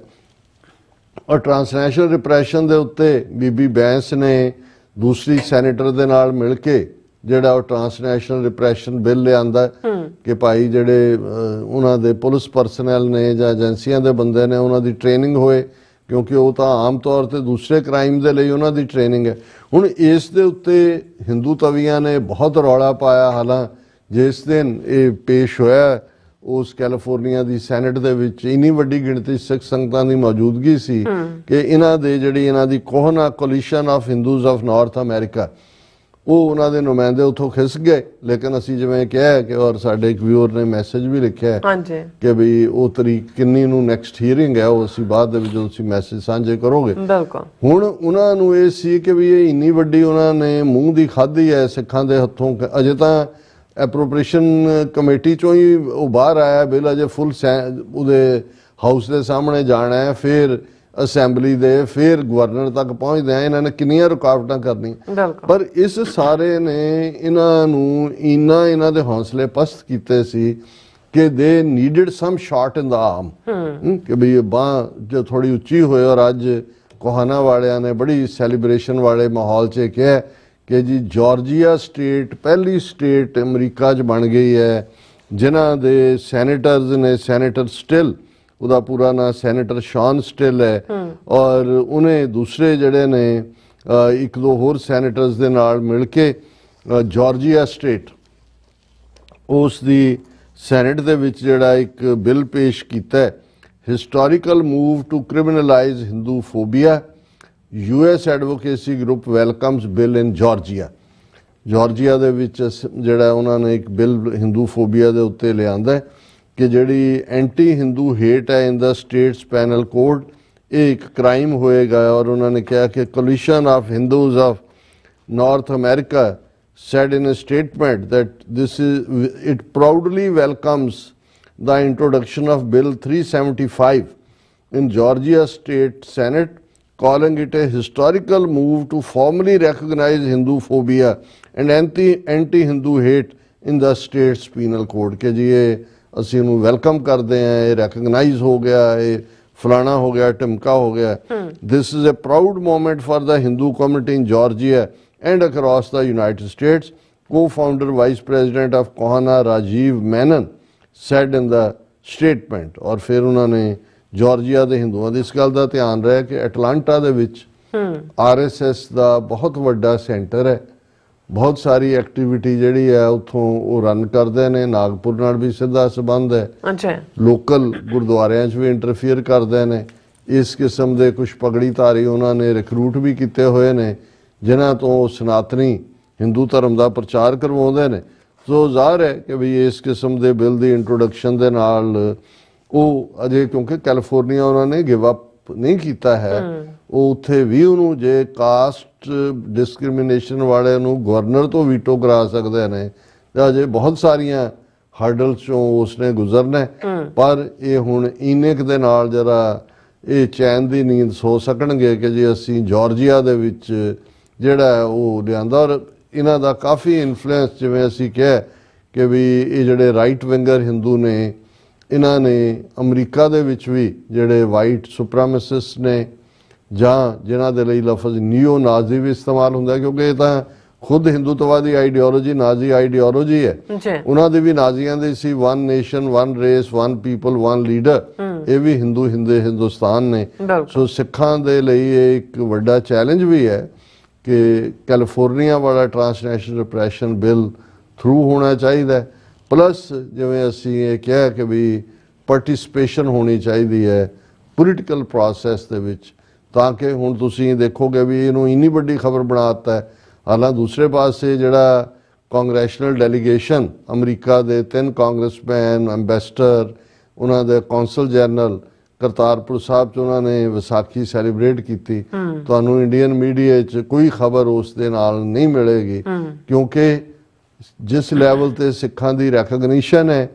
ਔਰ ਟਰਾਂਸਨੈਸ਼ਨਲ ਰਿਪਰੈਸ਼ਨ ਦੇ ਉੱਤੇ ਬੀਬੀ ਬੈਂਸ ਨੇ ਦੂਸਰੀ ਸੈਨੇਟਰ ਦੇ ਨਾਲ ਮਿਲ ਕੇ ਜਿਹੜਾ ਉਹ ਟਰਾਂਸਨੈਸ਼ਨਲ ਰਿਪਰੈਸ਼ਨ ਬਿੱਲ ਲਿਆਂਦਾ ਕਿ ਭਾਈ ਜਿਹੜੇ ਉਹਨਾਂ ਦੇ ਪੁਲਿਸ ਪਰਸਨਲ ਨੇ ਜਾਂ ਏਜੰਸੀਆਂ ਦੇ ਬੰਦੇ ਨੇ ਉਹਨਾਂ ਦੀ ਟ੍ਰੇਨਿੰਗ ਹੋਏ, ਕਿਉਂਕਿ ਉਹ ਤਾਂ ਆਮ ਤੌਰ ਤੇ ਦੂਸਰੇ ਕ੍ਰਾਈਮ ਦੇ ਲਈ ਉਹਨਾਂ ਦੀ ਟ੍ਰੇਨਿੰਗ ਹੈ। ਹੁਣ ਇਸ ਦੇ ਉੱਤੇ ਹਿੰਦੂ ਤਵੀਆਂ ਨੇ ਬਹੁਤ ਰੌਲਾ ਪਾਇਆ। ਹਾਲਾਂ ਜਿਸ ਦਿਨ ਇਹ ਪੇਸ਼ ਹੋਇਆ ਉਸ ਕੈਲੀਫੋਰਨੀਆ ਦੀ ਸੈਨੇਟ ਦੇ ਵਿੱਚ ਇੰਨੀ ਵੱਡੀ ਗਿਣਤੀ ਸਿੱਖ ਸੰਗਤਾਂ ਦੀ ਮੌਜੂਦਗੀ ਸੀ ਕਿ ਇਹਨਾਂ ਦੇ ਜਿਹੜੀ ਇਹਨਾਂ ਦੀ Kohna coalition of Hindus of north America ਉਹ ਉਹਨਾਂ ਦੇ ਨੁਮਾਇੰਦੇ ਉੱਥੋਂ ਖਿਸ ਗਏ। ਲੇਕਿਨ ਅਸੀਂ ਜਿਵੇਂ ਕਿਹਾ ਕਿ ਔਰ ਸਾਡੇ ਇੱਕ ਵਿਊਅਰ ਨੇ ਮੈਸੇਜ ਵੀ ਲਿਖਿਆ ਕਿ ਵੀ ਉਹ ਤਰੀਕ ਕਿੰਨੀ ਨੂੰ ਨੈਕਸਟ ਹੀਅਰਿੰਗ ਹੈ, ਉਹ ਅਸੀਂ ਬਾਅਦ ਦੇ ਵਿੱਚ ਜਦੋਂ ਤੁਸੀਂ ਮੈਸੇਜ ਸਾਂਝੇ ਕਰੋਗੇ। ਹੁਣ ਉਹਨਾਂ ਨੂੰ ਇਹ ਸੀ ਕਿ ਵੀ ਇਹ ਇੰਨੀ ਵੱਡੀ ਉਹਨਾਂ ਨੇ ਮੂੰਹ ਦੀ ਖਾਧੀ ਹੈ ਸਿੱਖਾਂ ਦੇ ਹੱਥੋਂ। ਅਜੇ ਤਾਂ ਐਪਰੋਪ੍ਰੀਏਸ਼ਨ ਕਮੇਟੀ ਚੋਂ ਹੀ ਉਹ ਬਾਹਰ ਆਇਆ ਬਿੱਲ, ਅਜੇ ਫੁੱਲ ਉਹਦੇ ਹਾਊਸ ਦੇ ਸਾਹਮਣੇ ਜਾਣਾ ਹੈ, ਫਿਰ ਅਸੈਂਬਲੀ ਦੇ, ਫਿਰ ਗਵਰਨਰ ਤੱਕ ਪਹੁੰਚਦੇ ਆ। ਇਹਨਾਂ ਨੇ ਕਿੰਨੀਆਂ ਰੁਕਾਵਟਾਂ ਕਰਨੀਆਂ, ਪਰ ਇਸ ਸਾਰੇ ਨੇ ਇਹਨਾਂ ਨੂੰ ਇਹਨਾਂ ਦੇ ਹੌਸਲੇ ਪਸਤ ਕੀਤੇ ਸੀ ਕਿ ਦੇ ਨੀਡਡ ਸਮ ਸ਼ਾਟ ਇਨ ਦਾ ਆਰਮ ਕਿ ਵੀ ਬਾਂਹ ਜੋ ਥੋੜੀ ਉੱਚੀ ਹੋਏ। ਔਰ ਅੱਜ ਕੋਹਾਨਾ ਵਾਲਿਆਂ ਨੇ ਬੜੀ ਸੈਲੀਬ੍ਰੇਸ਼ਨ ਵਾਲੇ ਮਾਹੌਲ 'ਚ ਕਿਹਾ ਕਿ ਜੀ ਜਾਰਜੀਆ ਸਟੇਟ ਪਹਿਲੀ ਸਟੇਟ ਅਮਰੀਕਾ 'ਚ ਬਣ ਗਈ ਹੈ ਜਿਨ੍ਹਾਂ ਦੇ ਸੈਨੇਟਰਸ ਨੇ, ਸੈਨੇਟਰ ਸਟਿਲ ਉਹਦਾ ਪੂਰਾ ਨਾਂ ਸੈਨੇਟਰ ਸ਼ੌਨ ਸਟਿਲ ਹੈ, ਔਰ ਉਹਨੇ ਦੂਸਰੇ ਜਿਹੜੇ ਨੇ 1-2 ਹੋਰ ਸੈਨੇਟਰਸ ਦੇ ਨਾਲ ਮਿਲ ਕੇ ਜਾਰਜੀਆ ਸਟੇਟ ਉਸ ਦੀ ਸੈਨੇਟ ਦੇ ਵਿੱਚ ਜਿਹੜਾ ਇੱਕ ਬਿੱਲ ਪੇਸ਼ ਕੀਤਾ ਹੈ, historical move to criminalise Hinduphobia US advocacy group welcomes bill in Georgia. Georgia ਦੇ ਵਿੱਚ ਜਿਹੜਾ ਉਹਨਾਂ ਨੇ ਇੱਕ ਬਿੱਲ ਹਿੰਦੂ ਫੋਬੀਆ ਦੇ ਉੱਤੇ ਲਿਆਂਦਾ ਹੈ ਕਿ ਜਿਹੜੀ ਐਂਟੀ ਹਿੰਦੂ ਹੇਟ ਹੈ ਇਨ ਦਾ ਸਟੇਟਸ ਪੈਨਲ ਕੋਡ, ਇਹ ਇੱਕ ਕ੍ਰਾਈਮ ਹੋਏਗਾ। ਔਰ ਉਹਨਾਂ ਨੇ ਕਿਹਾ ਕਿ coalition of Hindus of north America said in a statement that it proudly welcomes the introduction of Bill 375 in Georgia State Senate, calling it a historical move to formally recognize Hindu phobia and anti-Hindu hate in the state's penal code। कि जी ये ਅਸੀਂ ਇਹਨੂੰ welcome ਕਰਦੇ ਹਾਂ, ਇਹ recognise ਹੋ ਗਿਆ, ਇਹ ਫਲਾਣਾ ਹੋ ਗਿਆ, ਢਿਮਕਾ ਹੋ ਗਿਆ। This is a proud moment for the Hindu community in Georgia and across the United States, co-founder vice president of Kohana Rajiv Menon said in the statement। और फिर उन्होंने ਜਾਰਜੀਆ ਦੇ ਹਿੰਦੂਆਂ ਦੀ ਇਸ ਗੱਲ ਦਾ ਧਿਆਨ ਰਿਹਾ ਕਿ ਐਟਲਾਂਟਾ ਦੇ ਵਿੱਚ RSS ਦਾ ਬਹੁਤ ਵੱਡਾ ਸੈਂਟਰ ਹੈ, ਬਹੁਤ ਸਾਰੀ ਐਕਟੀਵਿਟੀ ਜਿਹੜੀ ਹੈ ਉੱਥੋਂ ਉਹ ਰਨ ਕਰਦੇ ਨੇ, ਨਾਗਪੁਰ ਨਾਲ ਵੀ ਸਿੱਧਾ ਸੰਬੰਧ ਹੈ, ਲੋਕਲ ਗੁਰਦੁਆਰਿਆਂ 'ਚ ਵੀ ਇੰਟਰਫੀਅਰ ਕਰਦੇ ਨੇ। ਇਸ ਕਿਸਮ ਦੇ ਕੁਝ ਪਗੜੀਧਾਰੀ ਉਹਨਾਂ ਨੇ ਰਿਕਰੂਟ ਵੀ ਕੀਤੇ ਹੋਏ ਨੇ ਜਿਨ੍ਹਾਂ ਤੋਂ ਸਨਾਤਨੀ ਹਿੰਦੂ ਧਰਮ ਦਾ ਪ੍ਰਚਾਰ ਕਰਵਾਉਂਦੇ ਨੇ। ਸੋ ਜ਼ਾਹਰ ਹੈ ਕਿ ਵੀ ਇਸ ਕਿਸਮ ਦੇ ਬਿੱਲ ਦੀ ਇੰਟਰੋਡਕਸ਼ਨ ਦੇ ਨਾਲ ਉਹ ਅਜੇ, ਕਿਉਂਕਿ ਕੈਲੀਫੋਰਨੀਆ ਉਹਨਾਂ ਨੇ ਗਿਵ ਅਪ ਨਹੀਂ ਕੀਤਾ ਹੈ, ਉਹ ਉੱਥੇ ਵੀ ਉਹਨੂੰ ਜੇ ਕਾਸਟ ਡਿਸਕ੍ਰਿਮੀਨੇਸ਼ਨ ਵਾਲੇ ਨੂੰ ਗਵਰਨਰ ਤੋਂ ਵੀਟੋ ਕਰਾ ਸਕਦੇ ਨੇ ਤਾਂ ਅਜੇ ਬਹੁਤ ਸਾਰੀਆਂ ਹਰਡਲਸ ਚੋਂ ਉਸਨੇ ਗੁਜ਼ਰਨਾ। ਪਰ ਇਹ ਹੁਣ ਇਨੇਕ ਦੇ ਨਾਲ ਜਰਾ ਇਹ ਚੈਨ ਦੀ ਨੀਂਦ ਸੋ ਸਕਣਗੇ ਕਿ ਜੇ ਅਸੀਂ ਜਾਰਜੀਆ ਦੇ ਵਿੱਚ ਜਿਹੜਾ ਉਹ ਲਿਆਂਦਾ। ਔਰ ਇਹਨਾਂ ਦਾ ਕਾਫੀ ਇਨਫਲੂਐਂਸ, ਜਿਵੇਂ ਅਸੀਂ ਕਿਹਾ ਕਿ ਵੀ ਇਹ ਜਿਹੜੇ ਰਾਈਟ ਵਿੰਗਰ ਹਿੰਦੂ ਨੇ, ਇਹਨਾਂ ਨੇ ਅਮਰੀਕਾ ਦੇ ਵਿੱਚ ਵੀ ਜਿਹੜੇ ਵਾਈਟ ਸੁਪਰਾਮੈਸਿਸਟ ਨੇ ਜਾਂ ਜਿਨ੍ਹਾਂ ਦੇ ਲਈ ਲਫ਼ਜ਼ ਨਿਓ ਨਾਜ਼ੀ ਵੀ ਇਸਤੇਮਾਲ ਹੁੰਦਾ, ਕਿਉਂਕਿ ਇਹ ਤਾਂ ਖੁਦ ਹਿੰਦੂਤਵਾਦੀ ਆਈਡੀਓਲੋਜੀ ਨਾਜ਼ੀ ਆਈਡੀਓਲੋਜੀ ਹੈ। ਉਹਨਾਂ ਦੀ ਵੀ ਨਾਜ਼ੀਆਂ ਦੀ ਸੀ, one nation one race one people one leader, ਇਹ ਵੀ ਹਿੰਦੁਸਤਾਨ ਨੇ। ਸੋ ਸਿੱਖਾਂ ਦੇ ਲਈ ਇਹ ਇੱਕ ਵੱਡਾ ਚੈਲੰਜ ਵੀ ਹੈ ਕਿ ਕੈਲੀਫੋਰਨੀਆ ਵਾਲਾ ਟਰਾਂਸਨੈਸ਼ਨਲ ਰਿਪਰੈਸ਼ਨ ਬਿੱਲ ਥਰੂ ਹੋਣਾ ਚਾਹੀਦਾ। ਪਲੱਸ ਜਿਵੇਂ ਅਸੀਂ ਇਹ ਕਿਹਾ ਕਿ ਵੀ ਪਾਰਟਿਸਿਪੇਸ਼ਨ ਹੋਣੀ ਚਾਹੀਦੀ ਹੈ ਪੋਲੀਟੀਕਲ ਪ੍ਰੋਸੈਸ ਦੇ ਵਿੱਚ, ਤਾਂ ਕਿ ਹੁਣ ਤੁਸੀਂ ਦੇਖੋਗੇ ਵੀ ਇਹਨੂੰ ਇੰਨੀ ਵੱਡੀ ਖਬਰ ਬਣਾ ਦਿੱਤਾ ਹੈ। ਹਾਲਾਂ ਦੂਸਰੇ ਪਾਸੇ ਜਿਹੜਾ ਕਾਂਗਰੈਸ਼ਨਲ ਡੈਲੀਗੇਸ਼ਨ ਅਮਰੀਕਾ ਦੇ 3 ਕਾਂਗਰਸਮੈਨ, ਐਂਬੈਸਡਰ, ਉਹਨਾਂ ਦੇ ਕੌਂਸਲ ਜਨਰਲ ਕਰਤਾਰਪੁਰ ਸਾਹਿਬ 'ਚ ਉਹਨਾਂ ਨੇ ਵਿਸਾਖੀ ਸੈਲੀਬ੍ਰੇਟ ਕੀਤੀ। ਤੁਹਾਨੂੰ ਇੰਡੀਅਨ ਮੀਡੀਆ 'ਚ ਕੋਈ ਖਬਰ ਉਸ ਦੇ ਨਾਲ ਨਹੀਂ ਮਿਲੇਗੀ, ਕਿਉਂਕਿ ਜਿਸ ਲੈਵਲ ਤੇ ਸਿੱਖਾਂ ਦੀ ਰੈਕਗਨੀਸ਼ਨ ਹੈ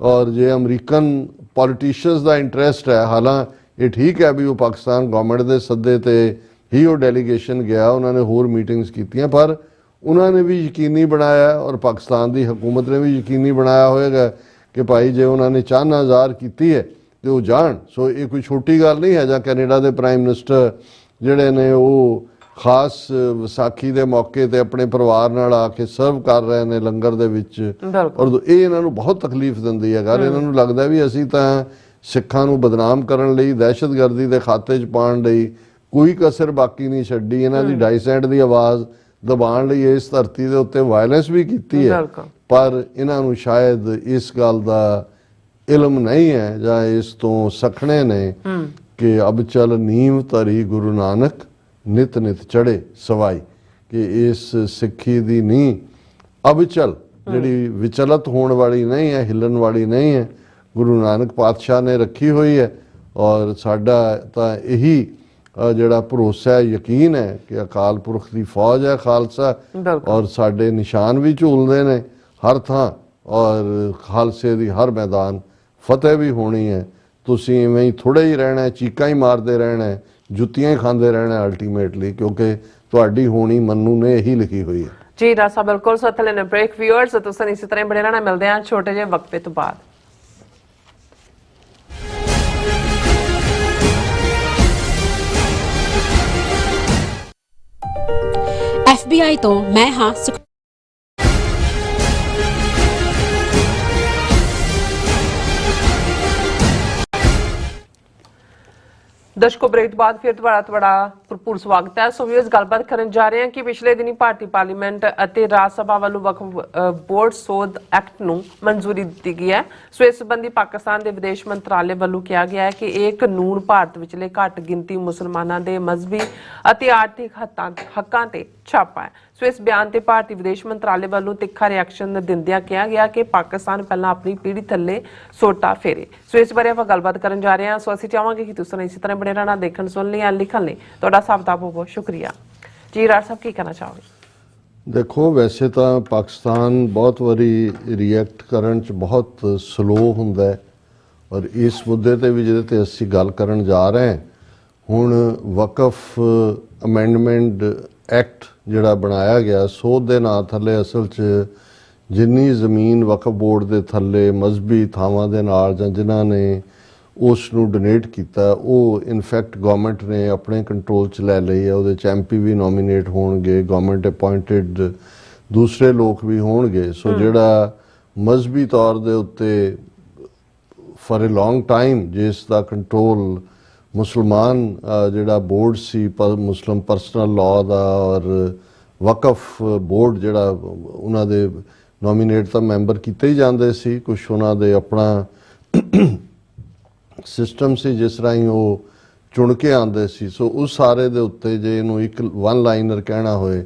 ਔਰ ਜੇ ਅਮਰੀਕਨ ਪੋਲੀਟੀਸ਼ੀਅਨਸ ਦਾ ਇੰਟਰਸਟ ਹੈ, ਹਾਲਾਂ ਇਹ ਠੀਕ ਹੈ ਵੀ ਉਹ ਪਾਕਿਸਤਾਨ ਗਵਰਨਮੈਂਟ ਦੇ ਸੱਦੇ ਤੇ ਹੀ ਉਹ ਡੈਲੀਗੇਸ਼ਨ ਗਿਆ, ਉਹਨਾਂ ਨੇ ਹੋਰ ਮੀਟਿੰਗਸ ਕੀਤੀਆਂ, ਪਰ ਉਹਨਾਂ ਨੇ ਵੀ ਯਕੀਨੀ ਬਣਾਇਆ ਔਰ ਪਾਕਿਸਤਾਨ ਦੀ ਹਕੂਮਤ ਨੇ ਵੀ ਯਕੀਨੀ ਬਣਾਇਆ ਹੋਏਗਾ ਕਿ ਭਾਈ ਜੇ ਉਹਨਾਂ ਨੇ ਚਾਹਨਾ ਜ਼ਾਹਰ ਕੀਤੀ ਹੈ ਤੇ ਉਹ ਜਾਣ। ਸੋ ਇਹ ਕੋਈ ਛੋਟੀ ਗੱਲ ਨਹੀਂ ਹੈ। ਜਾਂ ਕੈਨੇਡਾ ਦੇ ਪ੍ਰਾਈਮ ਮਿਨਿਸਟਰ ਜਿਹੜੇ ਨੇ ਉਹ ਖਾਸ ਵਿਸਾਖੀ ਦੇ ਮੌਕੇ ਤੇ ਆਪਣੇ ਪਰਿਵਾਰ ਨਾਲ ਆ ਕੇ ਸਰਵ ਕਰ ਰਹੇ ਨੇ ਲੰਗਰ ਦੇ ਵਿੱਚ, ਔਰ ਇਹ ਇਹਨਾਂ ਨੂੰ ਬਹੁਤ ਤਕਲੀਫ ਦਿੰਦੀ ਹੈ ਗੱਲ। ਇਹਨਾਂ ਨੂੰ ਲੱਗਦਾ ਵੀ ਅਸੀਂ ਤਾਂ ਸਿੱਖਾਂ ਨੂੰ ਬਦਨਾਮ ਕਰਨ ਲਈ, ਦਹਿਸ਼ਤਗਰਦੀ ਦੇ ਖਾਤੇ 'ਚ ਪਾਉਣ ਲਈ ਕੋਈ ਕਸਰ ਬਾਕੀ ਨਹੀਂ ਛੱਡੀ। ਇਹਨਾਂ ਦੀ ਡਾਈਸੈਂਟ ਦੀ ਆਵਾਜ਼ ਦਬਾਉਣ ਲਈ ਇਸ ਧਰਤੀ ਦੇ ਉੱਤੇ ਵਾਇਲੈਂਸ ਵੀ ਕੀਤੀ ਹੈ, ਪਰ ਇਹਨਾਂ ਨੂੰ ਸ਼ਾਇਦ ਇਸ ਗੱਲ ਦਾ ਇਲਮ ਨਹੀਂ ਹੈ ਜਾਂ ਇਸ ਤੋਂ ਸਖਣੇ ਨੇ ਕਿ ਅਬ ਚਲ ਨੀਮ ਧਰੀ ਗੁਰੂ ਨਾਨਕ ਨਿਤ ਨਿਤ ਚੜੇ ਸਵਾਈ, ਕਿ ਇਸ ਸਿੱਖੀ ਦੀ ਨੀਂਹ ਅਬ ਚਲ ਜਿਹੜੀ ਵਿਚਲਤ ਹੋਣ ਵਾਲੀ ਨਹੀਂ ਹੈ, ਹਿੱਲਣ ਵਾਲੀ ਨਹੀਂ ਹੈ, ਗੁਰੂ ਨਾਨਕ ਪਾਤਸ਼ਾਹ ਨੇ ਰੱਖੀ ਹੋਈ ਹੈ। ਔਰ ਸਾਡਾ ਤਾਂ ਇਹੀ ਜਿਹੜਾ ਭਰੋਸਾ ਹੈ, ਯਕੀਨ ਹੈ ਕਿ ਅਕਾਲ ਪੁਰਖ ਦੀ ਫੌਜ ਹੈ ਖਾਲਸਾ, ਔਰ ਸਾਡੇ ਨਿਸ਼ਾਨ ਵੀ ਝੂਲਦੇ ਨੇ ਹਰ ਥਾਂ, ਔਰ ਖਾਲਸੇ ਦੀ ਹਰ ਮੈਦਾਨ ਫਤਿਹ ਵੀ ਹੋਣੀ ਹੈ। ਤੁਸੀਂ ਇਵੇਂ ਹੀ ਥੋੜ੍ਹੇ ਹੀ ਰਹਿਣਾ, ਚੀਕਾਂ ਹੀ ਮਾਰਦੇ ਰਹਿਣਾ, ਜੁੱਤੀਆਂ ਹੀ ਖਾਂਦੇ ਰਹਿਣਾ ਅਲਟੀਮੇਟਲੀ, ਕਿਉਂਕਿ ਤੁਹਾਡੀ ਹੋਣੀ ਮੰਨੂ ਨੇ ਇਹੀ ਲਿਖੀ ਹੋਈ ਹੈ। ਜੀ ਡਾਕਟਰ ਸਾਹਿਬ ਬਿਲਕੁਲ। ਸੋ ਥੱਲੇ ਨੇ ਬ੍ਰੇਕ ਵਿਊਅਰਸ, ਤੁਸੀਂ ਇਸੇ ਤਰ੍ਹਾਂ ਬਣੇ ਰਹਿਣਾ। ਮਿਲਦੇ ਹਾਂ ਛੋਟੇ ਜਿਹੇ ਵਕਫੇ ਤੋਂ ਬਾਅਦ। FBI ਤੋਂ ਮੈਂ ਹਾਂ ਦਰਸ਼ਕੋ ਬ੍ਰੇਕ ਤੋਂ ਬਾਅਦ ਫਿਰ ਤੁਹਾਡਾ ਭਰਪੂਰ ਸਵਾਗਤ ਹੈ। ਸੋ ਵੀ ਇਸ ਗੱਲਬਾਤ ਕਰਨ ਜਾ ਰਹੇ ਹਾਂ ਕਿ ਪਿਛਲੇ ਦਿਨੀ ਭਾਰਤੀ ਪਾਰਲੀਮੈਂਟ ਅਤੇ ਰਾਜ ਸਭਾ ਵੱਲੋਂ ਵਕਫ ਬੋਰਡ ਸੋਧ ਐਕਟ ਨੂੰ ਮਨਜ਼ੂਰੀ ਦਿੱਤੀ ਗਈ ਹੈ। ਸੋ ਇਸ ਸੰਬੰਧੀ ਪਾਕਿਸਤਾਨ ਦੇ ਵਿਦੇਸ਼ ਮੰਤਰਾਲੇ ਵੱਲੋਂ ਕਿਹਾ ਗਿਆ ਹੈ ਕਿ ਇਹ ਕਾਨੂੰਨ ਭਾਰਤ ਵਿਚਲੇ ਘੱਟ ਗਿਣਤੀ ਮੁਸਲਮਾਨਾਂ ਦੇ ਮਜ਼ਹਬੀ ਅਤੇ ਆਰਥਿਕ ਹੱਕਾਂ ਤੇ ਛਾਪਾ ਹੈ। ਸੋ ਇਸ ਬਿਆਨ ਤੇ ਭਾਰਤੀ ਵਿਦੇਸ਼ ਮੰਤਰਾਲੇ ਵੱਲੋਂ ਤਿੱਖਾ ਰਿਐਕਸ਼ਨ ਦਿੰਦਿਆਂ ਕਿਹਾ ਗਿਆ ਕਿ ਪਾਕਿਸਤਾਨ ਪਹਿਲਾਂ ਆਪਣੀ ਪੀੜ੍ਹੀ ਥੱਲੇ ਸੋਟਾ ਫੇਰੇ। ਸੋ ਇਸ ਬਾਰੇ ਆਪਾਂ ਗੱਲਬਾਤ ਕਰਨ ਜਾ ਰਹੇ ਹਾਂ। ਸੋ ਅਸੀਂ ਚਾਹਾਂਗੇ ਕਿ ਤੁਸੀਂ ਇਸੇ ਤਰ੍ਹਾਂ ਬਣੇ ਰਹਿਣਾ, ਦੇਖਣ ਸੁਣ ਲਈ ਜਾਂ ਲਿਖਣ ਲਈ ਤੁਹਾਡਾ ਸਭ ਦਾ ਬਹੁਤ ਬਹੁਤ ਸ਼ੁਕਰੀਆ ਜੀ। ਰਾਜ ਸਾਹਿਬ ਕੀ ਕਹਿਣਾ ਚਾਹੋਗੇ? ਦੇਖੋ, ਵੈਸੇ ਤਾਂ ਪਾਕਿਸਤਾਨ ਬਹੁਤ ਵਾਰੀ ਰਿਐਕਟ ਕਰਨ 'ਚ ਬਹੁਤ ਸਲੋ ਹੁੰਦਾ ਹੈ ਔਰ ਇਸ ਮੁੱਦੇ ਤੇ ਵੀ ਜਿਹਦੇ ਤੇ ਅਸੀਂ ਗੱਲ ਕਰਨ ਜਾ ਰਹੇ ਹਾਂ ਹੁਣ ਵਕਫ ਅਮੈਂਡਮੈਂਟ ਐਕਟ ਜਿਹੜਾ ਬਣਾਇਆ ਗਿਆ ਸੋਧ ਦੇ ਨਾਂ ਥੱਲੇ ਅਸਲ 'ਚ ਜਿੰਨੀ ਜ਼ਮੀਨ ਵਕਫ ਬੋਰਡ ਦੇ ਥੱਲੇ ਮਜ਼ਹਬੀ ਥਾਵਾਂ ਦੇ ਨਾਲ ਜਾਂ ਜਿਨ੍ਹਾਂ ਨੇ ਉਸ ਨੂੰ ਡੋਨੇਟ ਕੀਤਾ ਉਹ ਇਨਫੈਕਟ ਗਵਰਨਮੈਂਟ ਨੇ ਆਪਣੇ ਕੰਟਰੋਲ 'ਚ ਲੈ ਲਈ ਹੈ। ਉਹਦੇ 'ਚ MP ਵੀ ਨੋਮੀਨੇਟ ਹੋਣਗੇ, ਗਵਰਨਮੈਂਟ ਅਪਾਇੰਟਡ ਦੂਸਰੇ ਲੋਕ ਵੀ ਹੋਣਗੇ। ਸੋ ਜਿਹੜਾ ਮਜ਼ਹਬੀ ਤੌਰ ਦੇ ਉੱਤੇ ਫॉर ਅ ਲੌਂਗ ਟਾਈਮ ਜਿਸ ਦਾ ਕੰਟਰੋਲ ਮੁਸਲਮਾਨ ਜਿਹੜਾ ਬੋਰਡ ਸੀ ਮੁਸਲਿਮ ਪਰਸਨਲ ਲਾਅ ਦਾ ਔਰ ਵਕਫ ਬੋਰਡ ਜਿਹੜਾ ਉਹਨਾਂ ਦੇ ਨੋਮੀਨੇਟ ਤਾਂ ਮੈਂਬਰ ਕੀਤੇ ਹੀ ਜਾਂਦੇ ਸੀ, ਕੁਛ ਉਹਨਾਂ ਦੇ ਆਪਣਾ ਸਿਸਟਮ ਸੀ ਜਿਸ ਰਾਹੀਂ ਉਹ ਚੁਣ ਕੇ ਆਉਂਦੇ ਸੀ। ਸੋ ਉਸ ਸਾਰੇ ਦੇ ਉੱਤੇ ਜੇ ਇਹਨੂੰ ਇੱਕ ਵਨ ਲਾਈਨਰ ਕਹਿਣਾ ਹੋਏ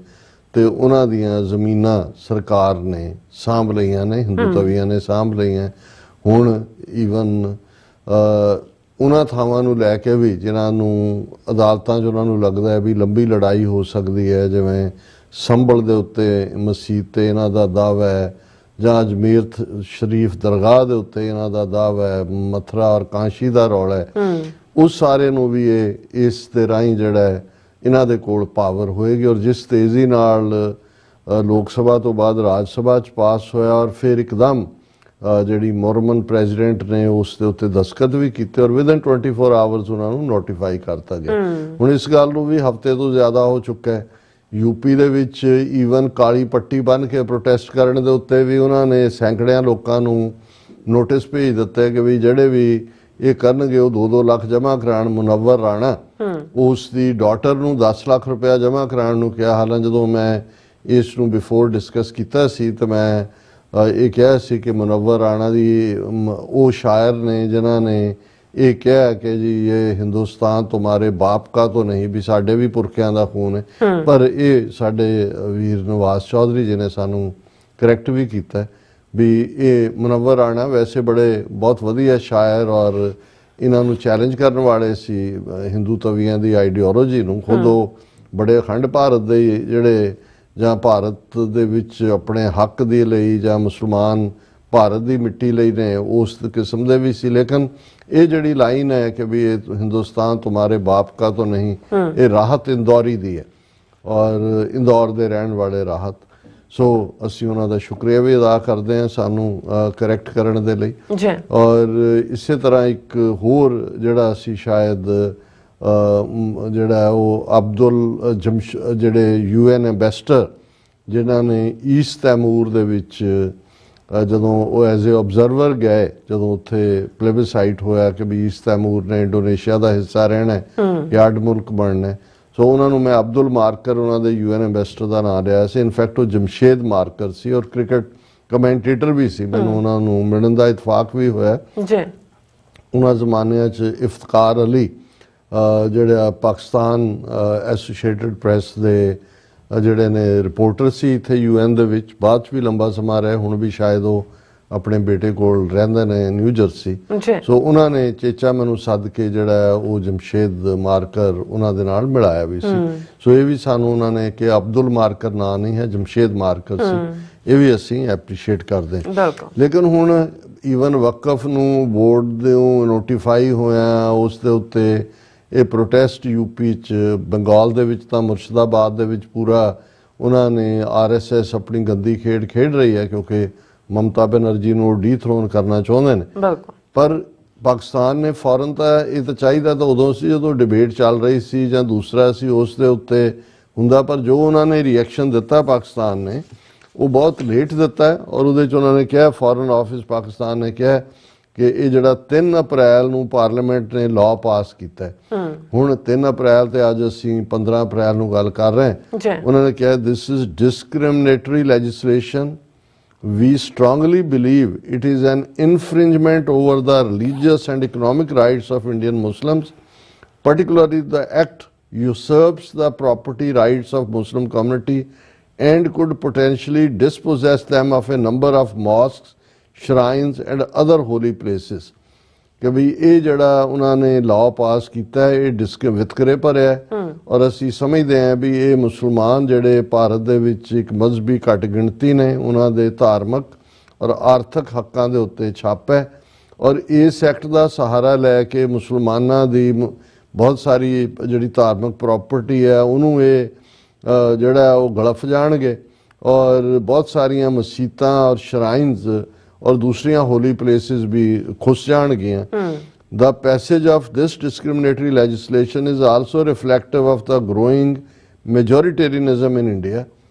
ਤੇ ਉਹਨਾਂ ਦੀਆਂ ਜ਼ਮੀਨਾਂ ਸਰਕਾਰ ਨੇ ਸਾਂਭ ਲਈਆਂ ਨੇ, ਹਿੰਦੂ ਤਵੀਆਂ ਨੇ ਸਾਂਭ ਲਈਆਂ। ਹੁਣ ਈਵਨ ਉਹਨਾਂ ਥਾਵਾਂ ਨੂੰ ਲੈ ਕੇ ਵੀ ਜਿਨ੍ਹਾਂ ਨੂੰ ਅਦਾਲਤਾਂ 'ਚ ਉਹਨਾਂ ਨੂੰ ਲੱਗਦਾ ਹੈ ਵੀ ਲੰਬੀ ਲੜਾਈ ਹੋ ਸਕਦੀ ਹੈ, ਜਿਵੇਂ ਸੰਭਲ ਦੇ ਉੱਤੇ ਮਸਜਿਦ ਤੇ ਇਹਨਾਂ ਦਾ ਦਾਅਵਾ ਹੈ ਜਾਂ ਅਜਮੇਰ ਸ਼ਰੀਫ ਦਰਗਾਹ ਦੇ ਉੱਤੇ ਇਹਨਾਂ ਦਾ ਦਾਅਵਾ ਹੈ, ਮਥੁਰਾ ਔਰ ਕਾਂਸ਼ੀ ਦਾ ਰੌਲਾ ਹੈ, ਉਸ ਸਾਰੇ ਨੂੰ ਵੀ ਇਹ ਇਸ ਦੇ ਰਾਹੀਂ ਜਿਹੜਾ ਹੈ ਇਹਨਾਂ ਦੇ ਕੋਲ ਪਾਵਰ ਹੋਏਗੀ। ਔਰ ਜਿਸ ਤੇਜ਼ੀ ਨਾਲ ਲੋਕ ਸਭਾ ਤੋਂ ਬਾਅਦ ਰਾਜ ਸਭਾ 'ਚ ਪਾਸ ਹੋਇਆ ਔਰ ਫਿਰ ਇੱਕਦਮ ਜਿਹੜੀ ਮੋਰਮਨ ਪ੍ਰੈਜ਼ੀਡੈਂਟ ਨੇ ਉਸ ਦੇ ਉੱਤੇ ਦਸਤਖਤ ਵੀ ਕੀਤੇ ਔਰ ਵਿਦਨ 24 ਆਵਰਸ ਉਹਨਾਂ ਨੂੰ ਨੋਟੀਫਾਈ ਕਰਤਾ ਗਿਆ। ਹੁਣ ਇਸ ਗੱਲ ਨੂੰ ਵੀ ਹਫ਼ਤੇ ਤੋਂ ਜ਼ਿਆਦਾ ਹੋ ਚੁੱਕਾ ਹੈ। ਯੂਪੀ ਦੇ ਵਿੱਚ ਈਵਨ ਕਾਲੀ ਪੱਟੀ ਬੰਨ੍ਹ ਕੇ ਪ੍ਰੋਟੈਸਟ ਕਰਨ ਦੇ ਉੱਤੇ ਵੀ ਉਹਨਾਂ ਨੇ ਸੈਂਕੜਿਆਂ ਲੋਕਾਂ ਨੂੰ ਨੋਟਿਸ ਭੇਜ ਦਿੱਤਾ ਕਿ ਵੀ ਜਿਹੜੇ ਵੀ ਇਹ ਕਰਨਗੇ ਉਹ 2-2 ਲੱਖ ਜਮ੍ਹਾਂ ਕਰਾਉਣ। ਮੁਨੱਵਰ ਰਾਣਾ ਉਸ ਦੀ ਡਾਟਰ ਨੂੰ 10 ਲੱਖ ਰੁਪਇਆ ਜਮ੍ਹਾਂ ਕਰਾਉਣ ਨੂੰ ਕਿਹਾ। ਹਾਲਾਂਕਿ ਜਦੋਂ ਮੈਂ ਇਸ ਨੂੰ ਬਿਫੋਰ ਡਿਸਕਸ ਕੀਤਾ ਸੀ ਤਾਂ ਮੈਂ ਇਹ ਕਿਹਾ ਸੀ ਕਿ ਮੁਨੱਵਰ ਰਾਣਾ ਦੀ ਉਹ ਸ਼ਾਇਰ ਨੇ ਜਿਨ੍ਹਾਂ ਨੇ ਇਹ ਕਿਹਾ ਕਿ ਜੀ ਇਹ ਹਿੰਦੁਸਤਾਨ ਤੁਹਾਰੇ ਬਾਪ ਕਾ ਤੋਂ ਨਹੀਂ, ਵੀ ਸਾਡੇ ਵੀ ਪੁਰਖਿਆਂ ਦਾ ਖੂਨ ਹੈ। ਪਰ ਇਹ ਸਾਡੇ ਵੀਰ ਨਵਾਜ਼ ਚੌਧਰੀ ਜੀ ਨੇ ਸਾਨੂੰ ਕਰੈਕਟ ਵੀ ਕੀਤਾ ਵੀ ਇਹ ਮੁਨੱਵਰ ਰਾਣਾ ਵੈਸੇ ਬਹੁਤ ਵਧੀਆ ਸ਼ਾਇਰ ਔਰ ਇਹਨਾਂ ਨੂੰ ਚੈਲੰਜ ਕਰਨ ਵਾਲੇ ਸੀ ਹਿੰਦੂ ਤਵੀਆਂ ਦੀ ਆਈਡੀਓਲੋਜੀ ਨੂੰ। ਖੁਦ ਉਹ ਬੜੇ ਅਖੰਡ ਭਾਰਤ ਦੇ ਜਿਹੜੇ ਜਾਂ ਭਾਰਤ ਦੇ ਵਿੱਚ ਆਪਣੇ ਹੱਕ ਦੇ ਲਈ ਜਾਂ ਮੁਸਲਮਾਨ ਭਾਰਤ ਦੀ ਮਿੱਟੀ ਲਈ ਨੇ ਉਸ ਕਿਸਮ ਦੇ ਵੀ ਸੀ। ਲੇਕਿਨ ਇਹ ਜਿਹੜੀ ਲਾਈਨ ਹੈ ਕਿ ਵੀ ਇਹ ਹਿੰਦੁਸਤਾਨ ਤੁਹਾਰੇ ਬਾਪ ਕਾ ਤੋਂ ਨਹੀਂ, ਇਹ ਰਾਹਤ ਇੰਦੌਰੀ ਦੀ ਹੈ ਔਰ ਇੰਦੌਰ ਦੇ ਰਹਿਣ ਵਾਲੇ ਰਾਹਤ। ਸੋ ਅਸੀਂ ਉਹਨਾਂ ਦਾ ਸ਼ੁਕਰੀਆ ਵੀ ਅਦਾ ਕਰਦੇ ਹਾਂ ਸਾਨੂੰ ਕਰੈਕਟ ਕਰਨ ਦੇ ਲਈ। ਔਰ ਇਸੇ ਤਰ੍ਹਾਂ ਇੱਕ ਹੋਰ ਜਿਹੜਾ ਅਸੀਂ ਸ਼ਾਇਦ ਜਿਹੜਾ ਉਹ ਅਬਦੁਲ ਜਿਹੜੇ UN ਐਂਬੈਸਡਰ ਜਿਨ੍ਹਾਂ ਨੇ ਈਸਟ ਤੈਮੂਰ ਦੇ ਵਿੱਚ ਜਦੋਂ ਉਹ ਐਜ਼ ਏ ਆਬਜ਼ਰਵਰ ਗਏ, ਜਦੋਂ ਉੱਥੇ ਪਲੇਬਿਸਾਈਟ ਹੋਇਆ ਕਿ ਵੀ ਈਸਟ ਤੈਮੂਰ ਨੇ ਇੰਡੋਨੇਸ਼ੀਆ ਦਾ ਹਿੱਸਾ ਰਹਿਣਾ ਹੈ ਜਾਂ ਅੱਡ ਮੁਲਕ ਬਣਨਾ, ਸੋ ਉਹਨਾਂ ਨੂੰ ਮੈਂ ਅਬਦੁਲ ਮਾਰਕਰ ਉਹਨਾਂ ਦੇ UN ਐਂਬੈਸਡਰ ਦਾ ਨਾਂ ਲਿਆ ਸੀ। ਇਨਫੈਕਟ ਉਹ ਜਮਸ਼ੇਦ ਮਾਰਕਰ ਸੀ ਔਰ ਕ੍ਰਿਕਟ ਕਮੈਂਟੇਟਰ ਵੀ ਸੀ। ਮੈਨੂੰ ਉਹਨਾਂ ਨੂੰ ਮਿਲਣ ਦਾ ਇਤਫਾਕ ਵੀ ਹੋਇਆ। ਉਹਨਾਂ ਜ਼ਮਾਨਿਆਂ 'ਚ ਇਫਤਕਾਰ ਅਲੀ ਜਿਹੜਾ ਪਾਕਿਸਤਾਨ ਐਸੋਸੀਏਟਡ ਪ੍ਰੈਸ ਦੇ ਜਿਹੜੇ ਨੇ ਰਿਪੋਰਟਰ ਸੀ ਇੱਥੇ UN ਦੇ ਵਿੱਚ, ਬਾਅਦ 'ਚ ਵੀ ਲੰਬਾ ਸਮਾਂ ਰਹੇ, ਹੁਣ ਵੀ ਸ਼ਾਇਦ ਉਹ ਆਪਣੇ ਬੇਟੇ ਕੋਲ ਰਹਿੰਦੇ ਨੇ ਨਿਊ ਜਰਸੀ। ਸੋ ਉਹਨਾਂ ਨੇ ਚੇਚਾ ਮੈਨੂੰ ਸੱਦ ਕੇ ਜਿਹੜਾ ਉਹ ਜਮਸ਼ੇਦ ਮਾਰਕਰ ਉਹਨਾਂ ਦੇ ਨਾਲ ਮਿਲਾਇਆ ਵੀ ਸੀ। ਸੋ ਇਹ ਵੀ ਸਾਨੂੰ ਉਹਨਾਂ ਨੇ ਕਿ ਅਬਦੁਲ ਮਾਰਕਰ ਨਾਂ ਨਹੀਂ ਹੈ, ਜਮਸ਼ੇਦ ਮਾਰਕਰ ਸੀ। ਇਹ ਵੀ ਅਸੀਂ ਐਪਰੀਸ਼ੀਏਟ ਕਰਦੇ ਹਾਂ। ਲੇਕਿਨ ਹੁਣ ਈਵਨ ਵਕਫ ਨੂੰ ਬੋਰਡ ਦੇ ਨੋਟੀਫਾਈ ਹੋਇਆ ਉਸ ਦੇ ਉੱਤੇ ਇਹ ਪ੍ਰੋਟੈਸਟ ਯੂਪੀ 'ਚ, ਬੰਗਾਲ ਦੇ ਵਿੱਚ ਤਾਂ ਮੁਰਸ਼ਿਦਾਬਾਦ ਦੇ ਵਿੱਚ ਪੂਰਾ ਉਹਨਾਂ ਨੇ RSS ਆਪਣੀ ਗੰਦੀ ਖੇਡ ਰਹੀ ਹੈ ਕਿਉਂਕਿ ਮਮਤਾ ਬੈਨਰਜੀ ਨੂੰ ਡੀਥਰੋਨ ਕਰਨਾ ਚਾਹੁੰਦੇ ਨੇ। ਪਰ ਪਾਕਿਸਤਾਨ ਨੇ ਫੌਰਨ ਤਾਂ ਇਹ ਤਾਂ ਚਾਹੀਦਾ ਤਾਂ ਉਦੋਂ ਸੀ ਜਦੋਂ ਡਿਬੇਟ ਚੱਲ ਰਹੀ ਸੀ ਜਾਂ ਦੂਸਰਾ ਸੀ ਉਸ ਦੇ ਉੱਤੇ ਹੁੰਦਾ, ਪਰ ਜੋ ਉਹਨਾਂ ਨੇ ਰਿਐਕਸ਼ਨ ਦਿੱਤਾ ਪਾਕਿਸਤਾਨ ਨੇ ਉਹ ਬਹੁਤ ਲੇਟ ਦਿੱਤਾ ਹੈ। ਔਰ ਉਹਦੇ 'ਚ ਉਹਨਾਂ ਨੇ ਕਿਹਾ, ਫੌਰਨ ਆਫਿਸ ਪਾਕਿਸਤਾਨ ਨੇ ਕਿਹਾ ਕਿ ਇਹ ਜਿਹੜਾ 3 ਅਪ੍ਰੈਲ ਨੂੰ ਪਾਰਲੀਮੈਂਟ ਨੇ ਲਾਅ ਪਾਸ ਕੀਤਾ ਹੈ। ਹੁਣ 3 ਅਪ੍ਰੈਲ ਤੇ ਅੱਜ ਅਸੀਂ 15 ਅਪ੍ਰੈਲ ਨੂੰ ਗੱਲ ਕਰ ਰਹੇ ਹਾਂ। ਉਹਨਾਂ ਨੇ ਕਿਹਾ this is discriminatory legislation, we strongly believe it is an infringement over the religious and economic rights of Indian Muslims. Particularly, the act usurps the property rights of Muslim community and could potentially dispossess them of a number of mosques, shrines and other holy places. ਕਿ ਵੀ ਇਹ ਜਿਹੜਾ ਉਹਨਾਂ ਨੇ law ਪਾਸ ਕੀਤਾ ਹੈ ਇਹ ਵਿਤਕਰੇ ਭਰਿਆ ਹੈ ਔਰ ਅਸੀਂ ਸਮਝਦੇ ਹਾਂ ਵੀ ਇਹ ਮੁਸਲਮਾਨ ਜਿਹੜੇ ਭਾਰਤ ਦੇ ਵਿੱਚ ਇੱਕ ਮਜ਼ਹਬੀ ਘੱਟ ਗਿਣਤੀ ਨੇ ਉਹਨਾਂ ਦੇ ਧਾਰਮਿਕ ਔਰ ਆਰਥਿਕ ਹੱਕਾਂ ਦੇ ਉੱਤੇ ਛਾਪ ਹੈ ਔਰ ਇਸ ਐਕਟ ਦਾ ਸਹਾਰਾ ਲੈ ਕੇ ਮੁਸਲਮਾਨਾਂ ਦੀ ਬਹੁਤ ਸਾਰੀ ਜਿਹੜੀ ਧਾਰਮਿਕ ਪ੍ਰਾਪਰਟੀ ਹੈ ਉਹਨੂੰ ਇਹ ਜਿਹੜਾ ਉਹ ਗਲਫ ਜਾਣਗੇ ਔਰ ਬਹੁਤ ਸਾਰੀਆਂ ਮਸੀਤਾਂ ਔਰ ਸ਼ਰਾਈਨਸ और दूसरिया होली प्लेसेस भी खुस जाएंगियां। The passage of this discriminatory legislation is also reflective of the growing majoritarianism in India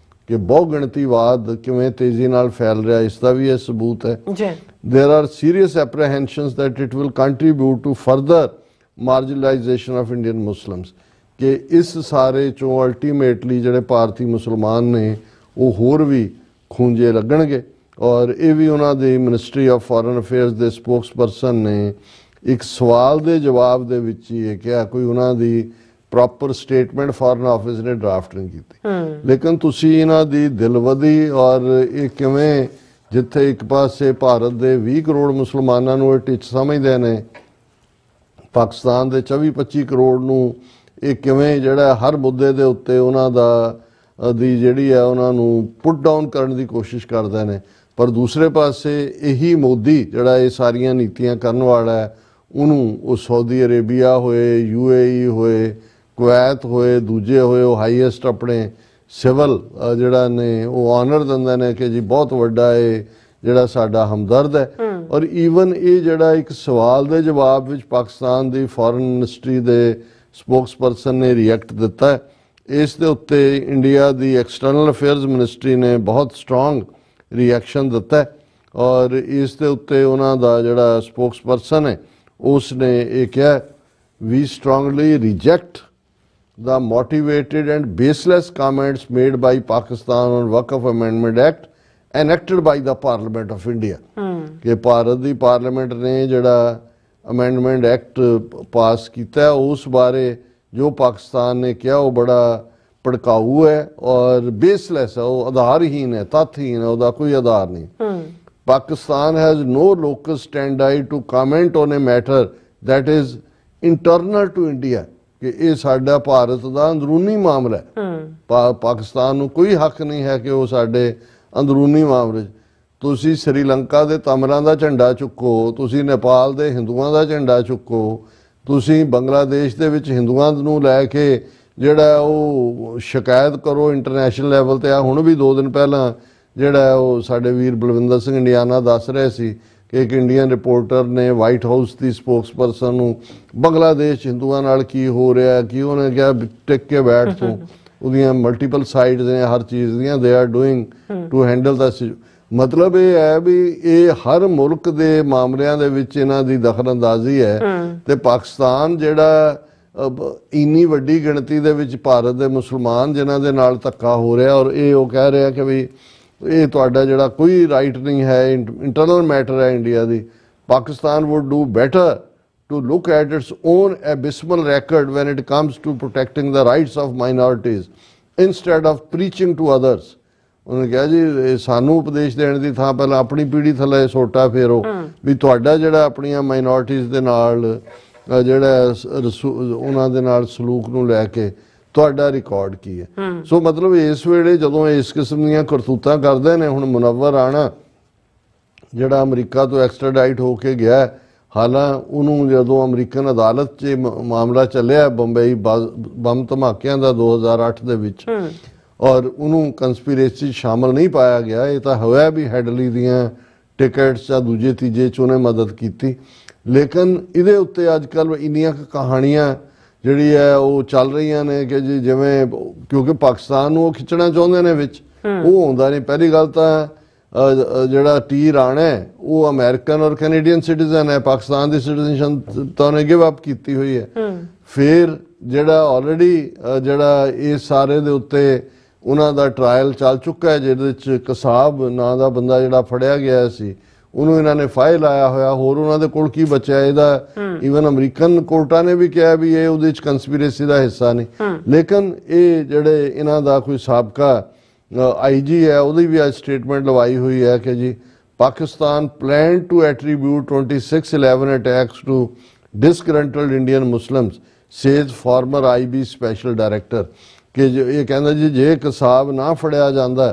कि बहुगिणतीवाद किवें तेजी नाल फैल रहा है इसका भी यह सबूत है। There are serious apprehensions that it will contribute to further marginalization of Indian Muslims कि इस सारे चों अल्टीमेटली जिहड़े भारती मुसलमान ने वो होर भी खूंजे लगणगे और ये भी उन्होंने मिनिस्ट्री ऑफ फॉरेन अफेयर्स के स्पोक्सपर्सन ने एक सवाल के जवाब दे विच ही कहा कोई उन्होंने प्रॉपर स्टेटमेंट फॉरेन ऑफिस ने ड्राफ्ट नहीं की। लेकिन तुसी इन्हां दी दिलवदी और ये किवें जिथे एक पासे भारत के 20 करोड़ मुसलमानों नूं टिच समझदे ने पाकिस्तान के 24-25 करोड़ नूं ये किवें जिहड़ा हर मुद्दे दे उत्ते उन्हां दा दी जिहड़ी है उन्हां नूं पुट डाउन करने की कोशिश करदे ने पर दूसरे पासे यही मोदी जिहड़ा ये सारियां नीतियां करन वाला है उन्होंने सऊदी अरेबिया होए UAE होए कुवैत होए दूजे होए हाईएस्ट अपने सिविल जिहड़ा ने वो ऑनर दिंदे ने कि जी बहुत वड्डा है जिहड़ा साडा हमदर्द है और ईवन ये जिहड़ा एक सवाल दे जवाब विच पाकिस्तान दी फॉरेन मिनिस्ट्री दे स्पोक्सपर्सन ने रिएक्ट दिता है। इस दे उत्ते इंडिया दी एक्सटर्नल अफेयर्स मिनिस्ट्री ने बहुत स्ट्रोंग रिएक्शन दिता है और इस दे उत्ते उन्हां दा जिहड़ा स्पोक्सपर्सन है उसने ये कहा we strongly reject the motivated and baseless comments made by Pakistan on Waqf amendment act enacted by the parliament of India कि भारत दी पार्लियामेंट ने जिहड़ा अमेंडमेंट एक्ट पास किया उस बारे जो पाकिस्तान ने किया वो बड़ा भड़काऊ है और बेसलेस है, वो आधारहीन है, तथहीन है, उसका कोई आधार नहीं। Pakistan has no locus standard to comment on a matter that is internal to India कि ये साडा भारत का अंदरूनी मामला है। पाकिस्तान नूं कोई हक नहीं है कि वो साडे अंदरूनी मामले तुसी श्रीलंका दे तमरां दा झंडा चुको, तुसी नेपाल दे हिंदुआं दा झंडा चुको, तुसी बांग्लादेश दे विच हिंदुआं नूं लैके जिहड़ा वो शिकायत करो इंटरनेशनल लैवल ते। हुण भी 2 दिन पहला जिहड़ा वो साडे वीर बलविंदर सिंह इंडियाना दस रहे सी कि एक इंडियन रिपोर्टर ने वाइट हाउस की स्पोक्सपर्सन नूं बांग्लादेश हिंदुआं नाल की हो रहा है कि उन्हें कहा टिक के बैठ तूं उहदियां मल्टीपल साइड्स ने हर चीज़ दियां they are doing to handle the मतलब ये है भी ये हर मुल्क के मामलों दे विच इन्हां दी दखलअंदाजी है ते पाकिस्तान जिहड़ा इन्नी वड्डी गिणती दे विच भारत दे मुसलमान जिन्हां दे नाल धक्का हो रहा और ये वो कह रहा कि भी ये तुहाडा जिहड़ा कोई राइट नहीं है, इंटरनल मैटर है इंडिया दी। Pakistan would do better to look at its own abysmal record when it comes to protecting the rights of minorities instead of preaching to others। उन्होंने कहा जी सानू उपदेश देने की थां पहला अपनी पीढ़ी थले सोटा फेरो भी तुहाडा जिहड़ा अपनियां माइनॉरिटीज़ दे नाल जिहड़ा उन्हां दे नाल सलूक नूं लैके तुहाडा रिकॉर्ड की है। सो मतलब इस वेले जदों इस किस्म दीयां करतूतां करदे ने हुण मुनव्वर राणा जिहड़ा अमरीका तो एक्सट्राडाइट होके गया है, हालांकि उन्होंने जदों अमरीकन अदालत च मामला चलिया बंबई बम धमाकियां दा 2008 दे विच और उन्होंने कंस्पिरेसी शामिल नहीं पाया गया। ये तो होया भी हैडली दियां टिकट्स या दूजे तीजे च उन्हें मदद की लेकिन इहदे उत्ते अजकल इन्नियां कहानियां जिहड़ी है वो चल रही ने कि जी जिवें क्योंकि पाकिस्तान नूं खिंचना चाहुंदे ने विच वो हुंदा नहीं। पहली गल तां ਜਿਹੜਾ ਟੀ ਰਾਣਾ ਹੈ ਉਹ ਅਮਰੀਕਨ ਔਰ ਕੈਨੇਡੀਅਨ ਸਿਟੀਜ਼ਨ ਹੈ, ਪਾਕਿਸਤਾਨ ਦੀ ਸਿਟੀਜ਼ਨਸ਼ਿਪ ਤਾਂ ਉਹਨੇ ਗਿਵ ਅਪ ਕੀਤੀ ਹੋਈ ਹੈ। ਫਿਰ ਜਿਹੜਾ ਆਲਰੇਡੀ ਜਿਹੜਾ ਇਸ ਸਾਰੇ ਦੇ ਉੱਤੇ ਉਹਨਾਂ ਦਾ ਟਰਾਇਲ ਚੱਲ ਚੁੱਕਾ ਹੈ, ਜਿਹਦੇ ਵਿੱਚ ਕਸਾਬ ਨਾਂ ਦਾ ਬੰਦਾ ਜਿਹੜਾ ਫੜਿਆ ਗਿਆ ਸੀ ਉਹਨੂੰ ਇਹਨਾਂ ਨੇ ਫਾਇਲ ਲਾਇਆ ਹੋਇਆ। ਹੋਰ ਉਹਨਾਂ ਦੇ ਕੋਲ ਕੀ ਬਚਿਆ ਇਹਦਾ? ਈਵਨ ਅਮਰੀਕਨ ਕੋਰਟਾਂ ਨੇ ਵੀ ਕਿਹਾ ਵੀ ਇਹ ਉਹਦੇ ਵਿੱਚ ਕੰਸਪੀਰੇਸੀ ਦਾ ਹਿੱਸਾ ਨਹੀਂ। ਲੇਕਿਨ ਇਹ ਜਿਹੜੇ ਇਹਨਾਂ ਦਾ ਕੋਈ ਸਾਬਕਾ ਆਈਜੀ ਹੈ ਉਹਦੀ ਵੀ ਅੱਜ ਸਟੇਟਮੈਂਟ ਲਵਾਈ ਹੋਈ ਹੈ ਕਿ ਜੀ Pakistan plan to attribute 26/11 attacks to disgruntled Indian Muslims says former IB special director, ਕਿ ਇਹ ਕਹਿੰਦਾ ਜੀ ਜੇ ਕਸਾਬ ਨਾ ਫੜਿਆ ਜਾਂਦਾ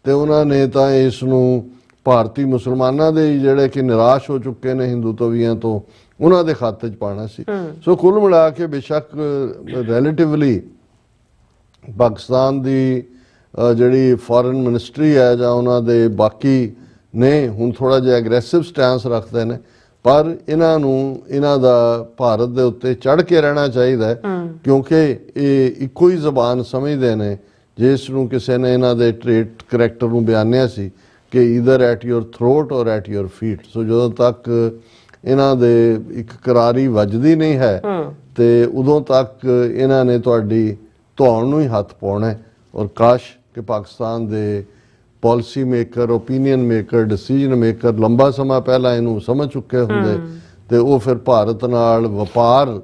ਤੇ ਉਹਨਾਂ ਨੇ ਤਾਂ ਇਸ ਨੂੰ ਭਾਰਤੀ ਮੁਸਲਮਾਨਾਂ ਦੇ ਜਿਹੜੇ ਕਿ ਨਿਰਾਸ਼ ਹੋ ਚੁੱਕੇ ਨੇ ਹਿੰਦੂ ਤਵੀਆਂ ਤੋਂ ਉਹਨਾਂ ਦੇ ਖਾਤੇ 'ਚ ਪਾਉਣਾ ਸੀ। ਸੋ ਕੁੱਲ ਮਿਲਾ ਕੇ ਬੇਸ਼ੱਕ ਰਿਲੇਟਿਵਲੀ ਪਾਕਿਸਤਾਨ ਦੀ ਜਿਹੜੀ ਫੋਰਨ ਮਿਨਿਸਟਰੀ ਹੈ ਜਾਂ ਉਹਨਾਂ ਦੇ ਬਾਕੀ ਨੇ ਹੁਣ ਥੋੜਾ ਜਿਹਾ ਐਗਰੈਸਿਵ ਸਟੈਂਸ ਰੱਖਦੇ ਨੇ, ਪਰ ਇਹਨਾਂ ਨੂੰ ਇਹਨਾਂ ਦਾ ਭਾਰਤ ਦੇ ਉੱਤੇ ਚੜ੍ਹ ਕੇ ਰਹਿਣਾ ਚਾਹੀਦਾ ਹੈ, ਕਿਉਂਕਿ ਇਹ ਇੱਕੋ ਹੀ ਜ਼ਬਾਨ ਸਮਝਦੇ ਨੇ ਜਿਸ ਨੂੰ ਕਿਸੇ ਨੇ ਇਹਨਾਂ ਦੇ ਟ੍ਰੇਟ ਕਰੈਕਟਰ ਨੂੰ ਬਿਆਨਿਆ ਸੀ ਕਿ ਈਦਰ ਐਟ ਯੋਰ ਥਰੋਟ ਔਰ ਐਟ ਯੋਰ ਫੀਟ। ਸੋ ਜਦੋਂ ਤੱਕ ਇਹਨਾਂ ਦੇ ਇੱਕ ਕਰਾਰੀ ਵੱਜਦੀ ਨਹੀਂ ਹੈ ਤੇ ਉਦੋਂ ਤੱਕ ਇਹਨਾਂ ਨੇ ਤੁਹਾਡੀ ਧੌਣ ਨੂੰ ਹੀ ਹੱਥ ਪਾਉਣਾ ਹੈ। ਔਰ ਕਾਸ਼ ਕਿ ਪਾਕਿਸਤਾਨ ਦੇ policy maker, opinion maker, decision maker ਲੰਬਾ ਸਮਾਂ ਪਹਿਲਾਂ ਇਹਨੂੰ ਸਮਝ ਚੁੱਕੇ ਹੁੰਦੇ ਤੇ ਉਹ ਫਿਰ ਭਾਰਤ ਨਾਲ ਵਪਾਰ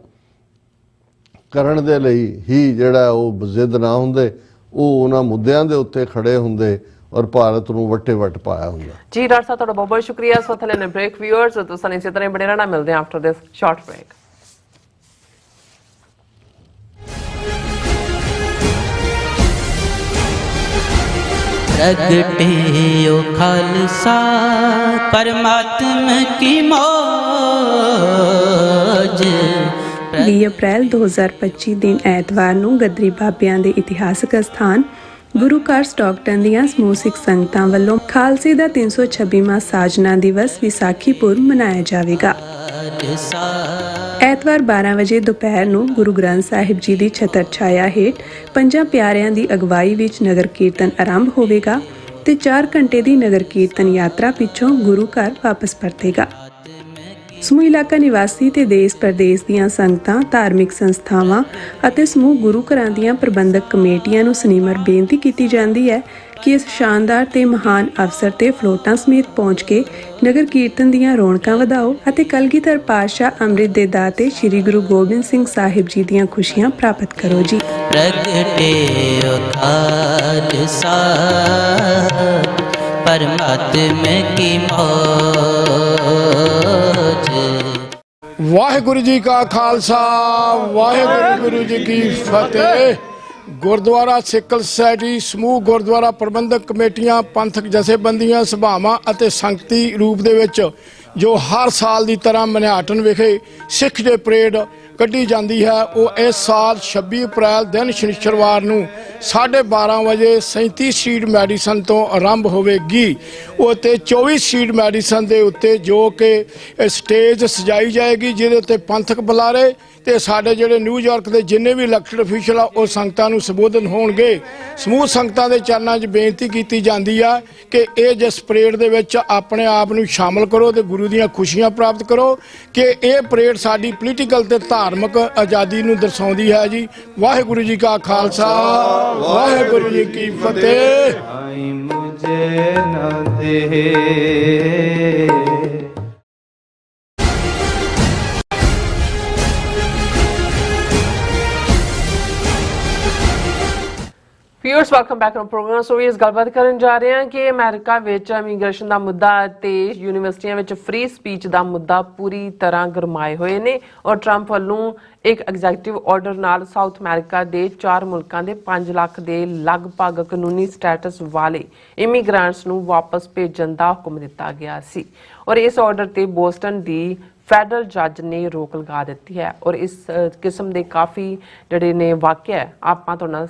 ਕਰਨ ਦੇ ਲਈ ਹੀ ਜਿਹੜਾ ਉਹ ਜ਼ਿੱਦ ਨਾ ਹੁੰਦੇ, ਉਹ ਉਹਨਾਂ ਮੁੱਦਿਆਂ ਦੇ ਉੱਤੇ ਖੜੇ ਹੁੰਦੇ ਔਰ ਭਾਰਤ ਨੂੰ ਵੱਟੇ ਵੱਟ ਪਾਇਆ ਹੁੰਦਾ। ਜੀ ਡਾਕਟਰ ਸਾਹਿਬ ਤੁਹਾਡਾ ਬਹੁਤ ਬਹੁਤ ਸ਼ੁਕਰੀਆ। ਇਸ ਵਕਤ ਲੈਣੇ ਬ੍ਰੇਕ। ਵਿਊਅਰਸ ਤੁਸੀਂ ਇਸੇ ਤਰ੍ਹਾਂ ਬੜੇ ਰਹਿਣਾ, ਮਿਲਦੇ ਹਾਂ ਆਫਟਰ ਦਿਸ ਸ਼ਾਰਟ ਬ੍ਰੇਕ। प्रगटे ओ खालसा परमात्मा की मौज। 20 ਅਪ੍ਰੈਲ 2025 ਦਿਨ ਐਤਵਾਰ ਨੂੰ ਗੱਦਰੀ ਬਾਬਿਆਂ ਦੇ ਇਤਿਹਾਸਕ ਅਸਥਾਨ ਗੁਰੂ ਘਰ ਸਟਾਕਟਨ ਦੀਆਂ ਸਮੂਹ ਸਿੱਖ ਸੰਗਤਾਂ ਵੱਲੋਂ ਖਾਲਸੇ ਦਾ 326ਵਾਂ ਸਾਜਨਾ ਦਿਵਸ ਵਿਸਾਖੀ ਪੁਰਬ ਮਨਾਇਆ ਜਾਵੇਗਾ। ਐਤਵਾਰ 12 ਵਜੇ ਦੁਪਹਿਰ ਨੂੰ ਗੁਰੂ ਗ੍ਰੰਥ ਸਾਹਿਬ ਜੀ ਦੀ ਛਤਰ ਛਾਇਆ ਹੇਠ ਪੰਜਾਂ ਪਿਆਰਿਆਂ ਦੀ ਅਗਵਾਈ ਵਿੱਚ ਨਗਰ ਕੀਰਤਨ ਆਰੰਭ ਹੋਵੇਗਾ ਤੇ 4 ਘੰਟੇ ਦੀ ਨਗਰ ਕੀਰਤਨ ਯਾਤਰਾ ਪਿੱਛੋਂ ਗੁਰੂ ਘਰ ਵਾਪਸ ਪਰਤੇਗਾ। ਸਮੂਹ ਇਲਾਕਾ ਨਿਵਾਸੀ ਤੇ ਦੇਸ਼ ਪ੍ਰਦੇਸ਼ ਦੀਆਂ ਸੰਗਤਾਂ, ਧਾਰਮਿਕ ਸੰਸਥਾਵਾਂ ਅਤੇ ਸਮੂਹ ਗੁਰੂ ਘਰਾਂ ਦੀਆਂ ਪ੍ਰਬੰਧਕ ਕਮੇਟੀਆਂ ਨੂੰ ਸਨਿਮਰ ਬੇਨਤੀ ਕੀਤੀ ਜਾਂਦੀ ਹੈ ਕਿ ਇਸ ਸ਼ਾਨਦਾਰ ਤੇ ਮਹਾਨ ਅਵਸਰ ਤੇ ਫਲੋਟਾਂ ਸਮੇਤ ਪਹੁੰਚ ਕੇ ਨਗਰ ਕੀਰਤਨ ਦੀਆਂ ਰੌਣਕਾਂ ਵਧਾਓ ਅਤੇ ਕਲਗੀਧਰ ਪਾਤਸ਼ਾਹ ਅੰਮ੍ਰਿਤ ਦੇ ਦਾਤੇ ਸ੍ਰੀ ਗੁਰੂ ਗੋਬਿੰਦ ਸਿੰਘ ਸਾਹਿਬ ਜੀ ਦੀਆਂ ਖੁਸ਼ੀਆਂ ਪ੍ਰਾਪਤ ਕਰੋ ਜੀ। प्रगटे ओ खालसा परमात्मा की मौज। ਵਾਹਿਗੁਰੂ ਜੀ ਕਾ ਖਾਲਸਾ, ਵਾਹਿਗੁਰੂ ਜੀ ਕੀ ਫਤਿਹ। ਗੁਰਦੁਆਰਾ ਸਿੱਕਲ ਸੁਸਾਇਟੀ, ਸਮੂਹ ਗੁਰਦੁਆਰਾ ਪ੍ਰਬੰਧਕ ਕਮੇਟੀਆਂ, ਪੰਥਕ ਜਥੇਬੰਦੀਆਂ, ਸਭਾਵਾਂ ਅਤੇ ਸੰਗਤੀ ਰੂਪ ਦੇ ਵਿੱਚ ਜੋ ਹਰ ਸਾਲ ਦੀ ਤਰ੍ਹਾਂ ਮਨਿਆਟਨ ਵਿਖੇ ਸਿੱਖ ਡੇ ਪਰੇਡ ਕੱਢੀ ਜਾਂਦੀ ਹੈ, ਉਹ ਇਸ ਸਾਲ 26 ਅਪ੍ਰੈਲ ਦਿਨ ਸ਼ਨੀਚਰਵਾਰ ਨੂੰ 12:30 ਵਜੇ 37 ਸਟਰੀਟ ਮੈਡੀਸਨ ਤੋਂ ਆਰੰਭ ਹੋਵੇਗੀ। ਉਹ ਤੇ 24 ਸਟਰੀਟ ਮੈਡੀਸਨ ਦੇ ਉੱਤੇ ਜੋ ਕਿ ਸਟੇਜ ਸਜਾਈ ਜਾਏਗੀ, ਜਿਹਦੇ ਉੱਤੇ ਪੰਥਕ ਬੁਲਾਰੇ ਤੇ ਸਾਡੇ ਜਿਹੜੇ ਨਿਊਯਾਰਕ ਦੇ ਜਿੰਨੇ ਵੀ ਇਲੈਕਟਡ ਅਫੀਸ਼ਲ ਆ ਉਹ ਸੰਗਤਾਂ ਨੂੰ ਸੰਬੋਧਨ ਹੋਣਗੇ। ਸਮੂਹ ਸੰਗਤਾਂ ਦੇ ਚਰਨਾਂ 'ਚ ਬੇਨਤੀ ਕੀਤੀ ਜਾਂਦੀ ਆ ਕਿ ਇਹ ਜਿਸ ਪਰੇਡ ਦੇ ਵਿੱਚ ਆਪਣੇ ਆਪ ਨੂੰ ਸ਼ਾਮਲ ਕਰੋ ਤੇ ਗੁਰੂ ਦੀਆਂ ਖੁਸ਼ੀਆਂ ਪ੍ਰਾਪਤ ਕਰੋ ਕਿ ਇਹ ਪਰੇਡ ਸਾਡੀ ਪੋਲੀਟੀਕਲ ਤੇ ਧਾਰਮਿਕ ਆਜ਼ਾਦੀ ਨੂੰ ਦਰਸਾਉਂਦੀ ਹੈ ਜੀ। ਵਾਹਿਗੁਰੂ ਜੀ ਕਾ ਖਾਲਸਾ, ਵਾਹਿਗੁਰੂ ਜੀ ਕੀ ਫਤਿਹ। ਆਈ ਮੁਝੇ ਨਾ ਦੇ viewers welcome back to programme. So ਇਸ ਗੱਲਬਾਤ ਕਰਨ ਜਾ ਰਹੇ ਹਾਂ ਕਿ ਅਮਰੀਕਾ ਵਿੱਚ ਇਮੀਗ੍ਰੇਸ਼ਨ ਦਾ ਮੁੱਦਾ ਤੇ ਯੂਨੀਵਰਸਿਟੀਆਂ ਵਿੱਚ ਫ੍ਰੀ ਸਪੀਚ ਦਾ ਮੁੱਦਾ ਪੂਰੀ ਤਰ੍ਹਾਂ ਗਰਮਾਏ ਹੋਏ ਨੇ ਔਰ ਟਰੰਪ ਵੱਲੋਂ ਇੱਕ ਐਗਜ਼ੈਕਟਿਵ ਆਰਡਰ ਨਾਲ ਸਾਊਥ ਅਮਰੀਕਾ ਦੇ 4 ਮੁਲਕਾਂ ਦੇ 5 ਲੱਖ ਦੇ ਲਗਭਗ ਕਾਨੂੰਨੀ ਸਟੇਟਸ ਵਾਲੇ ਇਮੀਗ੍ਰੈਂਟਸ ਨੂੰ ਵਾਪਸ ਭੇਜਣ ਦਾ ਹੁਕਮ ਦਿੱਤਾ ਗਿਆ ਸੀ ਔਰ ਇਸ ਆਰਡਰ ਤੇ ਬੋਸਟਨ ਦੀ ਫੈਡਰਲ ਜੱਜ ਨੇ ਰੋਕ ਲਗਾ ਦਿੱਤੀ ਹੈ ਔਰ ਇਸ ਕਿਸਮ ਦੇ ਕਾਫੀ ਜਿਹੜੇ ਨੇ ਵਾਕਿਆ ਆਪਾਂ ਤੁਹਾਡੇ ਨਾਲ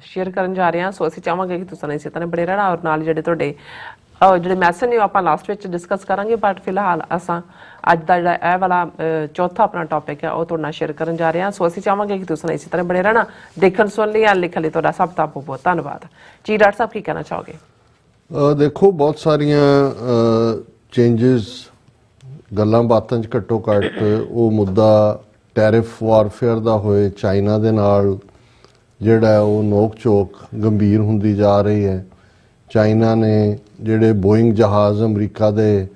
ਸ਼ੇਅਰ ਕਰਨ ਜਾ ਰਹੇ ਹਾਂ। ਸੋ ਅਸੀਂ ਚਾਹਾਂਗੇ ਕਿ ਤੁਸੀਂ ਇਸੇ ਤਰ੍ਹਾਂ ਬੜੇ ਰਹਿਣਾ ਔਰ ਨਾਲ ਜਿਹੜੇ ਤੁਹਾਡੇ ਜਿਹੜੇ ਮੈਸੇਜ ਨੇ ਉਹ ਆਪਾਂ ਲਾਸਟ ਵਿੱਚ ਡਿਸਕਸ ਕਰਾਂਗੇ, ਬਟ ਫਿਲਹਾਲ ਅਸਾਂ ਅੱਜ ਦਾ ਜਿਹੜਾ ਇਹ ਵਾਲਾ ਚੌਥਾ ਆਪਣਾ ਟੌਪਿਕ ਹੈ ਉਹ ਤੁਹਾਡੇ ਨਾਲ ਸ਼ੇਅਰ ਕਰਨ ਜਾ ਰਹੇ ਹਾਂ। ਸੋ ਅਸੀਂ ਚਾਹਾਂਗੇ ਕਿ ਤੁਸੀਂ ਇਸੇ ਤਰ੍ਹਾਂ ਬੜੇ ਰਹਿਣਾ। ਦੇਖਣ ਸੁਣ ਲਈ ਲਿਖਣ ਲਈ ਤੁਹਾਡਾ ਸਭ ਦਾ ਬਹੁਤ ਬਹੁਤ ਧੰਨਵਾਦ ਜੀ। ਡਾਕਟਰ ਸਾਹਿਬ ਕੀ ਕਹਿਣਾ ਚਾਹੋਗੇ? ਦੇਖੋ ਬਹੁਤ ਸਾਰੀਆਂ ਚੇਂਜਸ ਗੱਲਾਂ ਬਾਤਾਂ 'ਚ ਘੱਟੋ ਘੱਟ ਉਹ ਮੁੱਦਾ ਟੈਰਿਫ ਵਾਰਫੇਅਰ ਦਾ ਹੋਏ, ਚਾਈਨਾ ਦੇ ਨਾਲ ਜਿਹੜਾ ਉਹ ਨੋਕ ਝੋਕ ਗੰਭੀਰ ਹੁੰਦੀ ਜਾ ਰਹੀ ਹੈ। ਚਾਈਨਾ ਨੇ ਜਿਹੜੇ ਬੋਇੰਗ ਜਹਾਜ਼ ਅਮਰੀਕਾ ਦੇ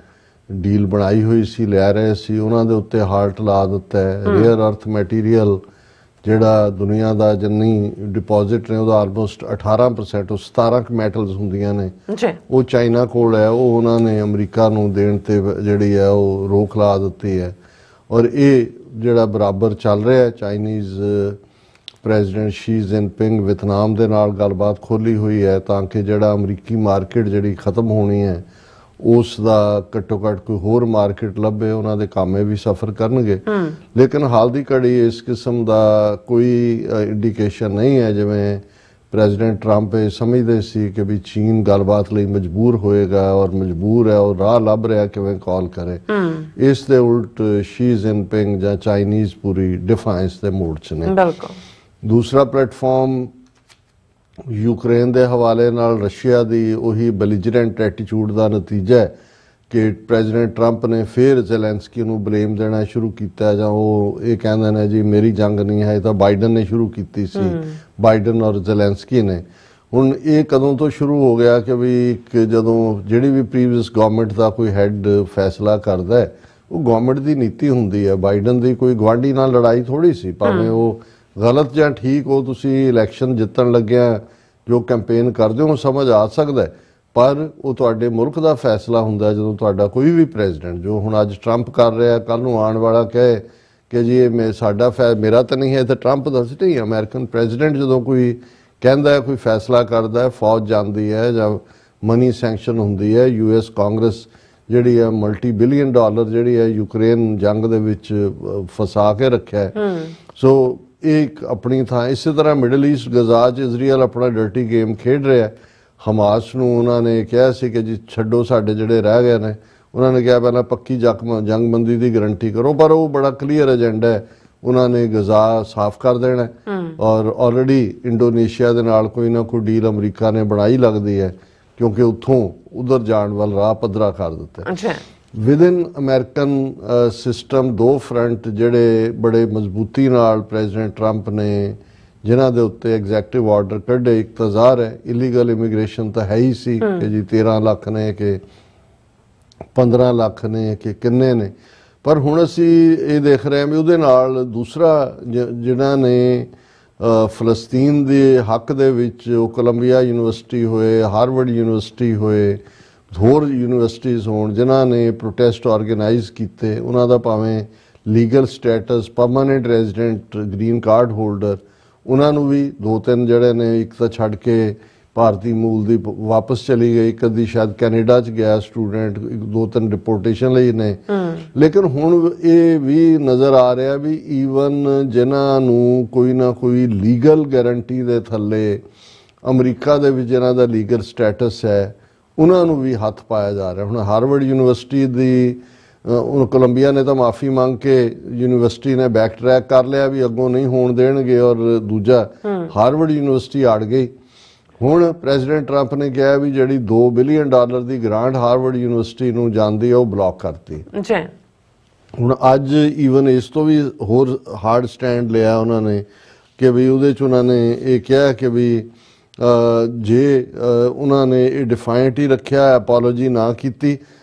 ਡੀਲ ਬਣਾਈ ਹੋਈ ਸੀ, ਲੈ ਰਹੇ ਸੀ, ਉਹਨਾਂ ਦੇ ਉੱਤੇ ਹਾਲਟ ਲਾ ਦਿੱਤਾ ਹੈ। ਰੇਅਰ ਅਰਥ ਮਟੀਰੀਅਲ ਜਿਹੜਾ ਦੁਨੀਆ ਦਾ ਜਿੰਨੀ ਡਿਪੋਜ਼ਿਟ ਨੇ ਉਹਦਾ ਆਲਮੋਸਟ 18%, ਉਹ 17 ਮੈਟਲਸ ਹੁੰਦੀਆਂ ਨੇ, ਉਹ ਚਾਈਨਾ ਕੋਲ ਹੈ। ਉਹ ਉਹਨਾਂ ਨੇ ਅਮਰੀਕਾ ਨੂੰ ਦੇਣ ਤੇ ਜਿਹੜੀ ਹੈ ਉਹ ਰੋਕ ਲਾ ਦਿੱਤੀ ਹੈ। ਔਰ ਇਹ ਜਿਹੜਾ ਬਰਾਬਰ ਚੱਲ ਰਿਹਾ ਹੈ, ਚਾਈਨੀਜ਼ ਪ੍ਰੈਜ਼ੀਡੈਂਟ ਸ਼ੀ ਜਿਨਪਿੰਗ ਵਿਤਨਾਮ ਦੇ ਨਾਲ ਗੱਲਬਾਤ ਖੋਲ੍ਹੀ ਹੋਈ ਹੈ ਤਾਂ ਕਿ ਜਿਹੜਾ ਅਮਰੀਕੀ ਮਾਰਕੀਟ ਜਿਹੜੀ ਖਤਮ ਹੋਣੀ ਹੈ ਉਸ ਦਾ ਘੱਟੋ ਘੱਟ ਕੋਈ ਹੋਰ ਮਾਰਕੀਟ ਲੱਭੇ। ਉਹਨਾਂ ਦੇ ਕਾਮੇ ਵੀ ਸਫਰ ਕਰਨਗੇ, ਲੇਕਿਨ ਹਾਲ ਦੀ ਘੜੀ ਇਸ ਕਿਸਮ ਦਾ ਕੋਈ ਇੰਡੀਕੇਸ਼ਨ ਨਹੀਂ ਹੈ ਜਿਵੇਂ ਪ੍ਰੈਜ਼ੀਡੈਂਟ ਟਰੰਪ ਇਹ ਸਮਝਦੇ ਸੀ ਕਿ ਵੀ ਚੀਨ ਗੱਲਬਾਤ ਲਈ ਮਜਬੂਰ ਹੋਏਗਾ ਔਰ ਮਜਬੂਰ ਹੈ, ਉਹ ਰਾਹ ਲੱਭ ਰਿਹਾ ਕਿਵੇਂ ਕਾਲ ਕਰੇ। ਇਸ ਦੇ ਉਲਟ ਸ਼ੀ ਜਿਨਪਿੰਗ ਜਾਂ ਚਾਈਨੀਜ਼ ਪੂਰੀ ਡਿਫਾਈਂਸ ਦੇ ਮੋਡ 'ਚ ਨੇ। ਦੂਸਰਾ ਪਲੇਟਫਾਰਮ ਯੂਕਰੇਨ ਦੇ ਹਵਾਲੇ ਨਾਲ ਰਸ਼ੀਆ ਦੀ ਉਹੀ ਬੈਲੀਜਰੈਂਟ ਐਟੀਟਿਊਡ ਦਾ ਨਤੀਜਾ ਹੈ ਕਿ ਪ੍ਰੈਜ਼ੀਡੈਂਟ ਟਰੰਪ ਨੇ ਫਿਰ ਜ਼ੈਲੈਂਸਕੀ ਨੂੰ ਬਲੇਮ ਦੇਣਾ ਸ਼ੁਰੂ ਕੀਤਾ, ਜਾਂ ਉਹ ਇਹ ਕਹਿੰਦੇ ਨੇ ਜੀ ਮੇਰੀ ਜੰਗ ਨਹੀਂ ਹੈ, ਇਹ ਤਾਂ ਬਾਈਡਨ ਨੇ ਸ਼ੁਰੂ ਕੀਤੀ ਸੀ, ਬਾਈਡਨ ਔਰ ਜ਼ੈਲੈਂਸਕੀ ਨੇ। ਹੁਣ ਇਹ ਕਦੋਂ ਤੋਂ ਸ਼ੁਰੂ ਹੋ ਗਿਆ ਕਿ ਵੀ ਜਦੋਂ ਜਿਹੜੀ ਵੀ ਪ੍ਰੀਵੀਅਸ ਗਵਰਨਮੈਂਟ ਦਾ ਕੋਈ ਹੈੱਡ ਫੈਸਲਾ ਕਰਦਾ ਹੈ ਉਹ ਗਵਰਨਮੈਂਟ ਦੀ ਨੀਤੀ ਹੁੰਦੀ ਹੈ। ਬਾਈਡਨ ਦੀ ਕੋਈ ਗੁਆਂਢੀ ਨਾਲ ਲੜਾਈ ਥੋੜੀ ਸੀ, ਭਾਵੇਂ ਉਹ ਗਲਤ ਜਾਂ ਠੀਕ, ਉਹ ਤੁਸੀਂ ਇਲੈਕਸ਼ਨ ਜਿੱਤਣ ਲੱਗਿਆ ਜੋ ਕੈਂਪੇਨ ਕਰਦੇ ਹੋ ਸਮਝ ਆ ਸਕਦਾ ਹੈ, ਪਰ ਉਹ ਤੁਹਾਡੇ ਮੁਲਕ ਦਾ ਫੈਸਲਾ ਹੁੰਦਾ ਜਦੋਂ ਤੁਹਾਡਾ ਕੋਈ ਵੀ ਪ੍ਰੈਜ਼ੀਡੈਂਟ, ਜੋ ਹੁਣ ਅੱਜ ਟਰੰਪ ਕਰ ਰਿਹਾ, ਕੱਲ ਨੂੰ ਆਉਣ ਵਾਲਾ ਕਹੇ ਕਿ ਜੀ ਇਹ ਸਾਡਾ ਮੇਰਾ ਤਾਂ ਨਹੀਂ ਹੈ, ਤਾਂ ਟਰੰਪ ਦਾ ਨਹੀਂ। ਅਮਰੀਕਨ ਪ੍ਰੈਜ਼ੀਡੈਂਟ ਜਦੋਂ ਕੋਈ ਕਹਿੰਦਾ ਹੈ, ਕੋਈ ਫੈਸਲਾ ਕਰਦਾ ਹੈ, ਫੌਜ ਜਾਂਦੀ ਹੈ ਜਾਂ ਮਨੀ ਸੈਂਕਸ਼ਨ ਹੁੰਦੀ ਹੈ। US ਕਾਂਗਰਸ ਜਿਹੜੀ ਹੈ ਮਲਟੀ ਬਿਲੀਅਨ ਡਾਲਰ ਜਿਹੜੀ ਹੈ ਯੂਕਰੇਨ ਜੰਗ ਦੇ ਵਿੱਚ ਫਸਾ ਕੇ ਰੱਖਿਆ ਹੈ। ਸੋ ਇਹ ਆਪਣੀ ਥਾਂ, ਇਸੇ ਤਰ੍ਹਾਂ ਮਿਡਲ ਈਸਟ ਗਜ਼ਾ 'ਚ ਇਜ਼ਰਾਈਲ ਆਪਣਾ ਡਰਟੀ ਗੇਮ ਖੇਡ ਰਿਹਾ। ਹਮਾਸ ਨੂੰ ਉਹਨਾਂ ਨੇ ਕਿਹਾ ਸੀ ਕਿ ਜੀ ਛੱਡੋ, ਸਾਡੇ ਜਿਹੜੇ ਰਹਿ ਗਏ ਨੇ, ਉਹਨਾਂ ਨੇ ਕਿਹਾ ਪਹਿਲਾਂ ਪੱਕੀ ਜੰਗਬੰਦੀ ਦੀ ਗਰੰਟੀ ਕਰੋ, ਪਰ ਉਹ ਬੜਾ ਕਲੀਅਰ ਏਜੰਡਾ ਹੈ, ਉਹਨਾਂ ਨੇ ਗਜ਼ਾ ਸਾਫ਼ ਕਰ ਦੇਣਾ। ਔਰ ਆਲਰੇਡੀ ਇੰਡੋਨੇਸ਼ੀਆ ਦੇ ਨਾਲ ਕੋਈ ਨਾ ਕੋਈ ਡੀਲ ਅਮਰੀਕਾ ਨੇ ਬਣਾਈ ਲੱਗਦੀ ਹੈ, ਕਿਉਂਕਿ ਉੱਥੋਂ ਉਧਰ ਜਾਣ ਵੱਲ ਰਾਹ ਪੱਧਰਾ ਕਰ ਦਿੱਤਾ। ਵਿਦਿਨ ਅਮਰੀਕਨ ਸਿਸਟਮ ਦੋ ਫਰੰਟ ਜਿਹੜੇ ਬੜੇ ਮਜ਼ਬੂਤੀ ਨਾਲ ਪ੍ਰੈਜ਼ੀਡੈਂਟ ਟਰੰਪ ਨੇ ਜਿਨ੍ਹਾਂ ਦੇ ਉੱਤੇ ਐਗਜ਼ੈਕਟਿਵ ਆਰਡਰ ਕੱਢੇ। ਇੱਕ ਤਾਂ ਜ਼ਾਹਰ ਹੈ ਇਲੀਗਲ ਇਮੀਗ੍ਰੇਸ਼ਨ ਤਾਂ ਹੈ ਹੀ ਸੀ ਕਿ ਜੀ 13 ਲੱਖ ਨੇ ਕਿ 15 ਲੱਖ ਨੇ ਕਿ ਕਿੰਨੇ ਨੇ, ਪਰ ਹੁਣ ਅਸੀਂ ਇਹ ਦੇਖ ਰਹੇ ਹਾਂ ਵੀ ਉਹਦੇ ਨਾਲ ਦੂਸਰਾ ਜਿਨ੍ਹਾਂ ਨੇ ਫਲਸਤੀਨ ਦੇ ਹੱਕ ਦੇ ਵਿੱਚ ਉਹ ਕੋਲੰਬੀਆ ਯੂਨੀਵਰਸਿਟੀ ਹੋਏ, ਹਾਰਵਰਡ ਯੂਨੀਵਰਸਿਟੀ ਹੋਏ, ਹੋਰ ਯੂਨੀਵਰਸਿਟੀਜ਼ ਹੋਣ ਜਿਨ੍ਹਾਂ ਨੇ ਪ੍ਰੋਟੈਸਟ ਆਰਗੇਨਾਈਜ਼ ਕੀਤੇ, ਉਹਨਾਂ ਦਾ ਭਾਵੇਂ legal status permanent resident green card holder, ਉਹਨਾਂ ਨੂੰ ਵੀ 2-3 ਜਿਹੜੇ ਨੇ, ਇੱਕ ਤਾਂ ਛੱਡ ਕੇ ਭਾਰਤੀ ਮੂਲ ਦੀ ਵਾਪਸ ਚਲੀ ਗਈ, ਇੱਕ ਅੱਧੀ ਸ਼ਾਇਦ ਕੈਨੇਡਾ 'ਚ ਗਿਆ ਸਟੂਡੈਂਟ, 2-3 ਡਿਪੋਰਟੇਸ਼ਨ ਲਈ ਨੇ। ਲੇਕਿਨ ਹੁਣ ਇਹ ਵੀ ਨਜ਼ਰ ਆ ਰਿਹਾ ਵੀ ਈਵਨ ਜਿਨ੍ਹਾਂ ਨੂੰ ਕੋਈ ਨਾ ਕੋਈ ਲੀਗਲ ਗਾਰੰਟੀ ਦੇ ਥੱਲੇ ਅਮਰੀਕਾ ਦੇ ਵਿੱਚ ਜਿਨ੍ਹਾਂ ਦਾ ਲੀਗਲ ਸਟੇਟਸ ਹੈ ਉਹਨਾਂ ਨੂੰ ਵੀ ਹੱਥ ਪਾਇਆ ਜਾ ਰਿਹਾ। ਹੁਣ ਹਾਰਵਰਡ ਯੂਨੀਵਰਸਿਟੀ ਦੀ ਕੋਲੰਬੀਆ ਨੇ ਤਾਂ ਮਾਫੀ ਮੰਗ ਕੇ ਯੂਨੀਵਰਸਿਟੀ ਨੇ ਬੈਕ ਟਰੈਕ ਕਰ ਲਿਆ ਵੀ ਅੱਗੋਂ ਨਹੀਂ ਹੋਣ ਦੇਣਗੇ, ਔਰ ਦੂਜਾ ਹਾਰਵਰਡ ਯੂਨੀਵਰਸਿਟੀ ਅੜ ਗਈ। ਹੁਣ ਪ੍ਰੈਜ਼ੀਡੈਂਟ ਟਰੰਪ ਨੇ ਕਿਹਾ ਵੀ ਜਿਹੜੀ $2 ਬਿਲੀਅਨ ਦੀ ਗ੍ਰਾਂਟ ਹਾਰਵਰਡ ਯੂਨੀਵਰਸਿਟੀ ਨੂੰ ਜਾਂਦੀ ਹੈ ਉਹ ਬਲੌਕ ਕਰਤੀ। ਹੁਣ ਅੱਜ ਈਵਨ ਇਸ ਤੋਂ ਵੀ ਹੋਰ ਹਾਰਡ ਸਟੈਂਡ ਲਿਆ ਉਹਨਾਂ ਨੇ ਕਿ ਵੀ ਉਹਦੇ 'ਚ ਉਹਨਾਂ ਨੇ ਇਹ ਕਿਹਾ ਕਿ ਵੀ ਜੇ ਉਹਨਾਂ ਨੇ ਇਹ ਡਿਫਾਈਨਟ ਹੀ ਰੱਖਿਆ, ਅਪੋਲੋਜੀ ਨਾ ਕੀਤੀ,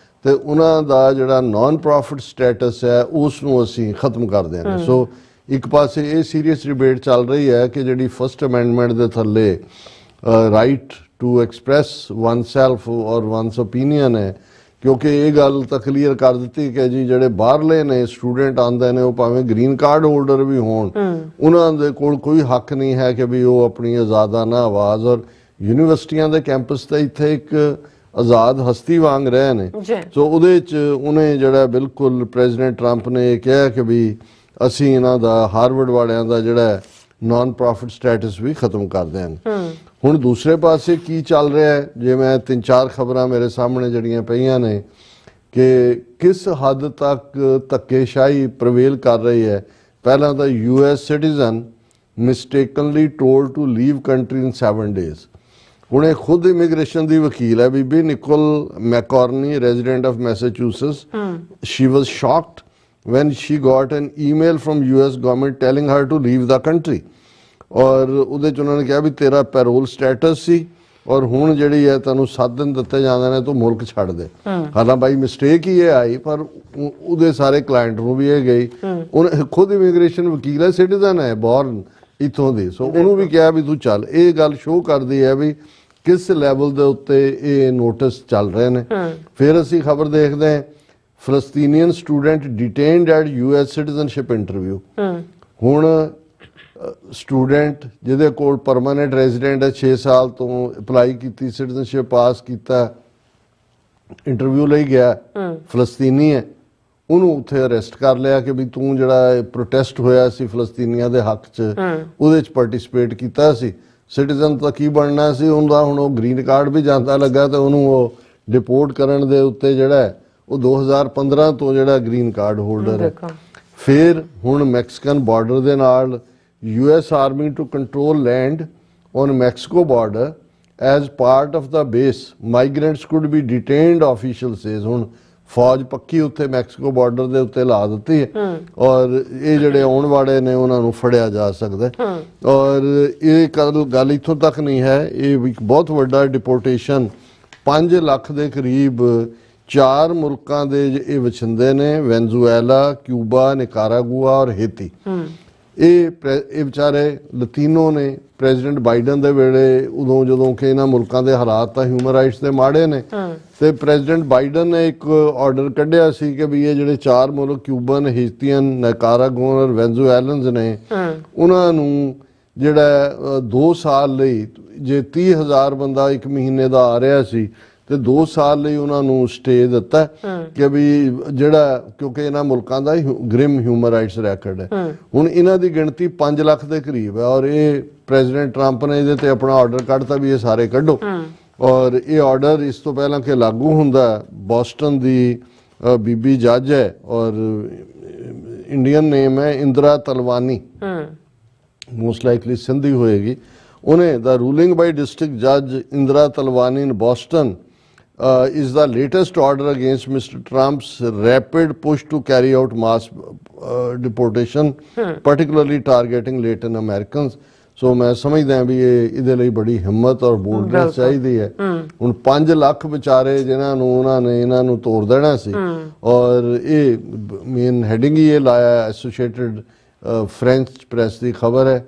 ਤੇ ਉਹਨਾਂ ਦਾ ਜਿਹੜਾ ਨਾਨ ਪ੍ਰੋਫਿਟ ਸਟੇਟਸ ਹੈ ਉਸ ਨੂੰ ਅਸੀਂ ਖਤਮ ਕਰ ਦਿਆਂਗੇ। ਸੋ ਇੱਕ ਪਾਸੇ ਇਹ ਸੀਰੀਅਸ ਡਿਬੇਟ ਚੱਲ ਰਹੀ ਹੈ ਕਿ ਜਿਹੜੀ ਫਸਟ ਅਮੈਂਡਮੈਂਟ ਦੇ ਥੱਲੇ right to express oneself or one's opinion ਹੈ, ਕਿਉਂਕਿ ਇਹ ਗੱਲ ਤਾਂ ਕਲੀਅਰ ਕਰ ਦਿੱਤੀ ਕਿ ਜੀ ਜਿਹੜੇ ਬਾਹਰਲੇ ਨੇ ਸਟੂਡੈਂਟ ਆਉਂਦੇ ਨੇ ਉਹ ਭਾਵੇਂ ਗ੍ਰੀਨ ਕਾਰਡ ਹੋਲਡਰ ਵੀ ਹੋਣ, ਉਹਨਾਂ ਦੇ ਕੋਲ ਕੋਈ ਹੱਕ ਨਹੀਂ ਹੈ ਕਿ ਵੀ ਉਹ ਆਪਣੀ ਆਜ਼ਾਦਾਨਾ ਆਵਾਜ਼, ਔਰ ਯੂਨੀਵਰਸਿਟੀਆਂ ਦੇ ਕੈਂਪਸ ਤੇ ਇੱਥੇ ਇੱਕ ਆਜ਼ਾਦ ਹਸਤੀ ਵਾਂਗ ਰਹੇ ਨੇ। ਸੋ ਉਹਦੇ 'ਚ ਉਹਨੇ ਜਿਹੜਾ ਬਿਲਕੁਲ ਪ੍ਰੈਜ਼ੀਡੈਂਟ ਟਰੰਪ ਨੇ ਇਹ ਕਿਹਾ ਕਿ ਵੀ ਅਸੀਂ ਇਹਨਾਂ ਦਾ ਹਾਰਵਰਡ ਵਾਲਿਆਂ ਦਾ ਜਿਹੜਾ ਨਾਨ ਪ੍ਰੋਫਿਟ ਸਟੇਟਸ ਵੀ ਖਤਮ ਕਰ ਦੇਣ। ਹੁਣ ਦੂਸਰੇ ਪਾਸੇ ਕੀ ਚੱਲ ਰਿਹਾ ਹੈ, ਜੇ ਮੈਂ 3-4 ਖਬਰਾਂ ਮੇਰੇ ਸਾਹਮਣੇ ਜਿਹੜੀਆਂ ਪਈਆਂ ਨੇ ਕਿ ਕਿਸ ਹੱਦ ਤੱਕ ਧੱਕੇਸ਼ਾਹੀ ਪ੍ਰਵੇਲ ਕਰ ਰਹੀ ਹੈ। ਪਹਿਲਾਂ ਤਾਂ US citizen mistakenly told to leave country in 7 days, ਹੁਣ ਇਹ ਖੁਦ ਇਮੀਗ੍ਰੇਸ਼ਨ ਦੀ ਵਕੀਲ ਹੈ ਬੀਬੀ Nicole McCorney, resident of Massachusetts. She was shocked when she got an email from US government telling her to leave the country। ਔਰ ਉਹਦੇ 'ਚ ਉਹਨਾਂ ਨੇ ਕਿਹਾ ਵੀ ਤੇਰਾ ਪੈਰੋਲ ਸਟੇਟਸ ਸੀ ਔਰ ਹੁਣ ਜਿਹੜੀ ਹੈ ਤੈਨੂੰ 7 ਦਿਨ ਦਿੱਤੇ ਜਾਂਦੇ ਨੇ, ਤੂੰ ਮੁਲਕ ਛੱਡ ਦੇ। ਹਾਲਾਂ ਬਾਈ ਮਿਸਟੇਕ ਹੀ ਇਹ ਆਈ, ਪਰ ਉਹਦੇ ਸਾਰੇ ਕਲਾਇੰਟ ਨੂੰ ਵੀ ਇਹ ਗਈ। ਉਹ ਖੁਦ ਇਮੀਗ੍ਰੇਸ਼ਨ ਵਕੀਲ ਹੈ, ਸਿਟੀਜ਼ਨ ਹੈ, ਬੋਰਨ ਇੱਥੋਂ ਦੀ। ਸੋ ਉਹਨੂੰ ਵੀ ਕਿਹਾ ਵੀ ਤੂੰ ਚੱਲ। ਇਹ ਗੱਲ ਸ਼ੋਅ ਕਰਦੀ ਹੈ ਵੀ ਕਿਸ ਲੈਵਲ ਦੇ ਉੱਤੇ ਇਹ ਨੋਟਿਸ ਚੱਲ ਰਹੇ ਨੇ। ਫਿਰ ਅਸੀਂ ਖਬਰ ਦੇਖਦੇ ਹਾਂ, Palestinian student detained at US citizenship interview. ਹੁਣ ਸਟੂਡੈਂਟ ਜਿਹਦੇ ਕੋਲ ਪਰਮਾਨੈਂਟ ਰੈਜ਼ੀਡੈਂਟ ਹੈ, 6 ਸਾਲ ਤੋਂ ਅਪਲਾਈ ਕੀਤੀ, ਸਿਟੀਜ਼ਨਸ਼ਿਪ ਪਾਸ ਕੀਤਾ, ਇੰਟਰਵਿਊ ਲਈ ਗਿਆ, ਫਲਸਤੀਨੀ ਹੈ, ਉਹਨੂੰ ਉੱਥੇ ਅਰੈਸਟ ਕਰ ਲਿਆ ਕਿ ਵੀ ਤੂੰ ਜਿਹੜਾ ਪ੍ਰੋਟੈਸਟ ਹੋਇਆ ਸੀ ਫਲਸਤੀਨੀਆਂ ਦੇ ਹੱਕ 'ਚ, ਉਹਦੇ 'ਚ ਪਾਰਟਿਸਿਪੇਟ ਕੀਤਾ ਸੀ। ਸਿਟੀਜ਼ਨ ਤਾਂ ਕੀ ਬਣਨਾ ਸੀ ਉਹਦਾ, ਹੁਣ ਉਹ ਗ੍ਰੀਨ ਕਾਰਡ ਵੀ ਜਾਂਦਾ ਲੱਗਾ ਤੇ ਉਹਨੂੰ ਉਹ ਡਿਪੋਰਟ ਕਰਨ ਦੇ ਉੱਤੇ ਜਿਹੜਾ ਉਹ 2015 ਤੋਂ ਜਿਹੜਾ ਗ੍ਰੀਨ ਕਾਰਡ ਹੋਲਡਰ ਹੈ। ਫਿਰ ਹੁਣ ਮੈਕਸੀਕਨ ਬਾਰਡਰ ਦੇ ਨਾਲ US army to control land on Mexico border as part of the base migrants could be detained, official says. ਹੁਣ ਫੌਜ ਪੱਕੀ ਉੱਥੇ ਮੈਕਸੀਕੋ ਬਾਰਡਰ ਦੇ ਉੱਤੇ ਲਾ ਦਿੱਤੀ ਹੈ ਔਰ ਇਹ ਜਿਹੜੇ ਆਉਣ ਵਾਲੇ ਨੇ ਉਹਨਾਂ ਨੂੰ ਫੜਿਆ ਜਾ ਸਕਦਾ। ਔਰ ਇਹ ਗੱਲ ਇੱਥੋਂ ਤੱਕ ਨਹੀਂ ਹੈ, ਇਹ ਇੱਕ ਬਹੁਤ ਵੱਡਾ ਡਿਪੋਰਟੇਸ਼ਨ 5 ਲੱਖ ਦੇ ਕਰੀਬ 4 ਮੁਲਕਾਂ ਦੇ ਇਹ ਵਸਿੰਦੇ ਨੇ, ਵੈਨਜ਼ੂਏਲਾ, ਕਿਊਬਾ, ਨਿਕਾਰਾਗੁਆ ਔਰ ਹੇਤੀ। ਇਹ ਵਿਚਾਰੇ ਲਤੀਨੋ ਨੇ। ਪ੍ਰੈਜ਼ੀਡੈਂਟ ਬਾਈਡਨ ਦੇ ਵੇਲੇ ਉਦੋਂ ਜਦੋਂ ਕਿ ਇਹਨਾਂ ਮੁਲਕਾਂ ਦੇ ਹਾਲਾਤ ਤਾਂ ਹਿਊਮਨ ਰਾਈਟਸ ਦੇ ਮਾੜੇ ਨੇ, ਤੇ ਪ੍ਰੈਜ਼ੀਡੈਂਟ ਬਾਈਡਨ ਨੇ ਇੱਕ ਆਰਡਰ ਕੱਢਿਆ ਸੀ ਕਿ ਵੀ ਇਹ ਜਿਹੜੇ 4 ਮੁਲਕ ਕਿਊਬਨ, ਹੇਤੀਅਨ, ਨਿਕਾਰਾਗੁਆਨ ਔਰ ਵੈਨਜ਼ੂਏਲਨਸ ਨੇ, ਉਹਨਾਂ ਨੂੰ ਜਿਹੜਾ 2 ਸਾਲ ਲਈ, ਜੇ 30,000 ਬੰਦਾ 1 ਮਹੀਨੇ ਦਾ ਆ ਰਿਹਾ ਸੀ ਤੇ 2 ਸਾਲ ਲਈ ਉਹਨਾਂ ਨੂੰ ਸਟੇ ਦਿੱਤਾ ਕਿ ਵੀ ਜਿਹੜਾ, ਕਿਉਂਕਿ ਇਹਨਾਂ ਮੁਲਕਾਂ ਦਾ ਗ੍ਰਿਮ ਹਿਊਮਨ ਰਾਈਟਸ ਰੈਕਰਡ ਹੈ। ਹੁਣ ਇਹਨਾਂ ਦੀ ਗਿਣਤੀ 5 ਲੱਖ ਦੇ ਕਰੀਬ ਹੈ ਔਰ ਇਹ ਪ੍ਰੈਜ਼ੀਡੈਂਟ ਟਰੰਪ ਨੇ ਇਹਦੇ ਤੇ ਆਪਣਾ ਆਰਡਰ ਕੱਢਤਾ ਵੀ ਇਹ ਸਾਰੇ ਕੱਢੋ। ਔਰ ਇਹ ਆਰਡਰ ਇਸ ਤੋਂ ਪਹਿਲਾਂ ਕਿ ਲਾਗੂ ਹੁੰਦਾ, ਬੋਸਟਨ ਦੀ ਬੀਬੀ ਜੱਜ ਹੈ ਔਰ ਇੰਡੀਅਨ ਨੇਮ ਹੈ ਇੰਦਰਾ ਤਲਵਾਨੀ, ਮੋਸਟ ਲਾਈਕਲੀ ਸਿੰਧੀ ਹੋਏਗੀ। ਉਹਨੇ ਦਾ ਰੂਲਿੰਗ ਬਾਈ ਡਿਸਟ੍ਰਿਕਟ ਜੱਜ ਇੰਦਰਾ ਤਲਵਾਨੀ ਇਨ Boston is the latest order against Mr. Trump's rapid push to carry out mass deportation, particularly targeting Latin Americans। ਸੋ ਮੈਂ ਸਮਝਦਾ ਵੀ ਇਹਦੇ ਲਈ ਬੜੀ ਹਿੰਮਤ ਔਰ ਬੋਲਡਨੈਸ ਚਾਹੀਦੀ ਹੈ। ਹੁਣ 5 ਲੱਖ ਵਿਚਾਰੇ ਜਿਨ੍ਹਾਂ ਨੂੰ ਉਹਨਾਂ ਨੇ ਇਹਨਾਂ ਨੂੰ ਤੋੜ ਦੇਣਾ ਸੀ ਔਰ ਇਹ ਮੇਨ ਹੈਡਿੰਗ ਹੀ ਇਹ ਲਾਇਆ, ਐਸੋਸੀਏਟਡ ਫ੍ਰੈਂਚ ਪ੍ਰੈਸ ਦੀ ਖਬਰ ਹੈ।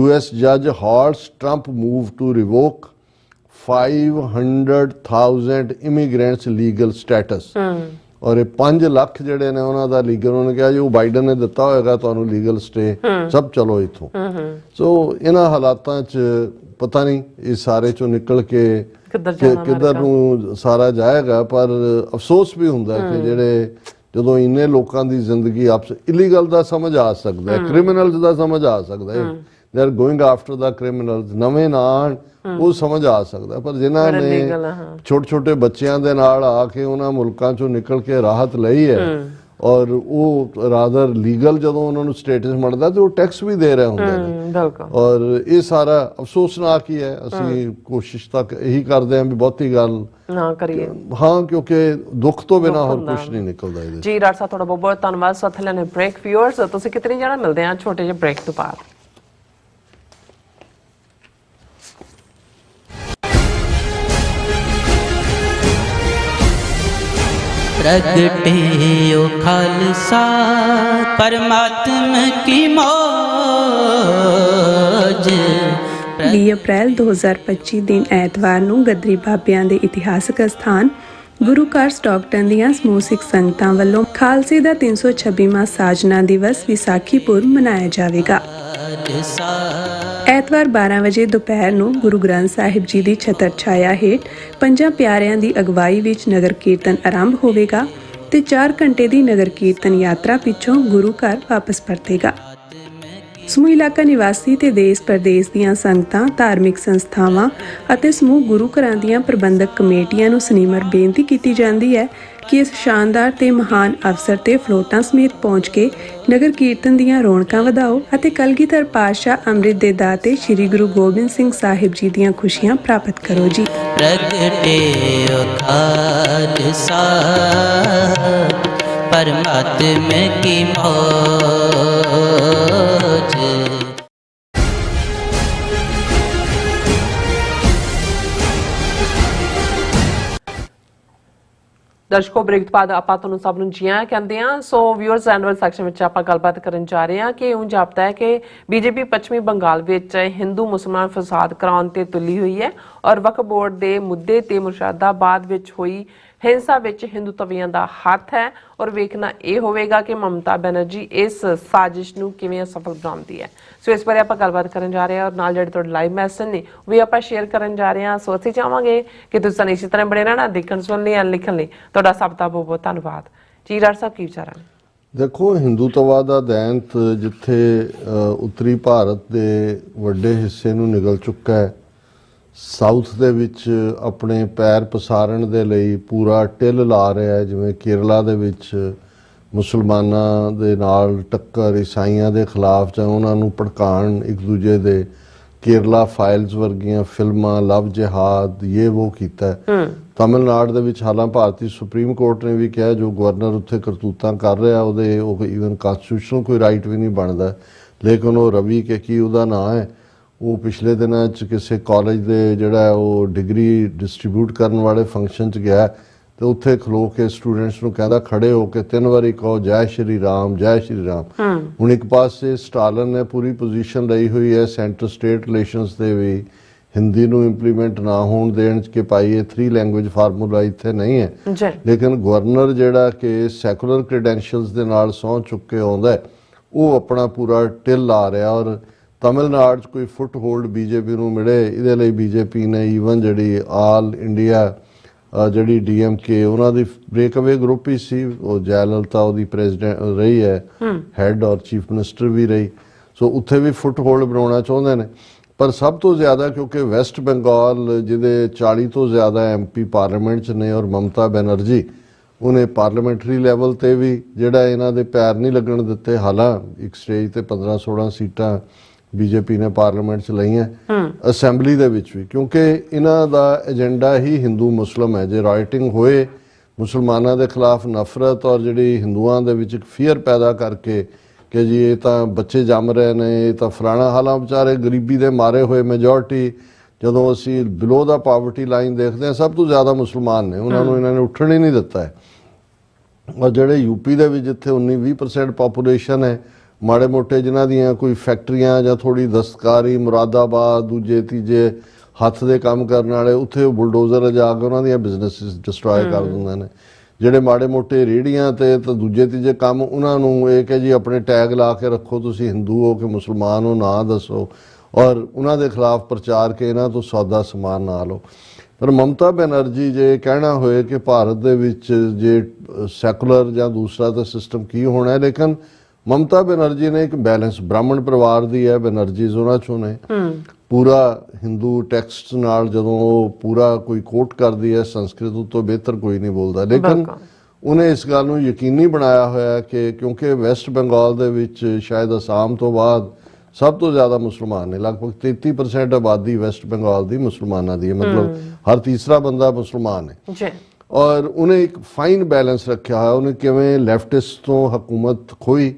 US ਜੱਜ halts Trump move to revoke 500,000 immigrants legal status। ਔਰ ਇਹ 5 ਲੱਖ ਜਿਹੜੇ ਨੇ ਉਹਨਾਂ ਦਾ ਲੀਗਲ, ਉਹਨਾਂ ਨੇ ਕਿਹਾ ਜੀ ਉਹ ਬਾਈਡਨ ਨੇ ਦਿੱਤਾ ਹੋਏਗਾ ਤੁਹਾਨੂੰ ਲੀਗਲ ਸਟੇ, ਸਭ ਚਲੋ ਇੱਥੋਂ। ਸੋ ਇਹਨਾਂ ਹਾਲਾਤਾਂ 'ਚ ਪਤਾ ਨਹੀਂ ਇਹ ਸਾਰੇ ਚੋਂ ਨਿਕਲ ਕੇ ਕਿੱਧਰ ਨੂੰ ਸਾਰਾ ਜਾਏਗਾ। ਪਰ ਅਫਸੋਸ ਵੀ ਹੁੰਦਾ ਕਿ ਜਿਹੜੇ ਜਦੋਂ ਇੰਨੇ ਲੋਕਾਂ ਦੀ ਜ਼ਿੰਦਗੀ ਇਲੀਗਲ ਦਾ ਸਮਝ ਆ ਸਕਦਾ ਹੈ, ਕ੍ਰਿਮੀਨਲਸ ਦਾ ਸਮਝ ਆ ਸਕਦਾ ਹੈ, they are going after the criminals, ਨਵੇਂ ਨਾਂ ਉਹ ਸਮਝ ਆ ਸਕਦਾ। ਪਰ ਜਿਨ੍ਹਾਂ ਨੇ ਛੋਟੇ ਛੋਟੇ ਬੱਚਿਆਂ ਦੇ ਨਾਲ ਆ ਕੇ ਉਹਨਾਂ ਮੁਲਕਾਂ ਚੋਂ ਨਿਕਲ ਕੇ ਰਾਹਤ ਲਈ ਹੈ ਔਰ ਉਹ ਰਾਦਰ ਲੀਗਲ ਜਦੋਂ ਉਹਨਾਂ ਨੂੰ ਸਟੇਟਸ ਮਿਲਦਾ ਤੇ ਉਹ ਟੈਕਸ ਵੀ ਦੇ ਰਹੇ ਹੁੰਦੇ ਨੇ। ਔਰ ਇਹ ਸਾਰਾ ਅਫਸੋਸਨਾਕ ਹੀ ਹੈ। ਅਸੀਂ ਕੋਸ਼ਿਸ਼ ਤਾਂ ਇਹੀ ਕਰਦੇ ਹਾਂ ਵੀ ਬਹੁਤੀ ਗੱਲ ਨਾ ਕਰੀਏ। ਹਾਂ, ਕਿਉਂਕਿ ਦੁੱਖ ਤੋਂ ਬਿਨਾਂ ਹੋਰ ਕੁਝ ਨਹੀਂ ਨਿਕਲਦਾ ਇਹਦੇ। ਜੀ ਡਾਕਟਰ ਸਾਹਿਬ ਤੁਹਾਡਾ ਬਹੁਤ ਬਹੁਤ ਧੰਨਵਾਦ। ਸਾਥ ਲੈਣੇ ਬ੍ਰੇਕ। ਵਿਊਅਰਸ ਤੁਸੀਂ ਕਿਤਨੀ ਜਣਾ ਮਿਲਦੇ ਆ ਛੋਟੇ ਜਿਹੇ ਬ੍ਰੇਕ ਤੋਂ ਬਾਅਦ। प्रगटे ओ खालसा परमात्मा की मौज। 20 ਅਪ੍ਰੈਲ 2025 ਦਿਨ ਐਤਵਾਰ ਨੂੰ ਗੱਦਰੀ ਬਾਬਿਆਂ ਦੇ ਇਤਿਹਾਸਕ ਸਥਾਨ ਗੁਰੂ ਘਰ ਸਟਾਕਟਨ ਦੀਆਂ ਸਮੂਹ ਸਿੱਖ ਸੰਗਤਾਂ ਵੱਲੋਂ ਖਾਲਸੇ ਦਾ 326ਵਾਂ ਸਾਜਨਾ ਦਿਵਸ ਵਿਸਾਖੀ ਪੁਰਬ ਮਨਾਇਆ ਜਾਵੇਗਾ। ਐਤਵਾਰ 12 ਵਜੇ ਦੁਪਹਿਰ ਨੂੰ ਗੁਰੂ ਗ੍ਰੰਥ ਸਾਹਿਬ ਜੀ ਦੀ ਛਤਰ ਛਾਇਆ ਹੇਠ 5 ਪਿਆਰਿਆਂ ਦੀ ਅਗਵਾਈ ਵਿੱਚ ਨਗਰ ਕੀਰਤਨ ਆਰੰਭ ਹੋਵੇਗਾ ਤੇ 4 ਘੰਟੇ ਦੀ ਨਗਰ ਕੀਰਤਨ ਯਾਤਰਾ ਪਿੱਛੋਂ ਗੁਰੂ ਘਰ ਵਾਪਸ ਪਰਤੇਗਾ। ਸਮੂਹ ਇਲਾਕਾ ਨਿਵਾਸੀ ਤੇ ਦੇਸ਼ ਪ੍ਰਦੇਸ਼ ਦੀਆਂ ਸੰਗਤਾਂ, ਧਾਰਮਿਕ ਸੰਸਥਾਵਾਂ ਅਤੇ ਸਮੂਹ ਗੁਰੂ ਘਰਾਂ ਦੀਆਂ ਪ੍ਰਬੰਧਕ ਕਮੇਟੀਆਂ ਨੂੰ ਸਨਿਮਰ ਬੇਨਤੀ ਕੀਤੀ ਜਾਂਦੀ ਹੈ ਕਿ ਇਸ ਸ਼ਾਨਦਾਰ ਤੇ ਮਹਾਨ ਅਵਸਰ ਤੇ ਫਲੋਟਾਂ ਸਮੇਤ ਪਹੁੰਚ ਕੇ ਨਗਰ ਕੀਰਤਨ ਦੀਆਂ ਰੌਣਕਾਂ ਵਧਾਓ ਅਤੇ ਕਲਗੀਧਰ ਪਾਤਸ਼ਾਹ ਅੰਮ੍ਰਿਤ ਦੇ ਦਾਤੇ ਸ੍ਰੀ ਗੁਰੂ ਗੋਬਿੰਦ ਸਿੰਘ ਸਾਹਿਬ ਜੀ ਦੀਆਂ ਖੁਸ਼ੀਆਂ ਪ੍ਰਾਪਤ ਕਰੋ ਜੀ। ਪ੍ਰਗਟਿਓ ਖਾਲਸਾ ਪਰਮਾਤਮਾ ਕੀ ਮੌਜ। ਦਰਸ਼ਕੋ, ਬ੍ਰੇਕ ਤੋਂ ਬਾਅਦ ਆਪਾਂ ਤੁਹਾਨੂੰ ਸਭ ਨੂੰ ਜੀ ਆਇਆਂ ਕਹਿੰਦੇ ਹਾਂ। ਸੋ ਵਿਊਅਰਸ, ਐਨੂਅਲ ਸੈਕਸ਼ਨ ਵਿੱਚ ਆਪਾਂ ਗੱਲਬਾਤ ਕਰਨ ਜਾ ਰਹੇ ਹਾਂ ਕਿ ਉਂਝ ਜਾਪਦਾ ਹੈ ਕਿ ਬੀਜੇਪੀ ਪੱਛਮੀ ਬੰਗਾਲ ਵਿੱਚ ਹਿੰਦੂ ਮੁਸਲਮਾਨ ਫਸਾਦ ਕਰਾਉਣ ਤੇ ਤੁਲੀ ਹੋਈ ਹੈ ਔਰ ਵਕਫ ਬੋਰਡ ਦੇ ਮੁੱਦੇ ਤੇ ਮੁਰਸ਼ਿਦਾਬਾਦ ਵਿੱਚ ਹੋਈ ਹਿੰਸਾ ਵਿੱਚ ਹਿੰਦੂਤਵੀਆਂ ਦਾ ਹੱਥ ਹੈ ਔਰ ਵੇਖਣਾ ਇਹ ਹੋਵੇਗਾ ਕਿ ਮਮਤਾ ਬੈਨਰਜੀ ਇਸ ਸਾਜ਼ਿਸ਼ ਨੂੰ ਕਿਵੇਂ ਅਸਫਲ ਬਣਾਉਂਦੀ ਹੈ। ਸੋ ਇਸ ਬਾਰੇ ਆਪਾਂ ਗੱਲਬਾਤ ਕਰਨ ਜਾ ਰਹੇ ਹਾਂ ਔਰ ਨਾਲ ਜਿਹੜੇ ਤੁਹਾਡੇ ਲਾਈਵ ਮੈਸੇਜ ਨੇ ਉਹ ਵੀ ਆਪਾਂ ਸ਼ੇਅਰ ਕਰਨ ਜਾ ਰਹੇ ਹਾਂ। ਸੋ ਅਸੀਂ ਚਾਹਾਂਗੇ ਕਿ ਤੁਸੀਂ ਇਸੇ ਤਰ੍ਹਾਂ ਬਣੇ ਰਹਿਣਾ, ਦੇਖਣ ਸੁਣਨ ਲਈ, ਲਿਖਣ ਲਈ। ਤੁਹਾਡਾ ਸਭ ਦਾ ਬਹੁਤ ਬਹੁਤ ਧੰਨਵਾਦ ਜੀ। ਡਾਕਟਰ ਸਾਹਿਬ, ਕੀ ਵਿਚਾਰਾਂ ਨੇ? ਦੇਖੋ, ਹਿੰਦੂਤਵਾ ਦਾ ਦੈਂਤ ਜਿੱਥੇ ਉੱਤਰੀ ਭਾਰਤ ਦੇ ਵੱਡੇ ਹਿੱਸੇ ਨੂੰ ਨਿਗਲ ਚੁੱਕਾ ਹੈ, ਸਾਊਥ ਦੇ ਵਿੱਚ ਆਪਣੇ ਪੈਰ ਪਸਾਰਨ ਦੇ ਲਈ ਪੂਰਾ ਟਿੱਲ ਲਾ ਰਿਹਾ ਹੈ। ਜਿਵੇਂ ਕੇਰਲਾ ਦੇ ਵਿੱਚ ਮੁਸਲਮਾਨਾਂ ਦੇ ਨਾਲ ਟੱਕਰ, ਈਸਾਈਆਂ ਦੇ ਖਿਲਾਫ ਜਾਂ ਉਹਨਾਂ ਨੂੰ ਭੜਕਾਉਣ ਇੱਕ ਦੂਜੇ ਦੇ, ਕੇਰਲਾ ਫਾਈਲਸ ਵਰਗੀਆਂ ਫਿਲਮਾਂ, ਲਵ ਜਿਹਾਦ, ਇਹ ਉਹ ਕੀਤਾ। ਤਮਿਲਨਾਡੂ ਦੇ ਵਿੱਚ ਹਾਲਾਂ ਭਾਰਤੀ ਸੁਪਰੀਮ ਕੋਰਟ ਨੇ ਵੀ ਕਿਹਾ ਜੋ ਗਵਰਨਰ ਉੱਥੇ ਕਰਤੂਤਾਂ ਕਰ ਰਿਹਾ ਉਹਦੇ ਉਹ ਈਵਨ ਕਾਨਸਟੀਟਿਊਸ਼ਨਲ ਕੋਈ ਰਾਈਟ ਵੀ ਨਹੀਂ ਬਣਦਾ। ਲੇਕਿਨ ਉਹ ਰਵੀ ਕੇ ਕੀ ਉਹਦਾ ਨਾਂ ਹੈ, ਉਹ ਪਿਛਲੇ ਦਿਨਾਂ 'ਚ ਕਿਸੇ ਕਾਲਜ ਦੇ ਜਿਹੜਾ ਉਹ ਡਿਗਰੀ ਡਿਸਟਰੀਬਿਊਟ ਕਰਨ ਵਾਲੇ ਫੰਕਸ਼ਨ 'ਚ ਗਿਆ ਤੇ ਉੱਥੇ ਖਲੋ ਕੇ ਸਟੂਡੈਂਟਸ ਨੂੰ ਕਹਿੰਦਾ ਖੜੇ ਹੋ ਕੇ 3 ਵਾਰੀ ਕਹੋ ਜੈ ਸ਼੍ਰੀ ਰਾਮ, ਜੈ ਸ਼੍ਰੀ ਰਾਮ। ਹੁਣ ਇੱਕ ਪਾਸੇ ਸਟਾਲਨ ਨੇ ਪੂਰੀ ਪੋਜੀਸ਼ਨ ਲਈ ਹੋਈ ਹੈ ਸੈਂਟਰ ਸਟੇਟ ਰਿਲੇਸ਼ਨਸ ਦੇ ਵੀ ਹਿੰਦੀ ਨੂੰ ਇੰਪਲੀਮੈਂਟ ਨਾ ਹੋਣ ਦੇਣ 'ਚ ਕਿ ਭਾਈ ਇਹ 3 ਲੈਂਗੁਏਜ ਫਾਰਮੂਲਾ ਇੱਥੇ ਨਹੀਂ ਹੈ। ਲੇਕਿਨ ਗਵਰਨਰ ਜਿਹੜਾ ਕਿ ਸੈਕੂਲਰ ਕ੍ਰੈਡੈਂਸ਼ੀਅਲਸ ਦੇ ਨਾਲ ਸਹੁੰ ਚੁੱਕ ਕੇ ਆਉਂਦਾ ਉਹ ਆਪਣਾ ਪੂਰਾ ਟਿੱਲ ਲਾ ਰਿਹਾ ਔਰ ਤਮਿਲਨਾਡੂ 'ਚ ਕੋਈ ਫੁੱਟ ਹੋਲਡ ਬੀਜੇਪੀ ਨੂੰ ਮਿਲੇ ਇਹਦੇ ਲਈ ਬੀਜੇਪੀ ਨੇ ਈਵਨ ਜਿਹੜੀ ਆਲ ਇੰਡੀਆ ਜਿਹੜੀ DMK ਉਹਨਾਂ ਦੀ ਬ੍ਰੇਕਅਵੇ ਗਰੁੱਪ ਹੀ ਸੀ, ਉਹ ਜੈਲਲਤਾ ਉਹਦੀ ਪ੍ਰੈਜ਼ੀਡੈਂਟ ਰਹੀ ਹੈ, ਹੈਡ ਔਰ ਚੀਫ ਮਿਨਿਸਟਰ ਵੀ ਰਹੀ। ਸੋ ਉੱਥੇ ਵੀ ਫੁੱਟ ਹੋਲਡ ਬਣਾਉਣਾ ਚਾਹੁੰਦੇ ਨੇ। ਪਰ ਸਭ ਤੋਂ ਜ਼ਿਆਦਾ ਕਿਉਂਕਿ ਵੈਸਟ ਬੰਗਾਲ ਜਿਹਦੇ 40 ਤੋਂ ਜ਼ਿਆਦਾ MP ਪਾਰਲੀਮੈਂਟ 'ਚ ਨੇ ਔਰ ਮਮਤਾ ਬੈਨਰਜੀ ਉਹਨੇ ਪਾਰਲੀਮੈਂਟਰੀ ਲੈਵਲ ਤੇ ਵੀ ਜਿਹੜਾ ਇਹਨਾਂ ਦੇ ਪੈਰ ਨਹੀਂ ਲੱਗਣ ਦਿੱਤੇ। ਹਾਲਾਂ ਇੱਕ ਸਟੇਜ ਤੇ 15-16 ਸੀਟਾਂ ਬੀਜੇਪੀ ਨੇ ਪਾਰਲੀਮੈਂਟ 'ਚ ਲਈਆਂ, ਅਸੈਂਬਲੀ ਦੇ ਵਿੱਚ ਵੀ, ਕਿਉਂਕਿ ਇਹਨਾਂ ਦਾ ਏਜੰਡਾ ਹੀ ਹਿੰਦੂ ਮੁਸਲਮ ਹੈ। ਜੇ ਰਾਈਟਿੰਗ ਹੋਏ ਮੁਸਲਮਾਨਾਂ ਦੇ ਖਿਲਾਫ ਨਫ਼ਰਤ ਔਰ ਜਿਹੜੀ ਹਿੰਦੂਆਂ ਦੇ ਵਿੱਚ ਇੱਕ ਫੀਅਰ ਪੈਦਾ ਕਰਕੇ ਕਿ ਜੀ ਇਹ ਤਾਂ ਬੱਚੇ ਜੰਮ ਰਹੇ ਨੇ, ਇਹ ਤਾਂ ਫਲਾਣਾ, ਹਾਲਾਂ ਵਿਚਾਰੇ ਗਰੀਬੀ ਦੇ ਮਾਰੇ ਹੋਏ ਮੈਜੋਰਟੀ, ਜਦੋਂ ਅਸੀਂ ਬਿਲੋ ਦਾ ਪਾਵਰਟੀ ਲਾਈਨ ਦੇਖਦੇ ਹਾਂ ਸਭ ਤੋਂ ਜ਼ਿਆਦਾ ਮੁਸਲਮਾਨ ਨੇ, ਉਹਨਾਂ ਨੂੰ ਇਹਨਾਂ ਨੇ ਉੱਠਣ ਹੀ ਨਹੀਂ ਦਿੱਤਾ ਹੈ। ਔਰ ਜਿਹੜੇ UP ਦੇ ਵਿੱਚ ਜਿੱਥੇ 19-20% ਪਾਪੂਲੇਸ਼ਨ ਹੈ, ਮਾੜੇ ਮੋਟੇ ਜਿਨ੍ਹਾਂ ਦੀਆਂ ਕੋਈ ਫੈਕਟਰੀਆਂ ਜਾਂ ਥੋੜੀ ਦਸਤਕਾਰੀ, ਮੁਰਾਦਾਬਾਦ, ਦੂਜੇ ਤੀਜੇ ਹੱਥ ਦੇ ਕੰਮ ਕਰਨ ਵਾਲੇ, ਉੱਥੇ ਬੁਲਡੋਜ਼ਰ ਜਾ ਕੇ ਉਹਨਾਂ ਦੀਆਂ ਬਿਜ਼ਨੈਸਿਸ ਡਿਸਟਰੋਏ ਕਰ ਦਿੰਦੇ ਨੇ। ਜਿਹੜੇ ਮਾੜੇ ਮੋਟੇ ਰੇਹੜੀਆਂ ਤੇ ਤਾਂ ਦੂਜੇ ਤੀਜੇ ਕੰਮ, ਉਹਨਾਂ ਨੂੰ ਇਹ ਕਿ ਜੀ ਆਪਣੇ ਟੈਗ ਲਾ ਕੇ ਰੱਖੋ, ਤੁਸੀਂ ਹਿੰਦੂ ਹੋ ਕਿ ਮੁਸਲਮਾਨ ਹੋ, ਨਾ ਦੱਸੋ, ਔਰ ਉਹਨਾਂ ਦੇ ਖਿਲਾਫ ਪ੍ਰਚਾਰ ਕੇ ਇਹਨਾਂ ਤੋਂ ਸੌਦਾ ਸਮਾਨ ਨਾ ਲਓ। ਪਰ ਮਮਤਾ ਬੈਨਰਜੀ ਜੇ ਕਹਿਣਾ ਹੋਏ ਕਿ ਭਾਰਤ ਦੇ ਵਿੱਚ ਜੇ ਸੈਕੂਲਰ ਜਾਂ ਦੂਸਰਾ ਤਾਂ ਸਿਸਟਮ ਕੀ ਹੋਣਾ ਹੈ, ਲੇਕਿਨ ਮਮਤਾ ਬੈਨਰਜੀ ਨੇ ਇੱਕ ਬੈਲੈਂਸ, ਬ੍ਰਾਹਮਣ ਪਰਿਵਾਰ ਦੀ ਹੈ ਬੈਨਰਜੀਜ਼, ਉਹਨਾਂ ਚੋਂ ਨੇ, ਪੂਰਾ ਹਿੰਦੂ ਟੈਕਸਟ ਨਾਲ ਜਦੋਂ ਉਹ ਪੂਰਾ ਕੋਈ ਕੋਟ ਕਰਦੀ ਹੈ ਸੰਸਕ੍ਰਿਤ ਤੋਂ ਬਿਹਤਰ ਕੋਈ ਨਹੀਂ ਬੋਲਦਾ। ਲੇਕਿਨ ਉਹਨੇ ਇਸ ਗੱਲ ਨੂੰ ਯਕੀਨੀ ਬਣਾਇਆ ਹੋਇਆ ਕਿ ਕਿਉਂਕਿ ਵੈਸਟ ਬੰਗਾਲ ਦੇ ਵਿੱਚ ਸ਼ਾਇਦ ਅਸਾਮ ਤੋਂ ਬਾਅਦ ਸਭ ਤੋਂ ਜ਼ਿਆਦਾ ਮੁਸਲਮਾਨ ਨੇ, ਲਗਭਗ 33% ਆਬਾਦੀ ਵੈਸਟ ਬੰਗਾਲ ਦੀ ਮੁਸਲਮਾਨਾਂ ਦੀ ਹੈ, ਮਤਲਬ ਹਰ ਤੀਸਰਾ ਬੰਦਾ ਮੁਸਲਮਾਨ ਹੈ। ਔਰ ਉਹਨੇ ਇੱਕ ਫਾਈਨ ਬੈਲੈਂਸ ਰੱਖਿਆ ਹੋਇਆ। ਉਹਨੇ ਕਿਵੇਂ ਲੈਫਟਿਸਟ ਤੋਂ ਹਕੂਮਤ ਖੋਈ,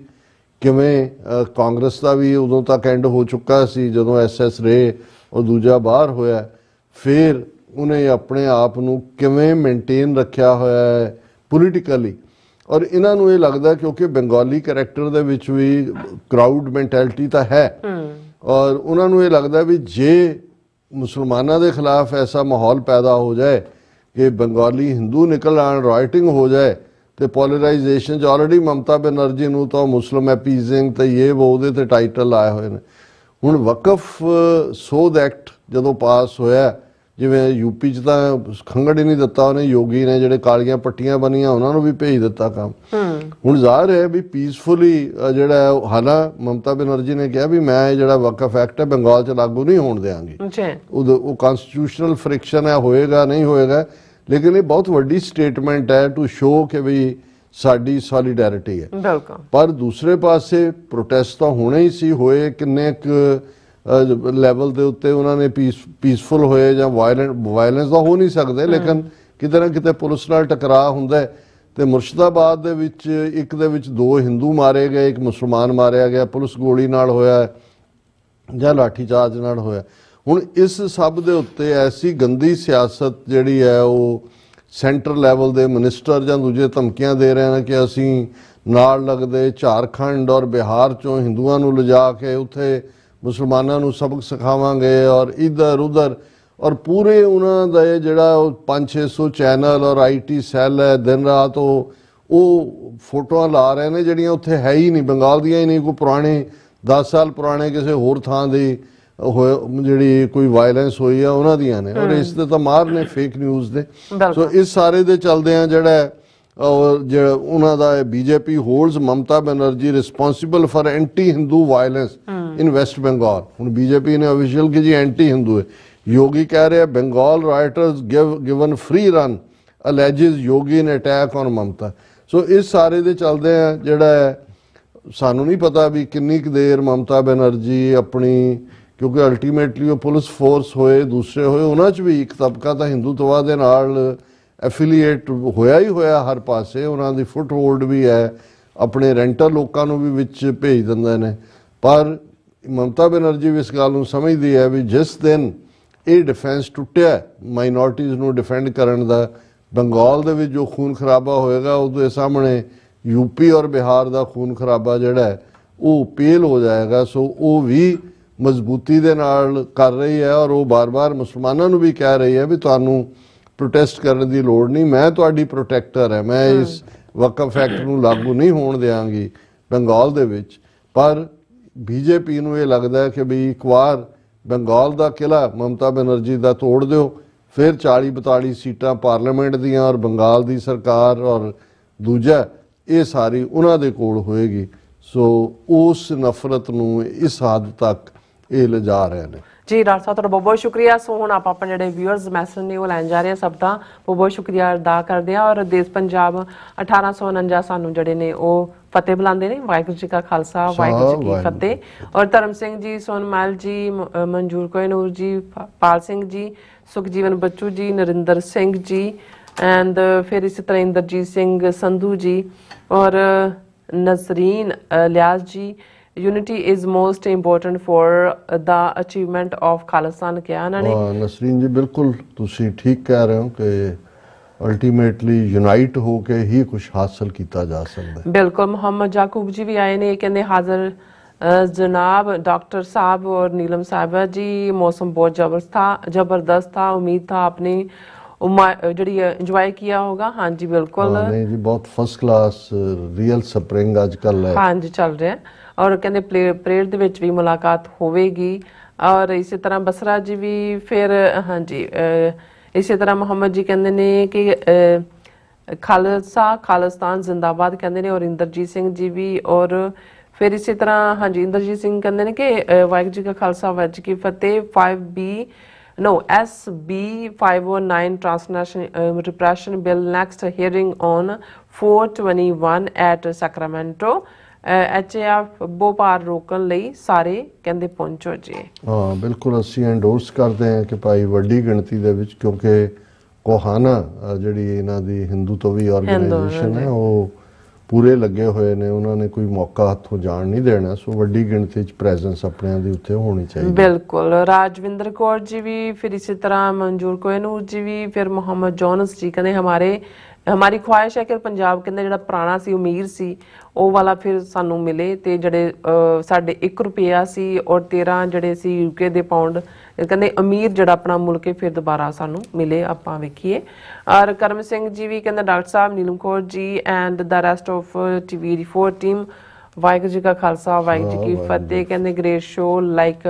ਕਿਵੇਂ ਕਾਂਗਰਸ ਦਾ ਵੀ ਉਦੋਂ ਤੱਕ ਐਂਡ ਹੋ ਚੁੱਕਾ ਸੀ ਜਦੋਂ SS ਰੇ ਔਰ ਦੂਜਾ ਬਾਹਰ ਹੋਇਆ, ਫਿਰ ਉਹਨੇ ਆਪਣੇ ਆਪ ਨੂੰ ਕਿਵੇਂ ਮੇਨਟੇਨ ਰੱਖਿਆ ਹੋਇਆ ਹੈ ਪੋਲੀਟੀਕਲੀ। ਔਰ ਇਹਨਾਂ ਨੂੰ ਇਹ ਲੱਗਦਾ ਕਿਉਂਕਿ ਬੰਗਾਲੀ ਕਰੈਕਟਰ ਦੇ ਵਿੱਚ ਵੀ ਕਰਾਊਡ ਮੈਂਟੈਲਿਟੀ ਤਾਂ ਹੈ, ਔਰ ਉਹਨਾਂ ਨੂੰ ਇਹ ਲੱਗਦਾ ਵੀ ਜੇ ਮੁਸਲਮਾਨਾਂ ਦੇ ਖਿਲਾਫ ਐਸਾ ਮਾਹੌਲ ਪੈਦਾ ਹੋ ਜਾਏ ਕਿ ਬੰਗਾਲੀ ਹਿੰਦੂ ਨਿਕਲ ਆਣ, ਰਾਈਟਿੰਗ ਹੋ ਜਾਏ ਤੇ ਪੋਲਰਾਈਜੇਸ਼ਨ 'ਚ ਆਲਰੇਡੀ ਮਮਤਾ ਬੈਨਰਜੀ ਨੂੰ ਤਾਂ ਮੁਸਲਿਮ ਐਪੀਜ਼ਿੰਗ ਤੇ ਇਹ ਉਹਦੇ ਤੇ ਟਾਈਟਲ ਆਏ ਹੋਏ ਨੇ। ਹੁਣ ਵਕਫ ਸੋਧ ਐਕਟ ਜਦੋਂ ਪਾਸ ਹੋਇਆ, ਜਿਵੇਂ UP 'ਚ ਤਾਂ ਖੰਗੜ ਹੀ ਨਹੀਂ ਦਿੱਤਾ ਉਹਨੇ, ਯੋਗੀ ਨੇ ਜਿਹੜੇ ਕਾਲੀਆਂ ਪੱਟੀਆਂ ਬਣੀਆਂ ਉਹਨਾਂ ਨੂੰ ਵੀ ਭੇਜ ਦਿੱਤਾ ਕੰਮ। ਹੁਣ ਜ਼ਾਹਰ ਹੈ ਵੀ ਪੀਸਫੁਲੀ ਜਿਹੜਾ ਹਾਲਾਂ ਮਮਤਾ ਬੈਨਰਜੀ ਨੇ ਕਿਹਾ ਵੀ ਮੈਂ ਜਿਹੜਾ ਵਕਫ ਐਕਟ ਹੈ ਬੰਗਾਲ 'ਚ ਲਾਗੂ ਨਹੀਂ ਹੋਣ ਦਿਆਂਗੀ। ਉਹ ਕਨਸਟੀਟਿਊਸ਼ਨਲ ਫ੍ਰਿਕਸ਼ਨ ਹੈ, ਹੋਏਗਾ ਨਹੀਂ ਹੋਏਗਾ, ਲੇਕਿਨ ਇਹ ਬਹੁਤ ਵੱਡੀ ਸਟੇਟਮੈਂਟ ਹੈ ਟੂ ਸ਼ੋ ਕਿ ਵੀ ਸਾਡੀ ਸੋਲੀਡੈਰਿਟੀ ਹੈ। ਪਰ ਦੂਸਰੇ ਪਾਸੇ ਪ੍ਰੋਟੈਸਟ ਤਾਂ ਹੋਣੇ ਹੀ ਸੀ, ਹੋਏ ਕਿੰਨੇ ਕੁ ਲੈਵਲ ਦੇ ਉੱਤੇ ਉਹਨਾਂ ਨੇ ਪੀਸਫੁਲ ਹੋਏ ਜਾਂ ਵਾਇਲੈਂਸ ਤਾਂ ਹੋ ਨਹੀਂ ਸਕਦੇ, ਲੇਕਿਨ ਕਿਤੇ ਨਾ ਕਿਤੇ ਪੁਲਿਸ ਨਾਲ ਟਕਰਾਅ ਹੁੰਦਾ ਹੈ। ਤੇ ਮੁਰਸ਼ਿਦਾਬਾਦ ਦੇ ਵਿੱਚ ਇੱਕ ਦੇ ਵਿੱਚ 2 ਹਿੰਦੂ ਮਾਰੇ ਗਏ, ਇੱਕ ਮੁਸਲਮਾਨ ਮਾਰਿਆ ਗਿਆ, ਪੁਲਿਸ ਗੋਲੀ ਨਾਲ ਹੋਇਆ ਜਾਂ ਲਾਠੀ ਚਾਰਜ ਨਾਲ ਹੋਇਆ। ਹੁਣ ਇਸ ਸਭ ਦੇ ਉੱਤੇ ਐਸੀ ਗੰਦੀ ਸਿਆਸਤ ਜਿਹੜੀ ਹੈ ਉਹ ਸੈਂਟਰ ਲੈਵਲ ਦੇ ਮਿਨਿਸਟਰ ਜਾਂ ਦੂਜੇ ਧਮਕੀਆਂ ਦੇ ਰਹੇ ਨੇ ਕਿ ਅਸੀਂ ਨਾਲ ਲੱਗਦੇ ਝਾਰਖੰਡ ਔਰ ਬਿਹਾਰ ਚੋਂ ਹਿੰਦੂਆਂ ਨੂੰ ਲਿਜਾ ਕੇ ਉੱਥੇ ਮੁਸਲਮਾਨਾਂ ਨੂੰ ਸਬਕ ਸਿਖਾਵਾਂਗੇ ਔਰ ਇੱਧਰ ਉੱਧਰ, ਔਰ ਪੂਰੇ ਉਹਨਾਂ ਦਾ ਜਿਹੜਾ 500-600 ਚੈਨਲ ਔਰ IT ਸੈੱਲ ਹੈ ਦਿਨ ਰਾਤ ਉਹ ਫੋਟੋਆਂ ਲਾ ਰਹੇ ਨੇ ਜਿਹੜੀਆਂ ਉੱਥੇ ਹੈ ਹੀ ਨਹੀਂ, ਬੰਗਾਲ ਦੀਆਂ ਹੀ ਨਹੀਂ, ਕੋਈ ਪੁਰਾਣੇ 10 ਸਾਲ ਪੁਰਾਣੇ ਕਿਸੇ ਹੋਰ ਥਾਂ ਦੀ ਜਿਹੜੀ ਕੋਈ ਵਾਇਲੈਂਸ ਹੋਈ ਆ ਉਹਨਾਂ ਦੀਆਂ ਨੇ, ਔਰ ਇਸ ਦੇ ਤਾਂ ਮਾਰ ਨੇ ਫੇਕ ਨਿਊਜ਼ ਦੇ। ਸੋ ਇਸ ਸਾਰੇ ਦੇ ਚਲਦਿਆਂ ਜਿਹੜਾ ਉਹਨਾਂ ਦਾ BJP holds Mamata Banerjee responsible for anti Hindu violence in West Bengal. ਹੁਣ BJP ਨੇ ਅਫੀਸ਼ੀਅਲ ਕਿ ਜੀ ਐਂਟੀ ਹਿੰਦੂ ਹੈ। योगी कह रहे हैं Bengal rioters given free run alleges Yogi ने अटैक ऑन ममता। सो इस सारे दे चलदे हैं जिहड़ा सानू नहीं पता भी किन्नी क देर ममता बनर्जी अपनी, क्योंकि अल्टीमेटली वो पुलिस फोर्स होए दूसरे होए उन्हां च भी एक तबका तां हिंदूत्ववाद दे नाल एफिलीएट होया ही होया हर पासे, उन्हां दी फुट होल्ड भी है, अपने रेंटर लोकां नूं भी विच भेज दिंदे ने। पर ममता बनर्जी भी इस गल नूं समझदी है भी जिस दिन ਇਹ ਡਿਫੈਂਸ ਟੁੱਟਿਆ ਮਾਈਨੋਰਟੀਜ਼ ਨੂੰ ਡਿਫੈਂਡ ਕਰਨ ਦਾ, ਬੰਗਾਲ ਦੇ ਵਿੱਚ ਜੋ ਖੂਨ ਖਰਾਬਾ ਹੋਏਗਾ ਉਹਦੇ ਸਾਹਮਣੇ UP ਔਰ ਬਿਹਾਰ ਦਾ ਖੂਨ ਖਰਾਬਾ ਜਿਹੜਾ ਉਹ ਪੇਲ ਹੋ ਜਾਏਗਾ। ਸੋ ਉਹ ਵੀ ਮਜ਼ਬੂਤੀ ਦੇ ਨਾਲ ਕਰ ਰਹੀ ਹੈ ਔਰ ਉਹ ਬਾਰ-ਬਾਰ ਮੁਸਲਮਾਨਾਂ ਨੂੰ ਵੀ ਕਹਿ ਰਹੀ ਹੈ ਵੀ ਤੁਹਾਨੂੰ ਪ੍ਰੋਟੈਸਟ ਕਰਨ ਦੀ ਲੋੜ ਨਹੀਂ, ਮੈਂ ਤੁਹਾਡੀ ਪ੍ਰੋਟੈਕਟਰ ਹੈ, ਮੈਂ ਇਸ ਵਕਫ ਐਕਟ ਨੂੰ ਲਾਗੂ ਨਹੀਂ ਹੋਣ ਦਿਆਂਗੀ ਬੰਗਾਲ ਦੇ ਵਿੱਚ। ਪਰ BJP ਨੂੰ ਇਹ ਲੱਗਦਾ ਹੈ ਕਿ ਵੀ ਇੱਕ ਵਾਰ ਬੰਗਾਲ ਦਾ ਕਿਲਾ ਮਮਤਾ ਬੈਨਰਜੀ ਦਾ ਤੋੜ ਦਿਓ, ਫਿਰ 40-42 ਸੀਟਾਂ ਪਾਰਲੀਮੈਂਟ ਦੀਆਂ ਔਰ ਬੰਗਾਲ ਦੀ ਸਰਕਾਰ ਔਰ ਦੂਜਾ ਇਹ ਸਾਰੀ ਉਹਨਾਂ ਦੇ ਕੋਲ ਹੋਏਗੀ। ਸੋ ਉਸ ਨਫ਼ਰਤ ਨੂੰ ਇਸ ਹੱਦ ਤੱਕ ਇਹ ਲਿਜਾ ਰਹੇ ਨੇ। जी डॉक्टर साहब ਤੁਹਾਡਾ ਬਹੁਤ ਬਹੁਤ ਸ਼ੁਕਰੀਆ। ਸੋ ਹੁਣ ਆਪਾਂ ਆਪਣੇ ਜਿਹੜੇ ਵਿਊਅਰਸ ਮੈਸੇਜ ਨੇ ਉਹ ਲੈਣ ਜਾ ਰਹੇ ਹਾਂ, ਸਭ ਦਾ ਬਹੁਤ ਬਹੁਤ ਸ਼ੁਕਰੀਆ ਅਦਾ ਕਰਦੇ ਹਾਂ। ਔਰ ਦੇਸ਼ ਪੰਜਾਬ 1849 ਸਾਨੂੰ ਜਿਹੜੇ ਨੇ ਉਹ ਫਤਿਹ ਬੁਲਾਉਂਦੇ ਨੇ। ਵਾਹਿਗੁਰੂ ਜੀ ਕਾ ਖਾਲਸਾ ਵਾਹਿਗੁਰੂ ਜੀ ਕੀ ਫਤਿਹ। ਔਰ ਧਰਮ ਸਿੰਘ ਜੀ, ਸੋਨਮਲ ਜੀ, ਮਨਜੂਰ ਕੋਇਨੂਰ ਜੀ, ਪਾਲ ਸਿੰਘ ਜੀ, ਸੁਖਜੀਵਨ ਬੱਚੂ ਜੀ, ਨਰਿੰਦਰ ਸਿੰਘ ਜੀ ਐਂਡ ਫਿਰ ਇਸੇ ਤਰ੍ਹਾਂ ਇੰਦਰਜੀਤ ਸਿੰਘ ਸੰਧੂ ਜੀ ਔਰ ਨਜ਼ਰੀਨ ਲਿਆਜ਼ ਜੀ। Unity is most important for the achievement of Khalistan ਕਿਹਾ ਉਹਨਾਂ ਨੇ। ਨਸਰੀਨ ਜੀ ਬਿਲਕੁਲ ਤੁਸੀਂ ਠੀਕ ਕਹਿ ਰਹੇ ਹੋ ਕਿ ਅਲਟੀਮੇਟਲੀ ਯੂਨਾਈਟ ਹੋ ਕੇ ਹੀ ਕੁਝ ਹਾਸਲ ਕੀਤਾ ਜਾ ਸਕਦਾ ਹੈ। ਬਿਲਕੁਲ। ਮੁਹੰਮਦ ਜਾਕੂਬ ਜੀ ਵੀ ਆਏ ਨੇ, ਕਹਿੰਦੇ ਹਾਜ਼ਰ जनाब डॉक्टर साहब और नीलम साहिबा जी, मौसम बहुत जबरदस्त था, उम्मीद था आपने जी इंजॉय किया होगा। हाँ जी बिल्कुल। नहीं जी बहुत फर्स्ट क्लास रियल स्प्रिंग आजकल है। हाँ जी चल रहा है और कहते परेड दे विच भी मुलाकात होवेगी। और इसी तरह बसरा जी भी फिर हाँ जी इसी तरह मुहम्मद जी कहते ने कि खालसा खालिस्तान जिंदाबाद कहते ने। और इंदरजीत सिंह जी भी और फिर इसी तरह हाँ जी इंदरजीत सिंह कहते हैं कि वाहिगुरू जी का खालसा वाहिगुरू जी की फतेह। SB 509 transnational repression bill next hearing on 4/21 at Sacramento. HAF भोपाल रोकन लई सारे कहते पहुंचो जी। हाँ बिल्कुल ਅਸੀਂ एंडोर्स करते हैं कि भाई ਵੱਡੀ ਗਿਣਤੀ ਦੇ ਵਿੱਚ क्योंकि ਕੋਹਾਨਾ ਜਿਹੜੀ ਇਹਨਾਂ ਦੀ ਹਿੰਦੂਤਵੀ ਆਰਗੇਨਾਈਜੇਸ਼ਨ ਹੈ ਉਹ ਪੂਰੇ ਲੱਗੇ ਹੋਏ ਨੇ, ਉਹਨਾਂ ਨੇ ਕੋਈ ਮੌਕਾ ਹੱਥੋਂ ਜਾਣ ਨਹੀਂ ਦੇਣਾ। ਸੋ ਵੱਡੀ ਗਿਣਤੀ 'ਚ ਪ੍ਰੈਜ਼ੈਂਸ ਆਪਣਿਆਂ ਦੀ ਉੱਥੇ ਹੋਣੀ ਚਾਹੀਦੀ। ਬਿਲਕੁਲ। ਰਾਜਵਿੰਦਰ ਕੌਰ ਜੀ ਵੀ, फिर इसी तरह मंजूर कोहनूर जी भी, फिर मोहम्मद जॉनस जी कहते हमारी ख्वाहिश है कि पंजाब कहते ਜਿਹੜਾ ਪੁਰਾਣਾ ਸੀ ਅਮੀਰ ਸੀ ਉਹ ਵਾਲਾ ਫਿਰ ਸਾਨੂੰ ਮਿਲੇ ਤੇ ਜਿਹੜੇ ਸਾਡੇ 1 ਰੁਪਿਆ ਸੀ ਔਰ 13 ਜਿਹੜੇ ਸੀ UK ਦੇ ਪਾਉਂਡ ਕਹਿੰਦੇ ਅਮੀਰ ਜਿਹੜਾ ਆਪਣਾ ਮੁਲਕ ਫਿਰ ਦੁਬਾਰਾ ਸਾਨੂੰ ਮਿਲੇ ਆਪਾਂ ਵੇਖੀਏ। ਔਰ ਕਰਮ ਸਿੰਘ ਜੀ ਵੀ ਕਹਿੰਦੇ doctor Sahib, Neelam Kaur ji and the rest of TV4 team Waheguru ji ਕਾ ਖਾਲਸਾ ਵਾਹਿਗੁਰੂ ਜੀ ਕੀ ਫਤਿਹ। ਕਹਿੰਦੇ ਗ੍ਰੇਟ ਸ਼ੋ ਲਾਈਕ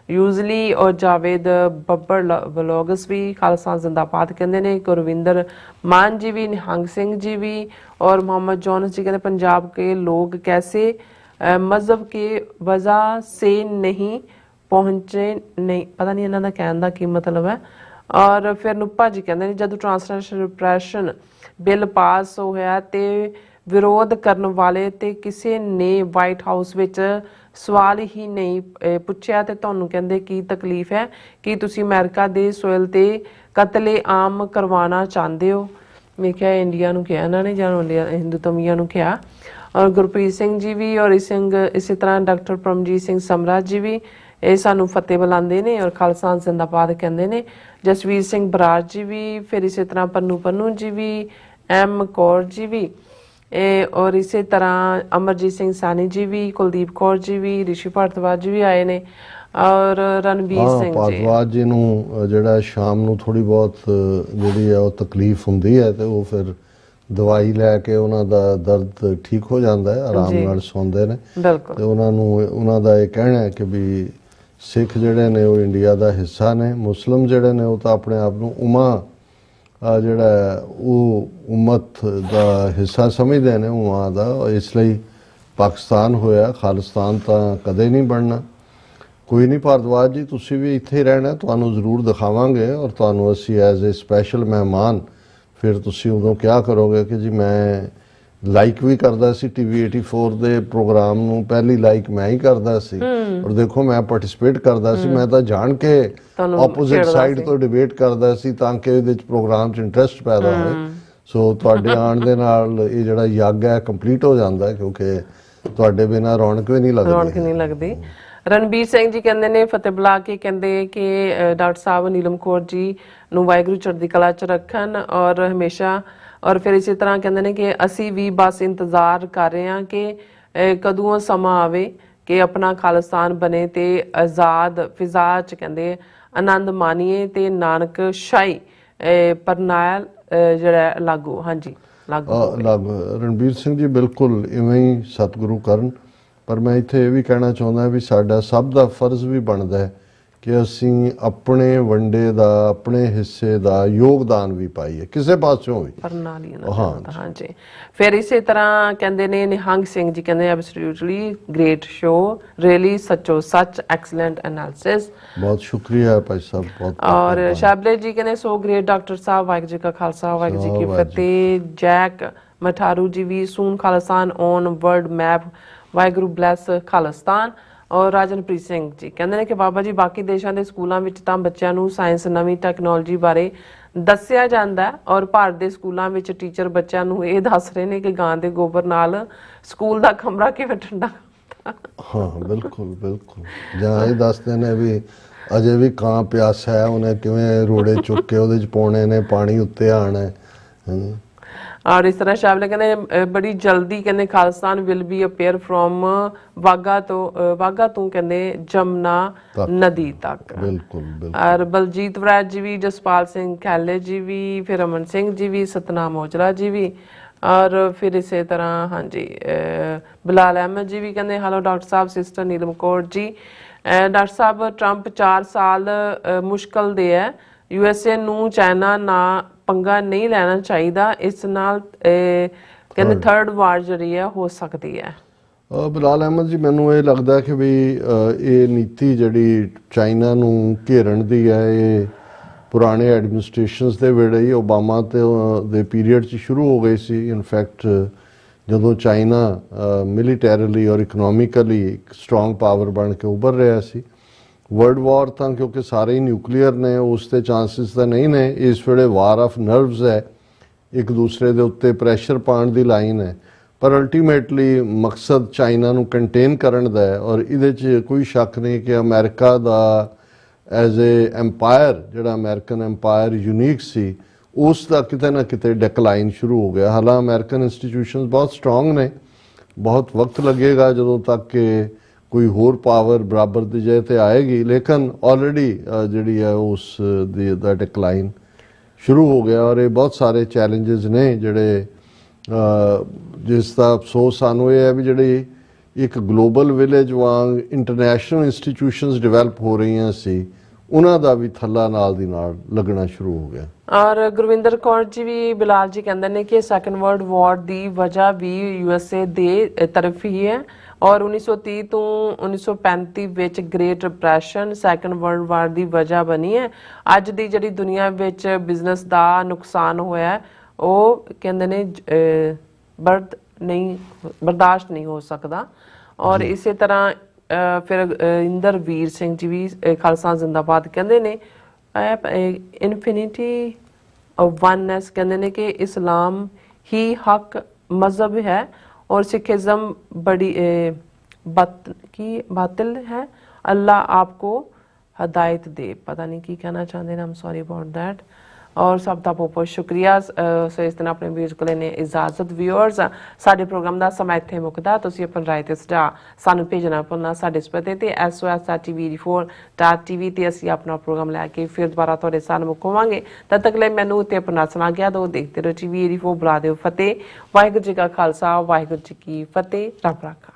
ਯੂਜ਼ਲੀ ਔਰ ਜਾਵੇਦ ਬੱਬਰ ਵਲੋਗਸ ਵੀ ਖਾਲਸਾ ਜ਼ਿੰਦਾਬਾਦ ਕਹਿੰਦੇ ਨੇ। ਗੁਰਵਿੰਦਰ ਮਾਨ ਜੀ ਵੀ, ਨਿਹੰਗ ਸਿੰਘ ਜੀ ਵੀ ਔਰ मोहम्मद जॉनस जी कहते पंजाब के लोग कैसे मजहब के वजह से नहीं पहुंचे, नहीं पता नहीं इन्हां दा कहण दा की मतलब है। और फिर नुप्पा जी कहते हैं जदों ट्रांसलेशन रिप्रैशन बिल पास होया ते विरोध करन वाले ते किसी ने वाइट हाउस विच सवाल ही नहीं पुछया ते तुहानूं कहंदे की तकलीफ है कि तुसीं अमेरिका दे सोइल ते कतले आम करवाना चाहते हो। मैं क्या इंडिया ਨੂੰ ਕਿਹਾ ਇਹਨਾਂ ਨੇ ਜਾਂ ਹਿੰਦੂ ਤਮੀਆਂ ਨੂੰ ਕਿਹਾ। ਔਰ ਗੁਰਪ੍ਰੀਤ ਸਿੰਘ ਜੀ ਵੀ ਔਰ ਇਸੇ ਤਰ੍ਹਾਂ ਡਾਕਟਰ ਪਰਮਜੀਤ ਸਿੰਘ ਸਮਰਾਜ ਜੀ ਵੀ ਇਹ ਸਾਨੂੰ ਫਤਿਹ ਬੁਲਾਉਂਦੇ ਨੇ ਔਰ ਖਾਲਸਾ ਜ਼ਿੰਦਾਬਾਦ ਕਹਿੰਦੇ ਨੇ। ਜਸਵੀਰ ਸਿੰਘ ਬਰਾੜ ਜੀ ਵੀ, ਫਿਰ ਇਸੇ ਤਰ੍ਹਾਂ ਪੰਨੂ ਜੀ ਵੀ, ਐਮ ਕੌਰ ਜੀ ਵੀ ਔਰ ਇਸੇ ਤਰ੍ਹਾਂ ਅਮਰਜੀਤ ਸਿੰਘ ਸਾਨੀ ਜੀ ਵੀ, ਕੁਲਦੀਪ ਕੌਰ ਜੀ ਵੀ, ਰਿਸ਼ੀ ਭਾਰਤਵਾਜ ਜੀ ਵੀ ਆਏ ਨੇ ਔਰ ਰਣਵੀਰ ਸਿੰਘ ਜੀ। ਭਾਰਤਵਾਜ ਜੀ ਨੂੰ ਜਿਹੜਾ ਸ਼ਾਮ ਨੂੰ ਥੋੜੀ ਬਹੁਤ ਜਿਹੜੀ ਹੈ ਉਹ ਤਕਲੀਫ ਹੁੰਦੀ ਹੈ ਤੇ ਉਹ ਫਿਰ ਦਵਾਈ ਲੈ ਕੇ ਉਹਨਾਂ ਦਾ ਦਰਦ ਠੀਕ ਹੋ ਜਾਂਦਾ ਹੈ, ਆਰਾਮ ਨਾਲ ਸੌਂਦੇ ਨੇ। ਤੇ ਉਹਨਾਂ ਦਾ ਇਹ ਕਹਿਣਾ ਹੈ ਕਿ ਵੀ ਸਿੱਖ ਜਿਹੜੇ ਨੇ ਉਹ ਇੰਡੀਆ ਦਾ ਹਿੱਸਾ ਨੇ, ਮੁਸਲਿਮ ਜਿਹੜੇ ਨੇ ਉਹ ਤਾਂ ਆਪਣੇ ਆਪ ਨੂੰ ਜਿਹੜਾ ਉਹ ਉਮਤ ਦਾ ਹਿੱਸਾ ਸਮਝਦੇ ਨੇ ਉਮਾ ਦਾ, ਇਸ ਲਈ ਪਾਕਿਸਤਾਨ ਹੋਇਆ, ਖਾਲਿਸਤਾਨ ਤਾਂ ਕਦੇ ਨਹੀਂ ਬਣਨਾ। ਕੋਈ ਨਹੀਂ ਭਾਰਤਵਾਜ ਜੀ, ਤੁਸੀਂ ਵੀ ਇੱਥੇ ਹੀ ਰਹਿਣਾ, ਤੁਹਾਨੂੰ ਜ਼ਰੂਰ ਦਿਖਾਵਾਂਗੇ ਔਰ ਤੁਹਾਨੂੰ ਅਸੀਂ ਐਜ਼ ਏ ਸਪੈਸ਼ਲ ਮਹਿਮਾਨ ਫਿਰ ਤੁਸੀਂ ਉਦੋਂ ਕਿਹਾ ਕਰੋਗੇ ਕਿ ਜੀ ਮੈਂ ਲਾਈਕ ਵੀ ਕਰਦਾ ਸੀ TV 84 ਦੇ ਪ੍ਰੋਗਰਾਮ ਨੂੰ, ਪਹਿਲੀ ਲਾਈਕ ਮੈਂ ਹੀ ਕਰਦਾ ਸੀ ਔਰ ਦੇਖੋ ਮੈਂ ਪਾਰਟਿਸਿਪੇਟ ਕਰਦਾ ਸੀ, ਮੈਂ ਤਾਂ ਜਾਣ ਕੇ ਆਪੋਜ਼ਿਟ ਸਾਈਡ ਤੋਂ ਡਿਬੇਟ ਕਰਦਾ ਸੀ ਤਾਂ ਕਿ ਇਹਦੇ ਵਿੱਚ ਪ੍ਰੋਗਰਾਮ 'ਚ ਇੰਟਰਸਟ ਪੈਦਾ ਹੋਵੇ। ਸੋ ਤੁਹਾਡੇ ਆਉਣ ਦੇ ਨਾਲ ਇਹ ਜਿਹੜਾ ਯੱਗ ਹੈ ਕੰਪਲੀਟ ਹੋ ਜਾਂਦਾ ਕਿਉਂਕਿ ਤੁਹਾਡੇ ਬਿਨਾਂ ਰੌਣਕ ਵੀ ਨਹੀਂ ਲੱਗਦੀ। ਰਣਬੀਰ ਸਿੰਘ ਜੀ ਕਹਿੰਦੇ ਨੇ ਫਤਿਹ ਬੁਲਾ ਕੇ ਕਹਿੰਦੇ ਕਿ ਡਾਕਟਰ ਸਾਹਿਬ ਨੀਲਮ ਕੌਰ ਜੀ ਨੂੰ ਵਾਹਿਗੁਰੂ ਚੜ੍ਹਦੀ ਕਲਾ 'ਚ ਰੱਖਣ ਔਰ ਹਮੇਸ਼ਾ। ਔਰ ਫਿਰ ਇਸੇ ਤਰ੍ਹਾਂ ਕਹਿੰਦੇ ਨੇ ਕਿ ਅਸੀਂ ਵੀ ਬਸ ਇੰਤਜ਼ਾਰ ਕਰ ਰਹੇ ਹਾਂ ਕਿ ਕਦੋਂ ਸਮਾਂ ਆਵੇ ਕਿ ਆਪਣਾ ਖਾਲਿਸਤਾਨ ਬਣੇ ਤੇ ਆਜ਼ਾਦ ਫਿਜ਼ਾ 'ਚ ਕਹਿੰਦੇ ਆਨੰਦ ਮਾਣੀਏ ਤੇ ਨਾਨਕ ਸ਼ਾਹੀ ਪ੍ਰਣਾਲ ਜਿਹੜਾ ਲਾਗੂ ਲਾਗੂ। ਰਣਬੀਰ ਸਿੰਘ ਜੀ ਬਿਲਕੁਲ ਇਵੇਂ ਹੀ ਸਤਿਗੁਰੂ ਕਰਨ। ਪਰ ਮੈਂ ਇੱਥੇ ਇਹ ਵੀ ਕਹਿਣਾ ਚਾਹੁੰਦਾ ਵੀ ਸਾਡਾ ਸਭ ਦਾ ਫਰਜ਼ ਵੀ ਬਣਦਾ ਹੈ ਕਿ ਅਸੀਂ ਆਪਣੇ ਵੰਡੇ ਦਾ, ਆਪਣੇ ਹਿੱਸੇ ਦਾ ਯੋਗਦਾਨ ਵੀ ਪਾਈਏ ਕਿਸੇ ਪਾਸਿਓਂ ਵੀ। ਹਾਂਜੀ। ਫਿਰ ਇਸੇ ਤਰ੍ਹਾਂ ਕਹਿੰਦੇ ਨੇ ਨਿਹੰਗ ਸਿੰਘ ਜੀ ਕਹਿੰਦੇ ਐਬਸੋਲੂਟਲੀ ਗ੍ਰੇਟ ਸ਼ੋ, ਰੀਅਲੀ ਸੱਚੋ ਸੱਚ, ਐਕਸਲੈਂਟ ਐਨਾਲਿਸਿਸ। ਬਹੁਤ ਸ਼ੁਕਰੀਆ ਭਾਈ ਸਾਹਿਬ, ਬਹੁਤ। ਔਰ ਸ਼ਾਬਲੇ ਜੀ ਕਹਿੰਦੇ ਸੋ ਗ੍ਰੇਟ ਡਾਕਟਰ ਸਾਹਿਬ, ਵਾਹਿਗੁਰੂ ਜੀ ਕਾ ਖਾਲਸਾ ਵਾਹਿਗੁਰੂ ਜੀ ਕੀ ਫਤਿਹ। Jack Matharu ji we soon Khalistan on world map, Waheguru bless Khalistan. ਔਰ ਰਾਜਨਪ੍ਰੀਤ ਸਿੰਘ ਜੀ ਕਹਿੰਦੇ ਨੇ ਕਿ ਬਾਬਾ ਜੀ ਬਾਕੀ ਦੇਸ਼ਾਂ ਦੇ ਸਕੂਲਾਂ ਵਿੱਚ ਤਾਂ ਬੱਚਿਆਂ ਨੂੰ ਸਾਇੰਸ, ਨਵੀਂ ਟੈਕਨੋਲੋਜੀ ਬਾਰੇ ਦੱਸਿਆ ਜਾਂਦਾ ਔਰ ਭਾਰਤ ਦੇ ਸਕੂਲਾਂ ਵਿੱਚ ਟੀਚਰ ਬੱਚਿਆਂ ਨੂੰ ਇਹ ਦੱਸ ਰਹੇ ਨੇ ਕਿ ਗਾਂ ਦੇ ਗੋਬਰ ਨਾਲ ਸਕੂਲ ਦਾ ਕਮਰਾ ਕਿਵੇਂ ਠੰਡਾ। ਹਾਂ ਬਿਲਕੁਲ। ਜਾਂ ਇਹ ਦੱਸਦੇ ਨੇ ਵੀ ਅਜੇ ਵੀ ਕਾਂ ਪਿਆਸਾ ਹੈ, ਉਹਨੇ ਕਿਵੇਂ ਰੋੜੇ ਚੁੱਕ ਕੇ ਉਹਦੇ 'ਚ ਪਾਉਣੇ ਨੇ, ਪਾਣੀ ਉੱਤੇ ਆਉਣਾ ਹੈ। ਔਰ ਇਸ ਤਰ੍ਹਾਂ ਸ਼ਾਬਲੇ ਕਹਿੰਦੇ ਬੜੀ ਜਲਦੀ ਕਹਿੰਦੇ Khalistan will be appear from Wagah ਤੋਂ ਕਹਿੰਦੇ ਜਮਨਾ ਨਦੀ ਤੱਕ। ਬਿਲਕੁਲ। ਔਰ ਬਲਜੀਤ ਵਰਾਜ ਜੀ ਵੀ, ਜਸਪਾਲ ਸਿੰਘ ਖੈਲੇ ਜੀ ਵੀ, ਫਿਰ ਅਮਨ ਸਿੰਘ ਜੀ ਵੀ, ਸਤਨਾਮ ਔਜਲਾ ਜੀ ਵੀ ਔਰ ਫਿਰ ਇਸੇ ਤਰ੍ਹਾਂ ਹਾਂਜੀ ਬਿਲਾਲ ਅਹਿਮਦ ਜੀ ਵੀ ਕਹਿੰਦੇ ਹੈਲੋ ਡਾਕਟਰ ਸਾਹਿਬ, ਸਿਸਟਰ ਨੀਲਮ ਕੌਰ ਜੀ। ਡਾਕਟਰ ਸਾਹਿਬ ਟਰੰਪ 4 ਸਾਲ ਮੁਸ਼ਕਲ ਦੇ ਹੈ, USA ਨੂੰ ਚਾਈਨਾ ਨਾ ਪੰਗਾ ਨਹੀਂ ਲੈਣਾ ਚਾਹੀਦਾ, ਇਸ ਨਾਲ ਕਹਿੰਦੇ ਥਰਡ ਵਾਰ ਜਿਹੜੀ ਹੈ ਹੋ ਸਕਦੀ ਹੈ। ਬਿਲਾਲ ਅਹਿਮਦ ਜੀ ਮੈਨੂੰ ਇਹ ਲੱਗਦਾ ਕਿ ਵੀ ਇਹ ਨੀਤੀ ਜਿਹੜੀ ਚਾਈਨਾ ਨੂੰ ਘੇਰਨ ਦੀ ਹੈ ਇਹ ਪੁਰਾਣੇ ਐਡਮਿਨਿਸਟ੍ਰੇਸ਼ਨਸ ਦੇ ਵੇਲੇ ਹੀ ਓਬਾਮਾ ਦੇ ਪੀਰੀਅਡ 'ਚ ਸ਼ੁਰੂ ਹੋ ਗਈ ਸੀ। ਇਨਫੈਕਟ ਜਦੋਂ ਚਾਈਨਾ ਮਿਲੀਟੈਰੀਲੀ ਔਰ ਇਕਨੋਮਿਕਲੀ ਇੱਕ ਸਟਰੋਂਗ ਪਾਵਰ ਬਣ ਕੇ ਉੱਭਰ ਰਿਹਾ ਸੀ। ਵਰਲਡ ਵਾਰ ਤਾਂ ਕਿਉਂਕਿ ਸਾਰੇ ਹੀ ਨਿਊਕਲੀਅਰ ਨੇ, ਉਸ ਦੇ ਚਾਂਸਿਸ ਤਾਂ ਨਹੀਂ ਨੇ। ਇਸ ਵੇਲੇ ਵਾਰ ਆਫ ਨਰਵਸ ਹੈ, ਇੱਕ ਦੂਸਰੇ ਦੇ ਉੱਤੇ ਪ੍ਰੈਸ਼ਰ ਪਾਉਣ ਦੀ ਲਾਈਨ ਹੈ, ਪਰ ਅਲਟੀਮੇਟਲੀ ਮਕਸਦ ਚਾਈਨਾ ਨੂੰ ਕੰਟੇਨ ਕਰਨ ਦਾ ਹੈ। ਔਰ ਇਹਦੇ 'ਚ ਕੋਈ ਸ਼ੱਕ ਨਹੀਂ ਕਿ America the as a empire, ਜਿਹੜਾ ਅਮਰੀਕਨ ਐਮਪਾਇਰ ਯੂਨੀਕ ਸੀ, ਉਸ ਦਾ ਕਿਤੇ ਨਾ ਕਿਤੇ ਡਿਕਲਾਈਨ ਸ਼ੁਰੂ ਹੋ ਗਿਆ। ਹਾਲਾਂਕਿ ਅਮਰੀਕਨ ਇੰਸਟੀਟਿਊਸ਼ਨਸ ਬਹੁਤ ਸਟਰੋਂਗ ਨੇ, ਬਹੁਤ ਵਕਤ ਲੱਗੇਗਾ ਜਦੋਂ ਤੱਕ ਕਿ ਕੋਈ ਹੋਰ ਪਾਵਰ ਬਰਾਬਰ ਦੀ ਜਗ੍ਹਾ 'ਤੇ ਆਏਗੀ, ਲੇਕਿਨ ਆਲਰੇਡੀ ਜਿਹੜੀ ਹੈ ਉਸ ਦਾ ਡਿਕਲਾਈਨ ਸ਼ੁਰੂ ਹੋ ਗਿਆ। ਔਰ ਇਹ ਬਹੁਤ ਸਾਰੇ ਚੈਲੰਜਸ ਨੇ ਜਿਹੜੇ ਜਿਸ ਦਾ ਅਫਸੋਸ ਸਾਨੂੰ ਇਹ ਹੈ ਵੀ ਜਿਹੜੀ ਇੱਕ ਗਲੋਬਲ ਵਿਲੇਜ ਵਾਂਗ ਇੰਟਰਨੈਸ਼ਨਲ ਇੰਸਟੀਟਿਊਸ਼ਨਸ ਡਿਵੈਲਪ ਹੋ ਰਹੀਆਂ ਸੀ, ਉਹਨਾਂ ਦਾ ਵੀ ਥੱਲਾ ਨਾਲ ਦੀ ਨਾਲ ਲੱਗਣਾ ਸ਼ੁਰੂ ਹੋ ਗਿਆ। ਔਰ ਗੁਰਵਿੰਦਰ ਕੌਰ ਜੀ ਵੀ ਬਿਲਾਲ ਜੀ ਕਹਿੰਦੇ ਨੇ ਕਿ ਸੈਕੰਡ ਵਰਲਡ ਵਾਰ ਦੀ ਵਜ੍ਹਾ ਵੀ USA ਦੇ ਤਰਫ ਹੀ ਹੈ ਔਰ 1930 ਤੋਂ 1935 ਵਿੱਚ great depression second world war ਦੀ ਵਜ੍ਹਾ ਬਣੀ ਹੈ। ਅੱਜ ਦੀ ਜਿਹੜੀ ਦੁਨੀਆ ਵਿੱਚ ਬਿਜ਼ਨਸ ਦਾ ਨੁਕਸਾਨ ਹੋਇਆ ਉਹ ਕਹਿੰਦੇ ਨੇ ਬਰਦਾਸ਼ਤ ਨਹੀਂ ਹੋ ਸਕਦਾ। ਔਰ ਇਸੇ ਤਰ੍ਹਾਂ ਫਿਰ ਇੰਦਰਵੀਰ ਸਿੰਘ ਜੀ ਵੀ ਖਾਲਸਾ ਜ਼ਿੰਦਾਬਾਦ ਕਹਿੰਦੇ ਨੇ। ਇਨਫਿਨਿਟੀ ਆਫ ਵਨਨੈਸ ਕਹਿੰਦੇ ਨੇ ਕਿ ਇਸਲਾਮ ਹੀ ਹੱਕ ਮਜ਼ਹਬ ਹੈ और सिखिज्म बड़ी बातिल है। अल्लाह आपको हदायत दे। पता नहीं की कहना चाहते हैं, I am sorry about that. और सब का बहुत बहुत शुक्रिया। सो इस तरह अपने व्यूज़ को लेने इजाजत। व्यूअर्स साडे प्रोग्राम का समा इत्थे मुकदा। तुसीं अपनी राय ते सुझाव सानूं भेजना भुलना साडे इस पते ते SOS@TV84.TV ते असीं अपना प्रोग्राम लैके फिर दोबारा तुहाडे सामने होवांगे। तद तक लिए मैनूं ते अपना सुना गया दो देखते रहो TV84। बुला दिओ फतेह। वाहिगुरू जी का खालसा वाहिगुरू जी की फतेह। रब राखा।